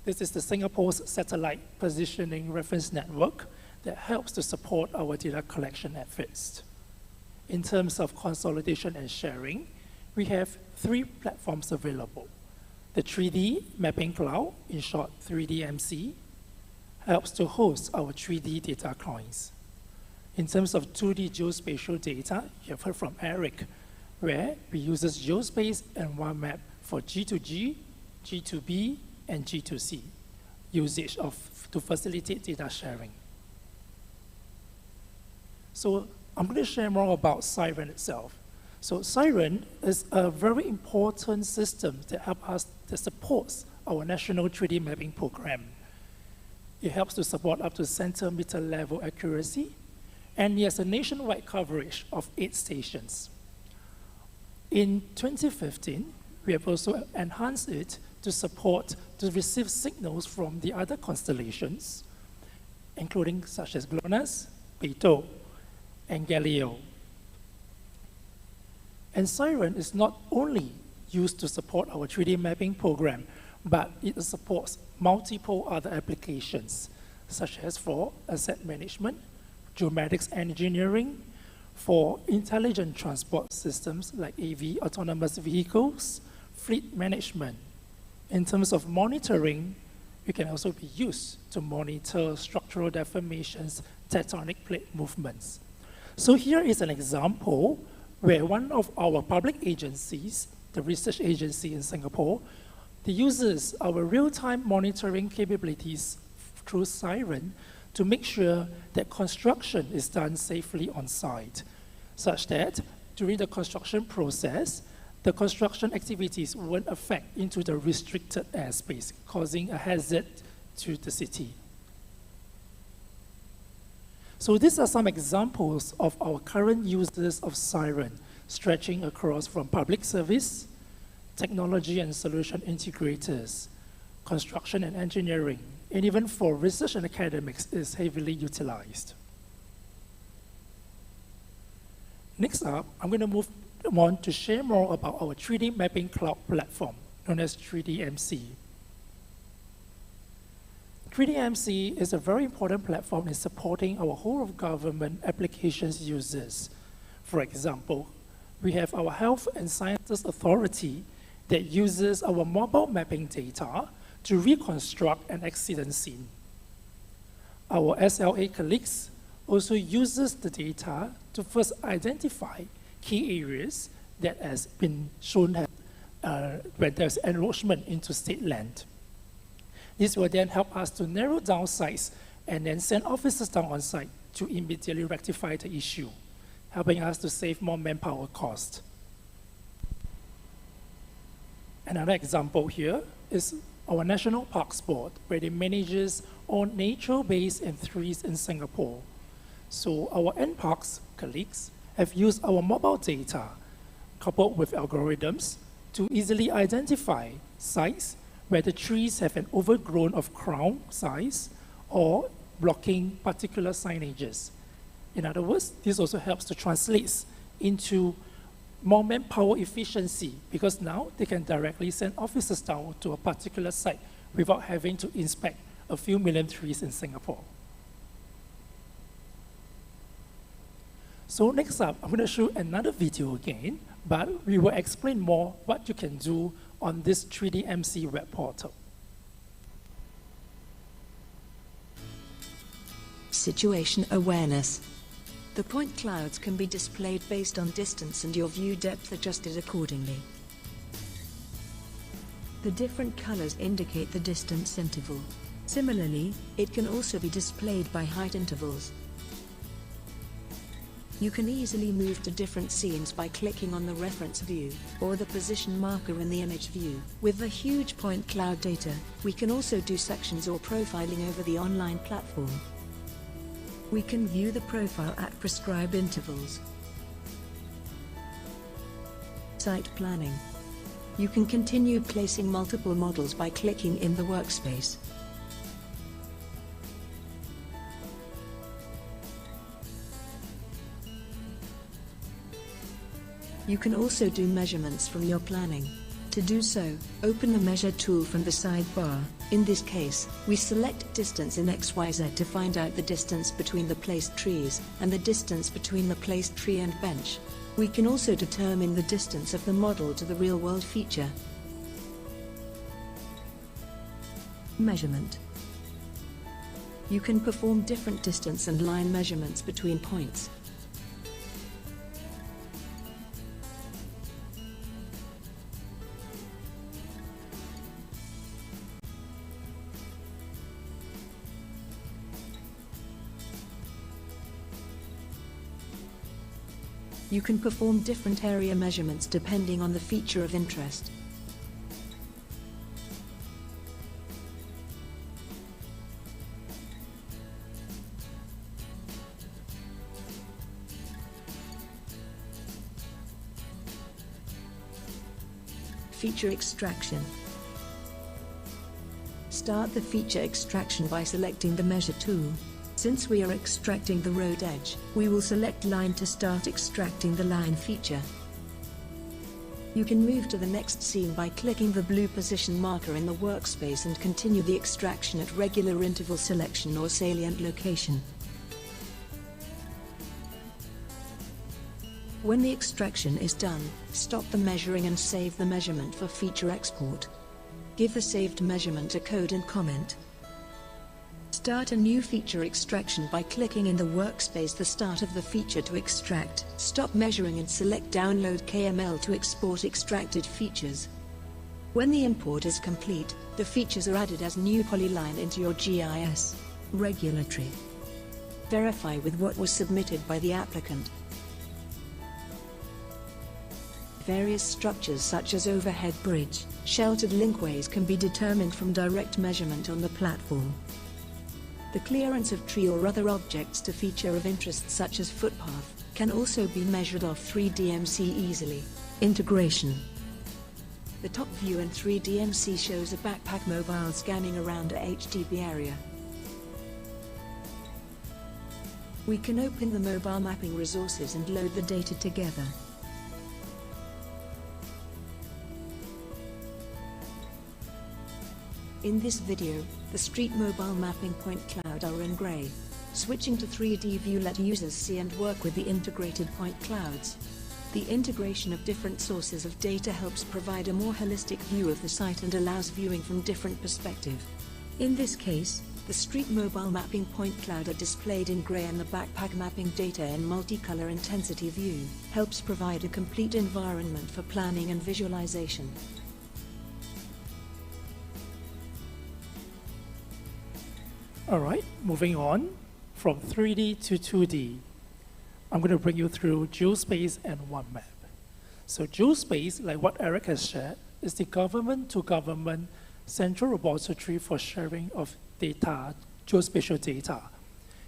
This is the Singapore's satellite positioning reference network that helps to support our data collection efforts. In terms of consolidation and sharing, we have 3 platforms available. The 3D Mapping Cloud, in short 3DMC, helps to host our 3D data coins. In terms of 2D geospatial data, you have heard from Eric, where we use Geospace and OneMap for G2G, G2B, and G2C usage to facilitate data sharing. So I'm going to share more about SIREN itself. So SIREN is a very important system that supports our national 3D mapping program. It helps to support up to centimeter level accuracy, and it has a nationwide coverage of 8 stations. In 2015, we have also enhanced it to receive signals from the other constellations, including such as GLONASS, Beidou, and Galileo. And SIREN is not only used to support our 3D mapping program, but it supports multiple other applications, such as for asset management, geomatics engineering, for intelligent transport systems like AV, autonomous vehicles, fleet management. In terms of monitoring, it can also be used to monitor structural deformations, tectonic plate movements. So here is an example where one of our public agencies, the research agency in Singapore, uses our real-time monitoring capabilities through SIREN to make sure that construction is done safely on site, such that during the construction process, the construction activities won't affect into the restricted airspace, causing a hazard to the city. So these are some examples of our current uses of SIREN, stretching across from public service, technology and solution integrators, construction and engineering, and even for research and academics is heavily utilized. Next up, I'm going to move on to share more about our 3D mapping cloud platform, known as 3DMC. 3DMC is a very important platform in supporting our whole of government applications users. For example, we have our Health and Sciences Authority that uses our mobile mapping data to reconstruct an accident scene. Our SLA colleagues also uses the data to first identify key areas that has been shown where there's encroachment into state land. This will then help us to narrow down sites and then send officers down on site to immediately rectify the issue, helping us to save more manpower cost. Another example here is our National Parks Board, where it manages all nature-based N3s in Singapore. So our NParks colleagues have used our mobile data coupled with algorithms to easily identify sites where the trees have an overgrown of crown size or blocking particular signages. In other words, this also helps to translate into more manpower efficiency, because now they can directly send officers down to a particular site without having to inspect a few million trees in Singapore. So next up, I'm going to show another video again, but we will explain more what you can do on this 3DMC web portal. Situation awareness. The point clouds can be displayed based on distance and your view depth adjusted accordingly. The different colors indicate the distance interval. Similarly, it can also be displayed by height intervals. You can easily move to different scenes by clicking on the reference view or the position marker in the image view. With the huge point cloud data, we can also do sections or profiling over the online platform. We can view the profile at prescribed intervals. Site planning. You can continue placing multiple models by clicking in the workspace. You can also do measurements from your planning. To do so, open the Measure tool from the sidebar. In this case, we select distance in XYZ to find out the distance between the placed trees, and the distance between the placed tree and bench. We can also determine the distance of the model to the real-world feature. Measurement. You can perform different distance and line measurements between points. You can perform different area measurements depending on the feature of interest. Feature extraction. Start the feature extraction by selecting the Measure tool. Since we are extracting the road edge, we will select Line to start extracting the line feature. You can move to the next scene by clicking the blue position marker in the workspace and continue the extraction at regular interval selection or salient location. When the extraction is done, stop the measuring and save the measurement for feature export. Give the saved measurement a code and comment. Start a new feature extraction by clicking in the workspace the start of the feature to extract. Stop measuring and select Download KML to export extracted features. When the import is complete, the features are added as new polyline into your GIS. Regulatory. Verify with what was submitted by the applicant. Various structures such as overhead bridge, sheltered linkways can be determined from direct measurement on the platform. The clearance of tree or other objects to feature of interest such as footpath can also be measured off 3DMC easily. Integration. The top view in 3DMC shows a backpack mobile scanning around a HDB area. We can open the mobile mapping resources and load the data together. In this video, the street mobile mapping point cloud are in grey. Switching to 3D view let users see and work with the integrated point clouds. The integration of different sources of data helps provide a more holistic view of the site and allows viewing from different perspectives. In this case, the street mobile mapping point cloud are displayed in grey and the backpack mapping data in multicolor intensity view, helps provide a complete environment for planning and visualization. Alright, moving on from 3D to 2D. I'm going to bring you through Geospace and OneMap. So Geospace, like what Eric has shared, is the government-to-government central repository for sharing of data, geospatial data.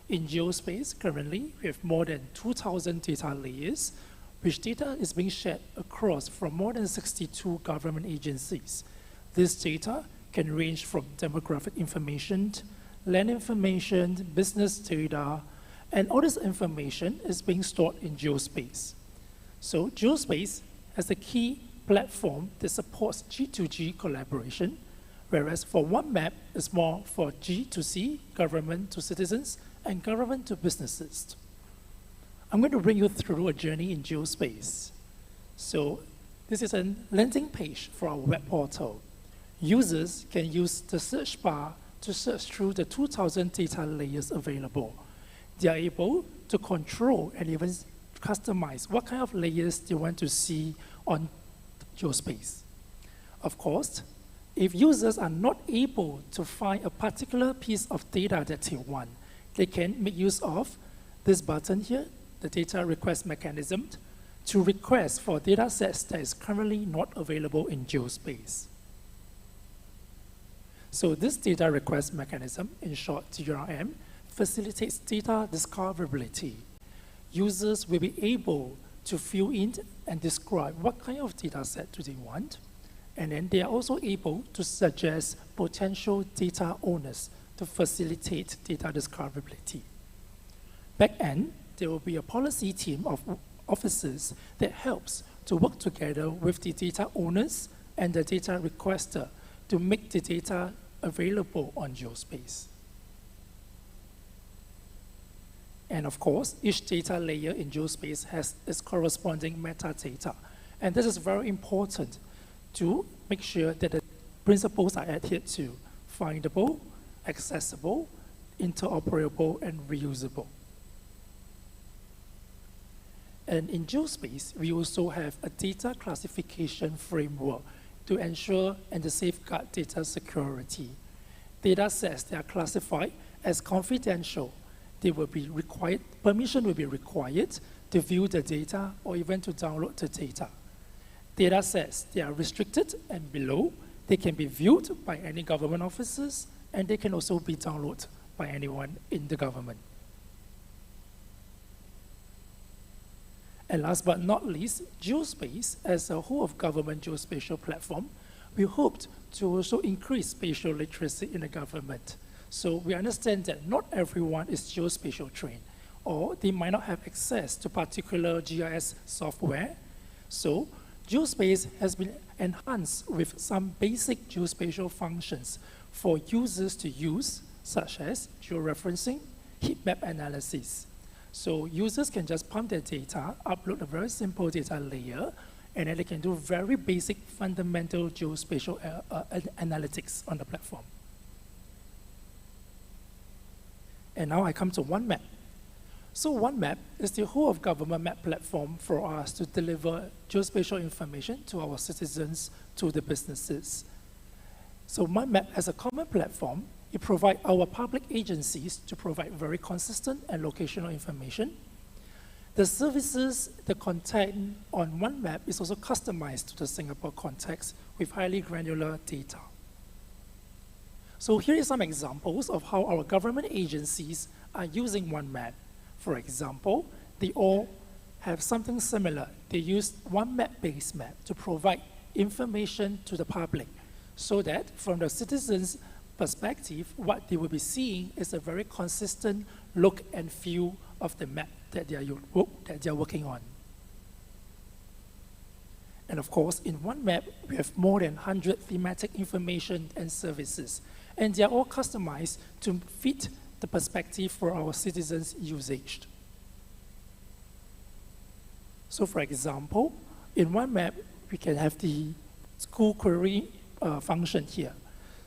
In geospace, currently, we have more than 2,000 data layers, which data is being shared across from more than 62 government agencies. This data can range from demographic information, land information, business data, and all this information is being stored in geospace. So geospace has a key platform that supports G2G collaboration, whereas for OneMap is more for G2C, government to citizens, and government to businesses. I'm going to bring you through a journey in geospace. So this is a landing page for our web portal. Users can use the search bar to search through the 2,000 data layers available. They are able to control and even customize what kind of layers they want to see on geospace. Of course, if users are not able to find a particular piece of data that they want, they can make use of this button here, the data request mechanism, to request for data sets that is currently not available in geospace. So this data request mechanism, in short DRM, facilitates data discoverability. Users will be able to fill in and describe what kind of data set do they want, and then they are also able to suggest potential data owners to facilitate data discoverability. Back end, there will be a policy team of officers that helps to work together with the data owners and the data requester to make the data available on geospace. And of course, each data layer in geospace has its corresponding metadata. And this is very important to make sure that the principles are adhered to: findable, accessible, interoperable, and reusable. And in geospace, we also have a data classification framework to ensure and to safeguard data security. Data sets that are classified as confidential, they will be required, permission will be required to view the data or even to download the data. Data sets that are restricted and below, they can be viewed by any government officers, and they can also be downloaded by anyone in the government. And last but not least, geospace, as a whole of government geospatial platform, we hoped to also increase spatial literacy in the government. So we understand that not everyone is geospatial trained, or they might not have access to particular GIS software. So geospace has been enhanced with some basic geospatial functions for users to use, such as georeferencing, heat map analysis. So users can just pump their data, upload a very simple data layer, and then they can do very basic fundamental geospatial analytics on the platform. And now I come to OneMap. So OneMap is the whole of government map platform for us to deliver geospatial information to our citizens, to the businesses. So OneMap has a common platform. It provides our public agencies to provide very consistent and locational information. The services, the content on OneMap is also customized to the Singapore context with highly granular data. So here are some examples of how our government agencies are using OneMap. For example, they all have something similar. They use OneMap-based map to provide information to the public so that from the citizens' perspective, what they will be seeing is a very consistent look and feel of the map that they are working on. And of course, in OneMap, we have more than 100 thematic information and services, and they are all customized to fit the perspective for our citizens' usage. So for example, in OneMap, we can have the school query function here.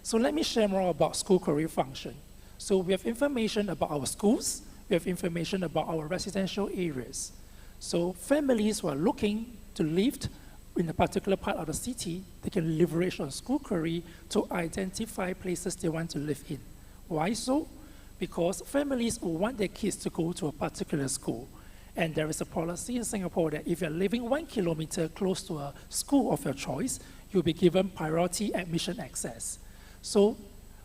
So let me share more about school query function. So we have information about our schools, we have information about our residential areas. So families who are looking to live in a particular part of the city, they can leverage on school query to identify places they want to live in. Why so? Because families will want their kids to go to a particular school. And there is a policy in Singapore that if you're living 1 kilometer close to a school of your choice, you'll be given priority admission access. So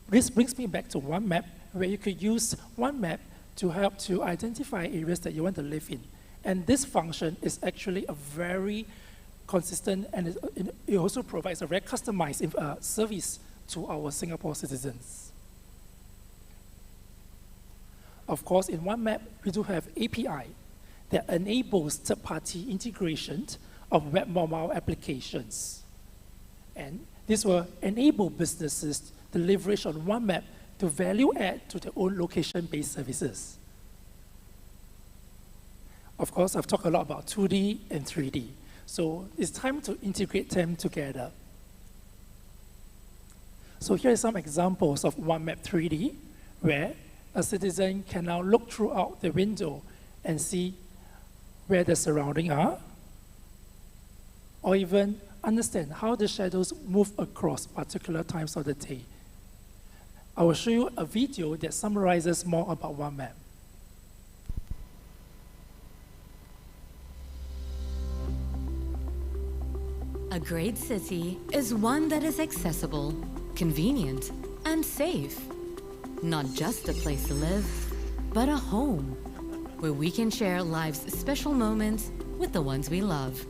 this brings me back to OneMap, where you could use OneMap to help to identify areas that you want to live in. And this function is actually a very consistent, and it also provides a very customized service to our Singapore citizens. Of course, in OneMap, we do have API that enables third-party integration of web mobile applications. And this will enable businesses to leverage on OneMap to value add to their own location-based services. Of course, I've talked a lot about 2D and 3D. So it's time to integrate them together. So here are some examples of OneMap 3D, where a citizen can now look throughout the window and see where the surroundings are, or even understand how the shadows move across particular times of the day. I will show you a video that summarizes more about OneMap. A great city is one that is accessible, convenient, and safe. Not just a place to live, but a home where we can share life's special moments with the ones we love.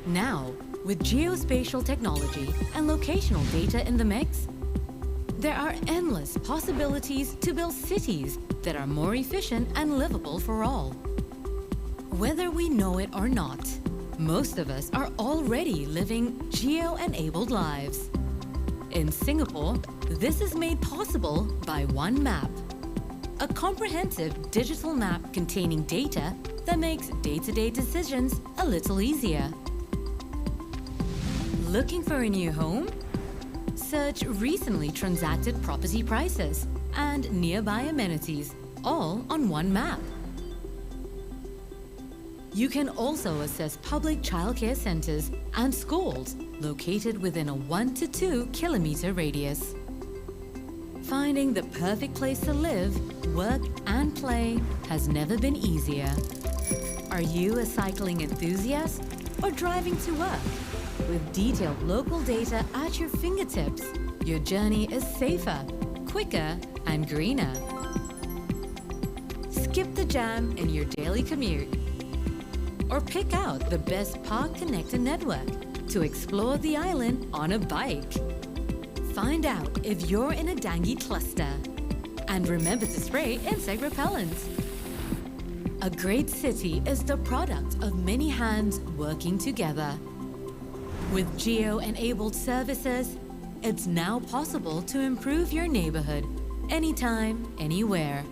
Now, with geospatial technology and locational data in the mix, there are endless possibilities to build cities that are more efficient and livable for all. Whether we know it or not, most of us are already living geo-enabled lives. In Singapore, this is made possible by OneMap, a comprehensive digital map containing data that makes day-to-day decisions a little easier. Looking for a new home? Search recently transacted property prices and nearby amenities, all on OneMap. You can also access public childcare centers and schools located within a 1 to 2 kilometer radius. Finding the perfect place to live, work, and play has never been easier. Are you a cycling enthusiast or driving to work? With detailed local data at your fingertips, your journey is safer, quicker, and greener. Skip the jam in your daily commute, or pick out the best park-connected network to explore the island on a bike. Find out if you're in a dengue cluster, and remember to spray insect repellent. A great city is the product of many hands working together. With geo-enabled services, it's now possible to improve your neighborhood anytime, anywhere.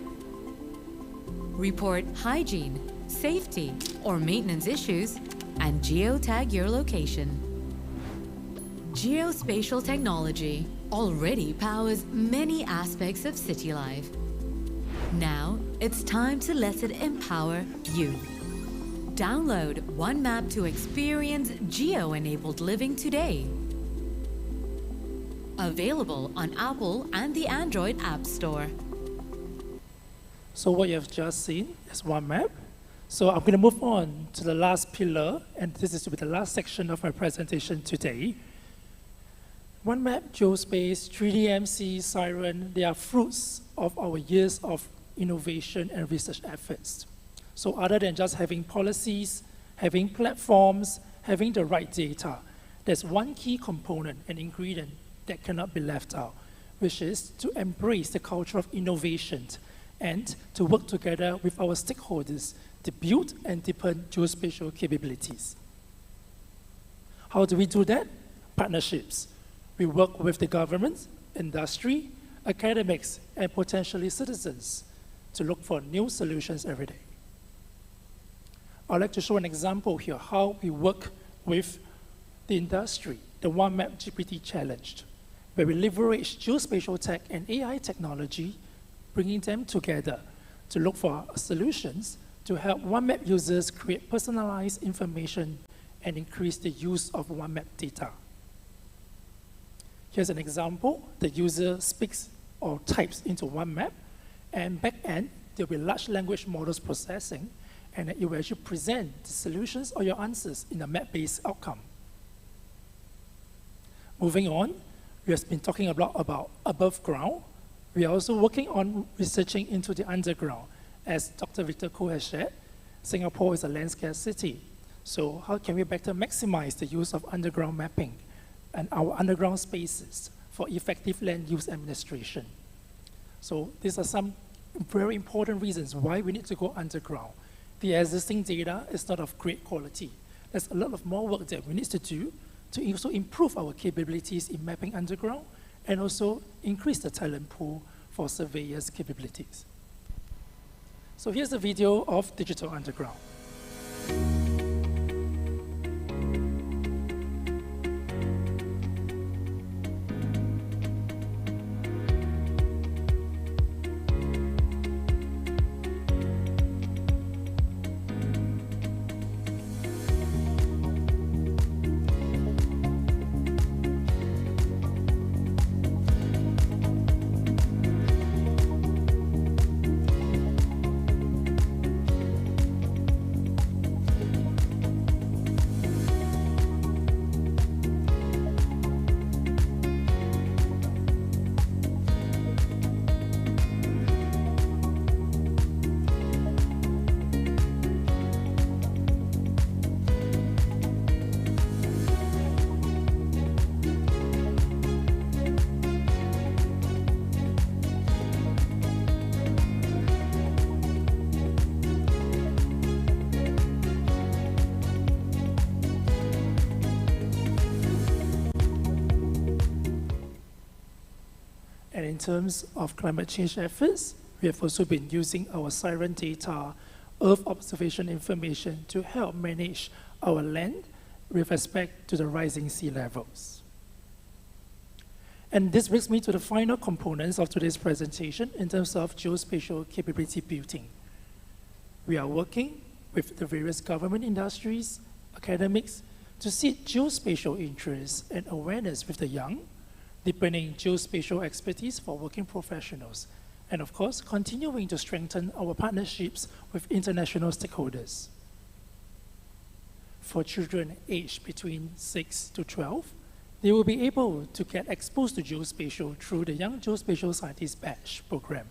Report hygiene, safety, or maintenance issues, and geotag your location. Geospatial technology already powers many aspects of city life. Now, it's time to let it empower you. Download OneMap to experience geo-enabled living today. Available on Apple and the Android App Store. So what you have just seen is OneMap. So I'm going to move on to the last pillar, and this is to be the last section of my presentation today. OneMap, Geospace, 3DMC, Siren, they are fruits of our years of innovation and research efforts. So other than just having policies, having platforms, having the right data, there's one key component and ingredient that cannot be left out, which is to embrace the culture of innovation and to work together with our stakeholders to build and deepen geospatial capabilities. How do we do that? Partnerships. We work with the government, industry, academics, and potentially citizens to look for new solutions every day. I'd like to show an example here how we work with the industry, the OneMap GPT Challenge, where we leverage geospatial tech and AI technology, bringing them together to look for solutions to help OneMap users create personalized information and increase the use of OneMap data. Here's an example. The user speaks or types into OneMap, and back end, there'll be large language models processing, and it will actually present the solutions or your answers in a map-based outcome. Moving on, we have been talking about above ground, We are also working on researching into the underground. As Dr. Victor Koh has shared, Singapore is a land scarce city. So how can we better maximize the use of underground mapping and our underground spaces for effective land use administration? So these are some very important reasons why we need to go underground. The existing data is not of great quality. There's a lot of more work that we need to do to also improve our capabilities in mapping underground and also increase the talent pool for surveyors' capabilities. So here's a video of Digital Underground. And in terms of climate change efforts, we have also been using our Siren data, Earth observation information to help manage our land with respect to the rising sea levels. And this brings me to the final components of today's presentation in terms of geospatial capability building. We are working with the various government industries, academics, to seek geospatial interests and awareness with the young, deepening geospatial expertise for working professionals, and of course, continuing to strengthen our partnerships with international stakeholders. For children aged between 6 to 12, they will be able to get exposed to geospatial through the Young Geospatial Scientists Badge program.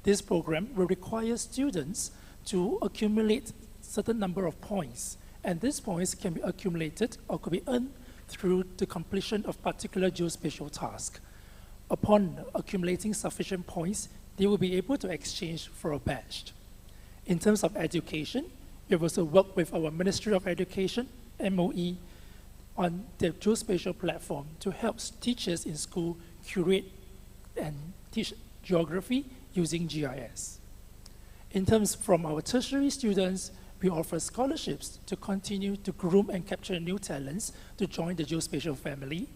This program will require students to accumulate certain number of points, and these points can be accumulated or could be earned through the completion of particular geospatial tasks. Upon accumulating sufficient points, they will be able to exchange for a badge. In terms of education, we have also worked with our Ministry of Education, MOE, on the geospatial platform to help teachers in school curate and teach geography using GIS. In terms from our tertiary students, we offer scholarships to continue to groom and capture new talents to join the geospatial family.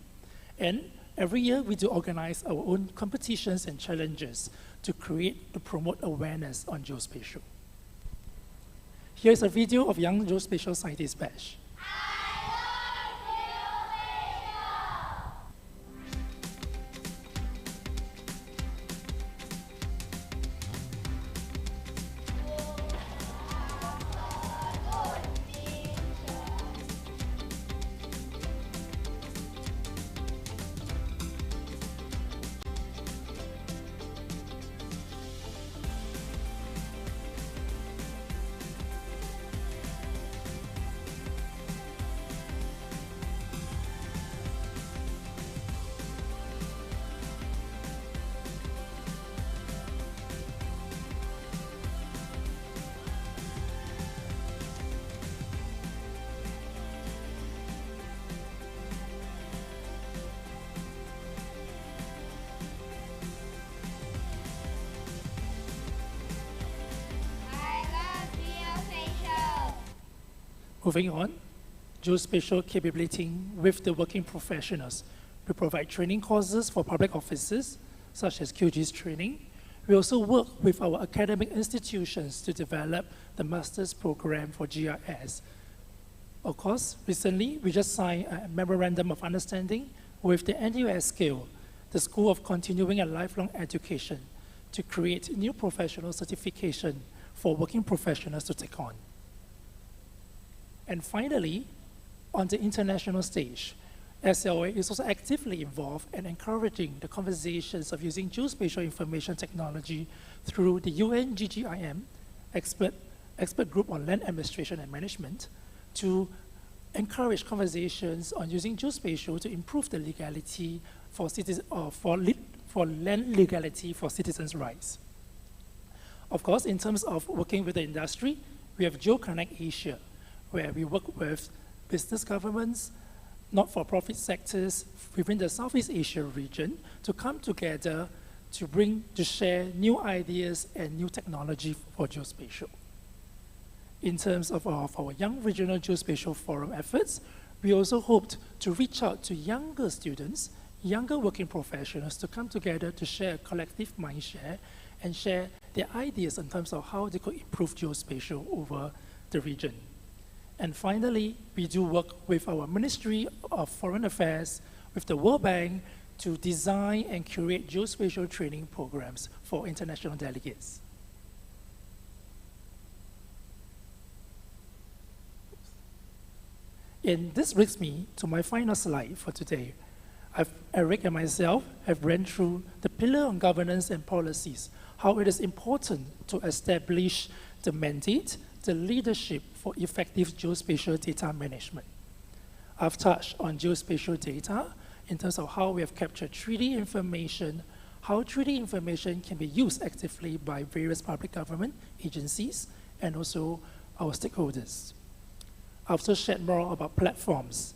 And every year we do organize our own competitions and challenges to promote awareness on geospatial. Here's a video of Young Geospatial Scientists Badge. Moving on, geospatial capability with the working professionals. We provide training courses for public officers, such as QG's training. We also work with our academic institutions to develop the master's program for GIS. Of course, recently, we just signed a memorandum of understanding with the NUS the School of Continuing and Lifelong Education, to create new professional certification for working professionals to take on. And finally, on the international stage, SLA is also actively involved in encouraging the conversations of using geospatial information technology through the UN GGIM expert group on land administration and management to encourage conversations on using geospatial to improve the legality for land legality for citizens' rights. Of course, in terms of working with the industry, we have GeoConnect Asia, where we work with business governments, not-for-profit sectors within the Southeast Asia region to come together to share new ideas and new technology for geospatial. In terms of our Young Regional Geospatial Forum efforts, we also hoped to reach out to younger students, younger working professionals to come together to share a collective mindshare and share their ideas in terms of how they could improve geospatial over the region. And finally, we do work with our Ministry of Foreign Affairs, with the World Bank, to design and curate geospatial training programs for international delegates. And this brings me to my final slide for today. Eric and myself have ran through the pillar on governance and policies, how it is important to establish the mandate, the leadership for effective geospatial data management. I've touched on geospatial data in terms of how we have captured 3D information, how 3D information can be used actively by various public government agencies and also our stakeholders. I've also shared more about platforms,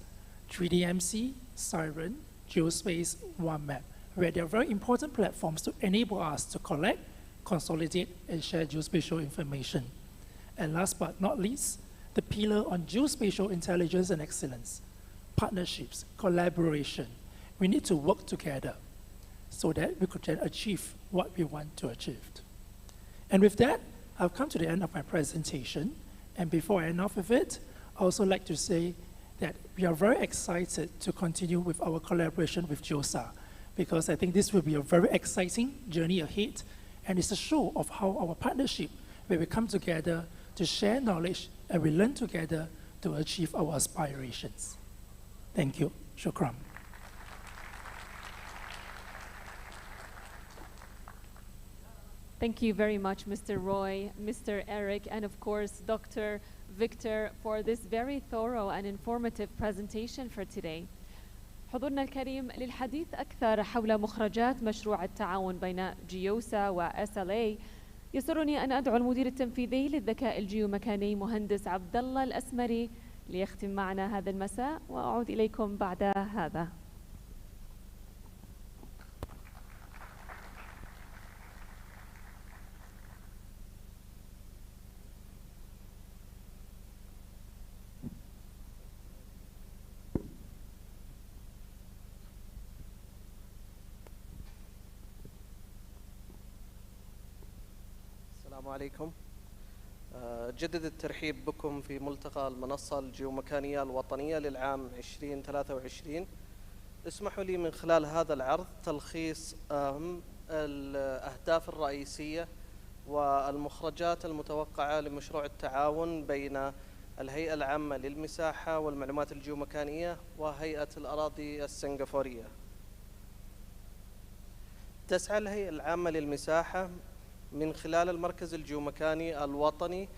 3DMC, Siren, Geospace, OneMap, where they are very important platforms to enable us to collect, consolidate, and share geospatial information. And last but not least, the pillar on geospatial intelligence and excellence, partnerships, collaboration. We need to work together so that we could then achieve what we want to achieve. And with that, I've come to the end of my presentation. And before I end off with it, I also like to say that we are very excited to continue with our collaboration with GEOSA, because I think this will be a very exciting journey ahead, and it's a show of how our partnership, where we come together to share knowledge and we learn together to achieve our aspirations. Thank you. Shukran. Thank you very much, Mr. Roy, Mr. Eric, and of course, Dr. Victor, for this very thorough and informative presentation for today. حضورنا الكريم، للحديث أكثر حول مخرجات مشروع التعاون بين جيوسا و SLA، يسرني أن أدعو المدير التنفيذي للذكاء الجيومكاني مهندس عبد الله الأسمري ليختم معنا هذا المساء، وأعود إليكم بعد هذا. السلام عليكم. جدد الترحيب بكم في ملتقى المنصة الجيومكانية الوطنية للعام 2023. اسمحوا لي من خلال هذا العرض تلخيص أهم الأهداف الرئيسية والمخرجات المتوقعة لمشروع التعاون بين الهيئة العامة للمساحة والمعلومات الجيومكانية وهيئة الأراضي السنغافورية. تسعى الهيئة العامة للمساحة من خلال المركز الجيومكاني الوطني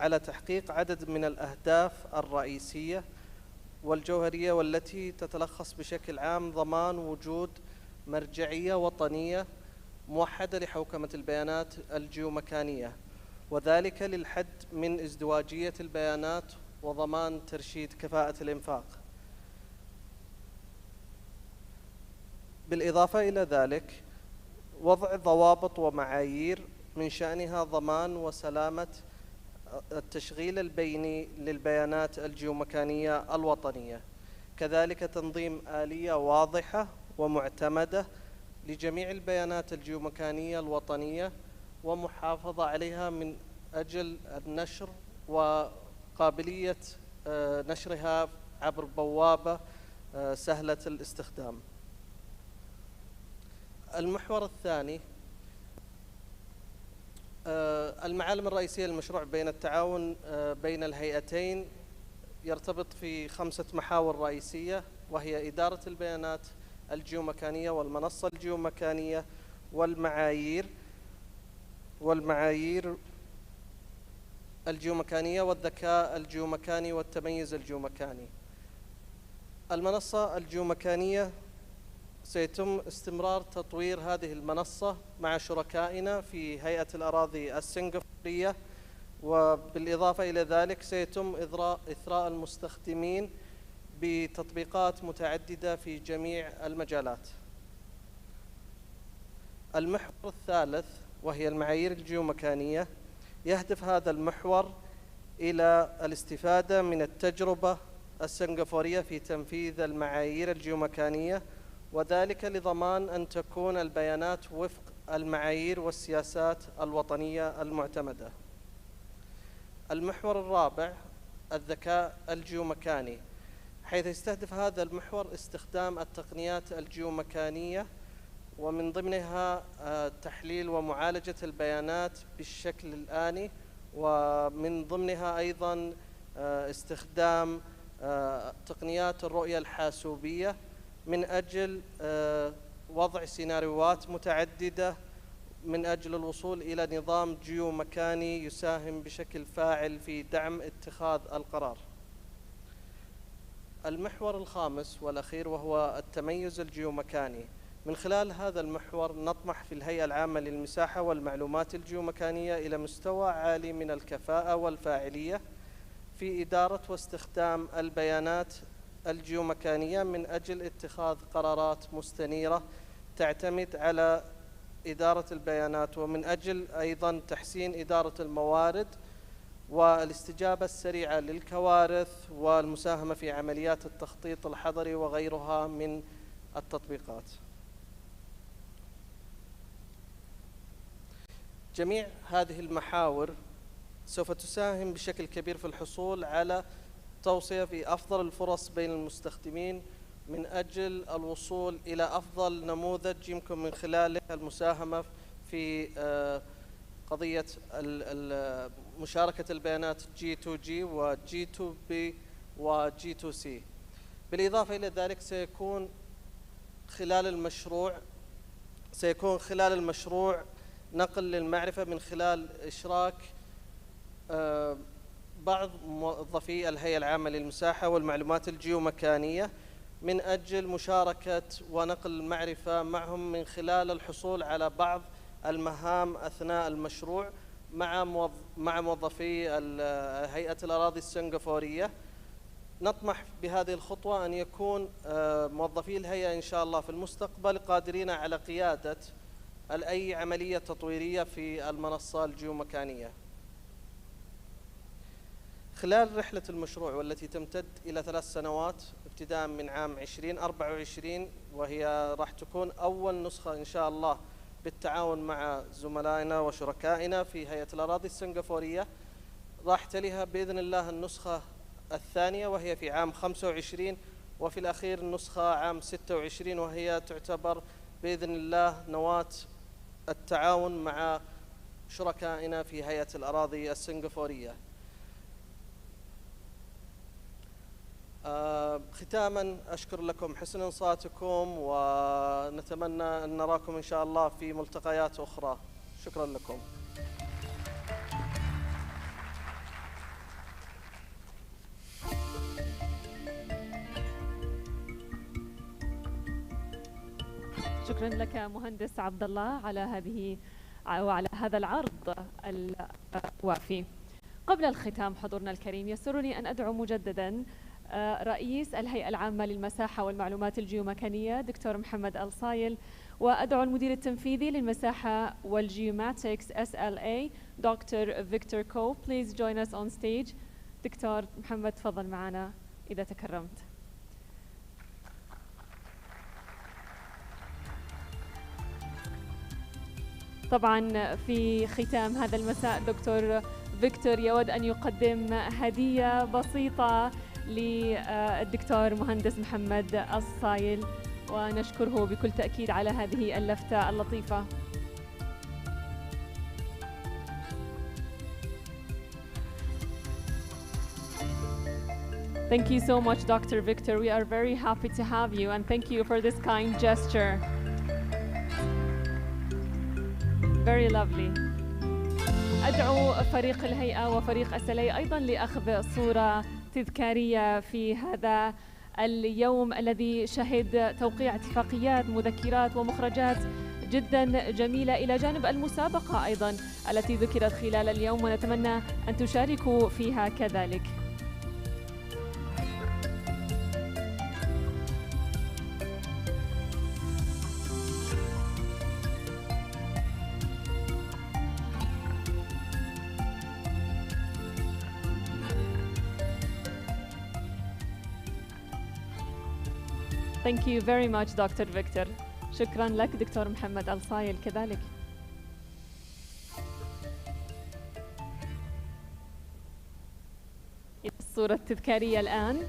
على تحقيق عدد من الأهداف الرئيسية والجوهرية، والتي تتلخص بشكل عام ضمان وجود مرجعية وطنية موحدة لحوكمة البيانات الجيومكانية، وذلك للحد من ازدواجية البيانات وضمان ترشيد كفاءة الإنفاق. بالإضافة إلى ذلك وضع ضوابط ومعايير من شأنها ضمان وسلامة التشغيل البيني للبيانات الجيومكانية الوطنية، كذلك تنظيم آلية واضحة ومعتمدة لجميع البيانات الجيومكانية الوطنية ومحافظة عليها من أجل النشر وقابلية نشرها عبر بوابة سهلة الاستخدام. المحور الثاني، المعالم الرئيسية للمشروع بين التعاون بين الهيئتين يرتبط في 5 محاور رئيسية وهي إدارة البيانات الجيومكانية والمنصة الجيومكانية والمعايير الجيومكانية والذكاء الجيومكاني والتميز الجيومكاني. المنصة الجيومكانية سيتم استمرار تطوير هذه المنصة مع شركائنا في هيئة الأراضي السنغافورية، وبالإضافة إلى ذلك سيتم إثراء المستخدمين بتطبيقات متعددة في جميع المجالات. المحور الثالث وهي المعايير الجيومكانية، يهدف هذا المحور إلى الاستفادة من التجربة السنغافورية في تنفيذ المعايير الجيومكانية، وذلك لضمان أن تكون البيانات وفق المعايير والسياسات الوطنية المعتمدة. المحور الرابع الذكاء الجيومكاني، حيث يستهدف هذا المحور استخدام التقنيات الجيومكانية ومن ضمنها تحليل ومعالجة البيانات بالشكل الآني، ومن ضمنها أيضا استخدام تقنيات الرؤية الحاسوبية من أجل وضع سيناريوهات متعددة من أجل الوصول إلى نظام جيومكاني يساهم بشكل فاعل في دعم اتخاذ القرار. المحور الخامس والأخير وهو التميز الجيومكاني. من خلال هذا المحور نطمح في الهيئة العامة للمساحة والمعلومات الجيومكانية إلى مستوى عالي من الكفاءة والفاعلية في إدارة واستخدام البيانات الجيومكانية من أجل اتخاذ قرارات مستنيرة تعتمد على إدارة البيانات، ومن أجل أيضا تحسين إدارة الموارد والاستجابة السريعة للكوارث والمساهمة في عمليات التخطيط الحضري وغيرها من التطبيقات. جميع هذه المحاور سوف تساهم بشكل كبير في الحصول على توصية في أفضل الفرص بين المستخدمين من أجل الوصول إلى أفضل نموذج يمكن من خلاله المساهمة في قضية مشاركة البيانات G2G و G2B و G2C. بالإضافة إلى ذلك سيكون خلال المشروع نقل للمعرفة من خلال إشراك بعض موظفي الهيئة العامة للمساحة والمعلومات الجيومكانية من أجل مشاركة ونقل المعرفة معهم من خلال الحصول على بعض المهام أثناء المشروع مع موظفي هيئة الأراضي السنغافورية. نطمح بهذه الخطوة أن يكون موظفي الهيئة إن شاء الله في المستقبل قادرين على قيادة أي عملية تطويرية في المنصة الجيومكانية. خلال رحلة المشروع والتي تمتد إلى 3 سنوات ابتداء من عام 2024، وهي راح تكون أول نسخة إن شاء الله بالتعاون مع زملائنا وشركائنا في هيئة الأراضي السنغافورية، راح تليها بإذن الله النسخة الثانية وهي في عام 25، وفي الأخير النسخة عام 26، وهي تعتبر بإذن الله نواة التعاون مع شركائنا في هيئة الأراضي السنغافورية. ختاما أشكر لكم حسن إنصاتكم، ونتمنى أن نراكم إن شاء الله في ملتقيات أخرى. شكرا لكم. شكرا لك مهندس عبد الله على هذا العرض الوافي. قبل الختام حضورنا الكريم، يسرني أن أدعو مجددا رئيس الهيئة العامة للمساحة والمعلومات الجيومكانية دكتور محمد الصايل، وأدعو المدير التنفيذي للمساحة والجيوماتكس SLA دكتور فيكتور كو. Please join us on stage. دكتور محمد تفضل معنا إذا تكرمت. طبعا في ختام هذا المساء دكتور فيكتور يود أن يقدم هدية بسيطة للدكتور مهندس محمد الصايل، ونشكره بكل تأكيد على هذه اللفتة اللطيفة. Thank you so much, Dr. Victor. We are very happy to have you, and thank you for this kind gesture. Very lovely. أدعو فريق الهيئة وفريق SLA أيضاً لأخذ صورة تذكارية في هذا اليوم الذي شهد توقيع اتفاقيات، مذكرات ومخرجات جداً جميلة إلى جانب المسابقة أيضاً التي ذكرت خلال اليوم، ونتمنى أن تشاركوا فيها كذلك. Thank you very much, Dr. Victor. شكراً لك دكتور محمد الصايل كذلك. الصورة التذكارية الآن.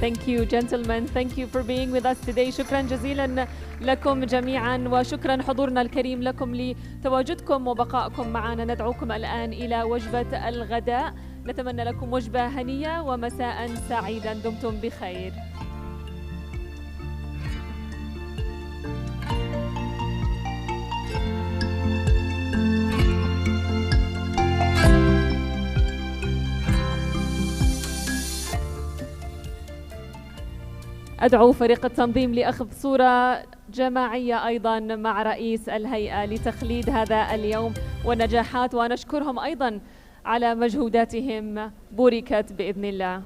Thank you, gentlemen. Thank you for being with us today. شكرا جزيلا لكم جميعا، وشكرا حضورنا الكريم لكم لتواجدكم وبقائكم معنا. ندعوكم الآن إلى وجبة الغداء. نتمنى لكم وجبة هنية ومساء سعيدا. دمتم بخير. أدعو فريق التنظيم لأخذ صورة جماعية أيضا مع رئيس الهيئة لتخليد هذا اليوم والنجاحات، ونشكرهم أيضا على مجهوداتهم. بوركت بإذن الله.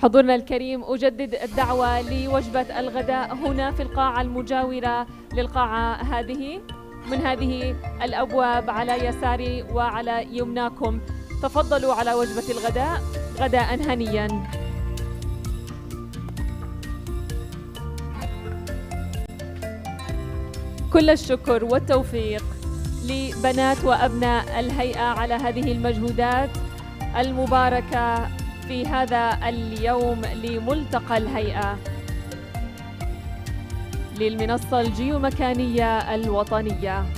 حضورنا الكريم، أجدد الدعوة لوجبة الغداء هنا في القاعة المجاورة للقاعة هذه، من هذه الأبواب على يساري وعلى يمناكم. تفضلوا على وجبة الغداء، غداء هنياً. كل الشكر والتوفيق لبنات وأبناء الهيئة على هذه المجهودات المباركة في هذا اليوم لملتقى الهيئة للمنصة الجيومكانية الوطنية.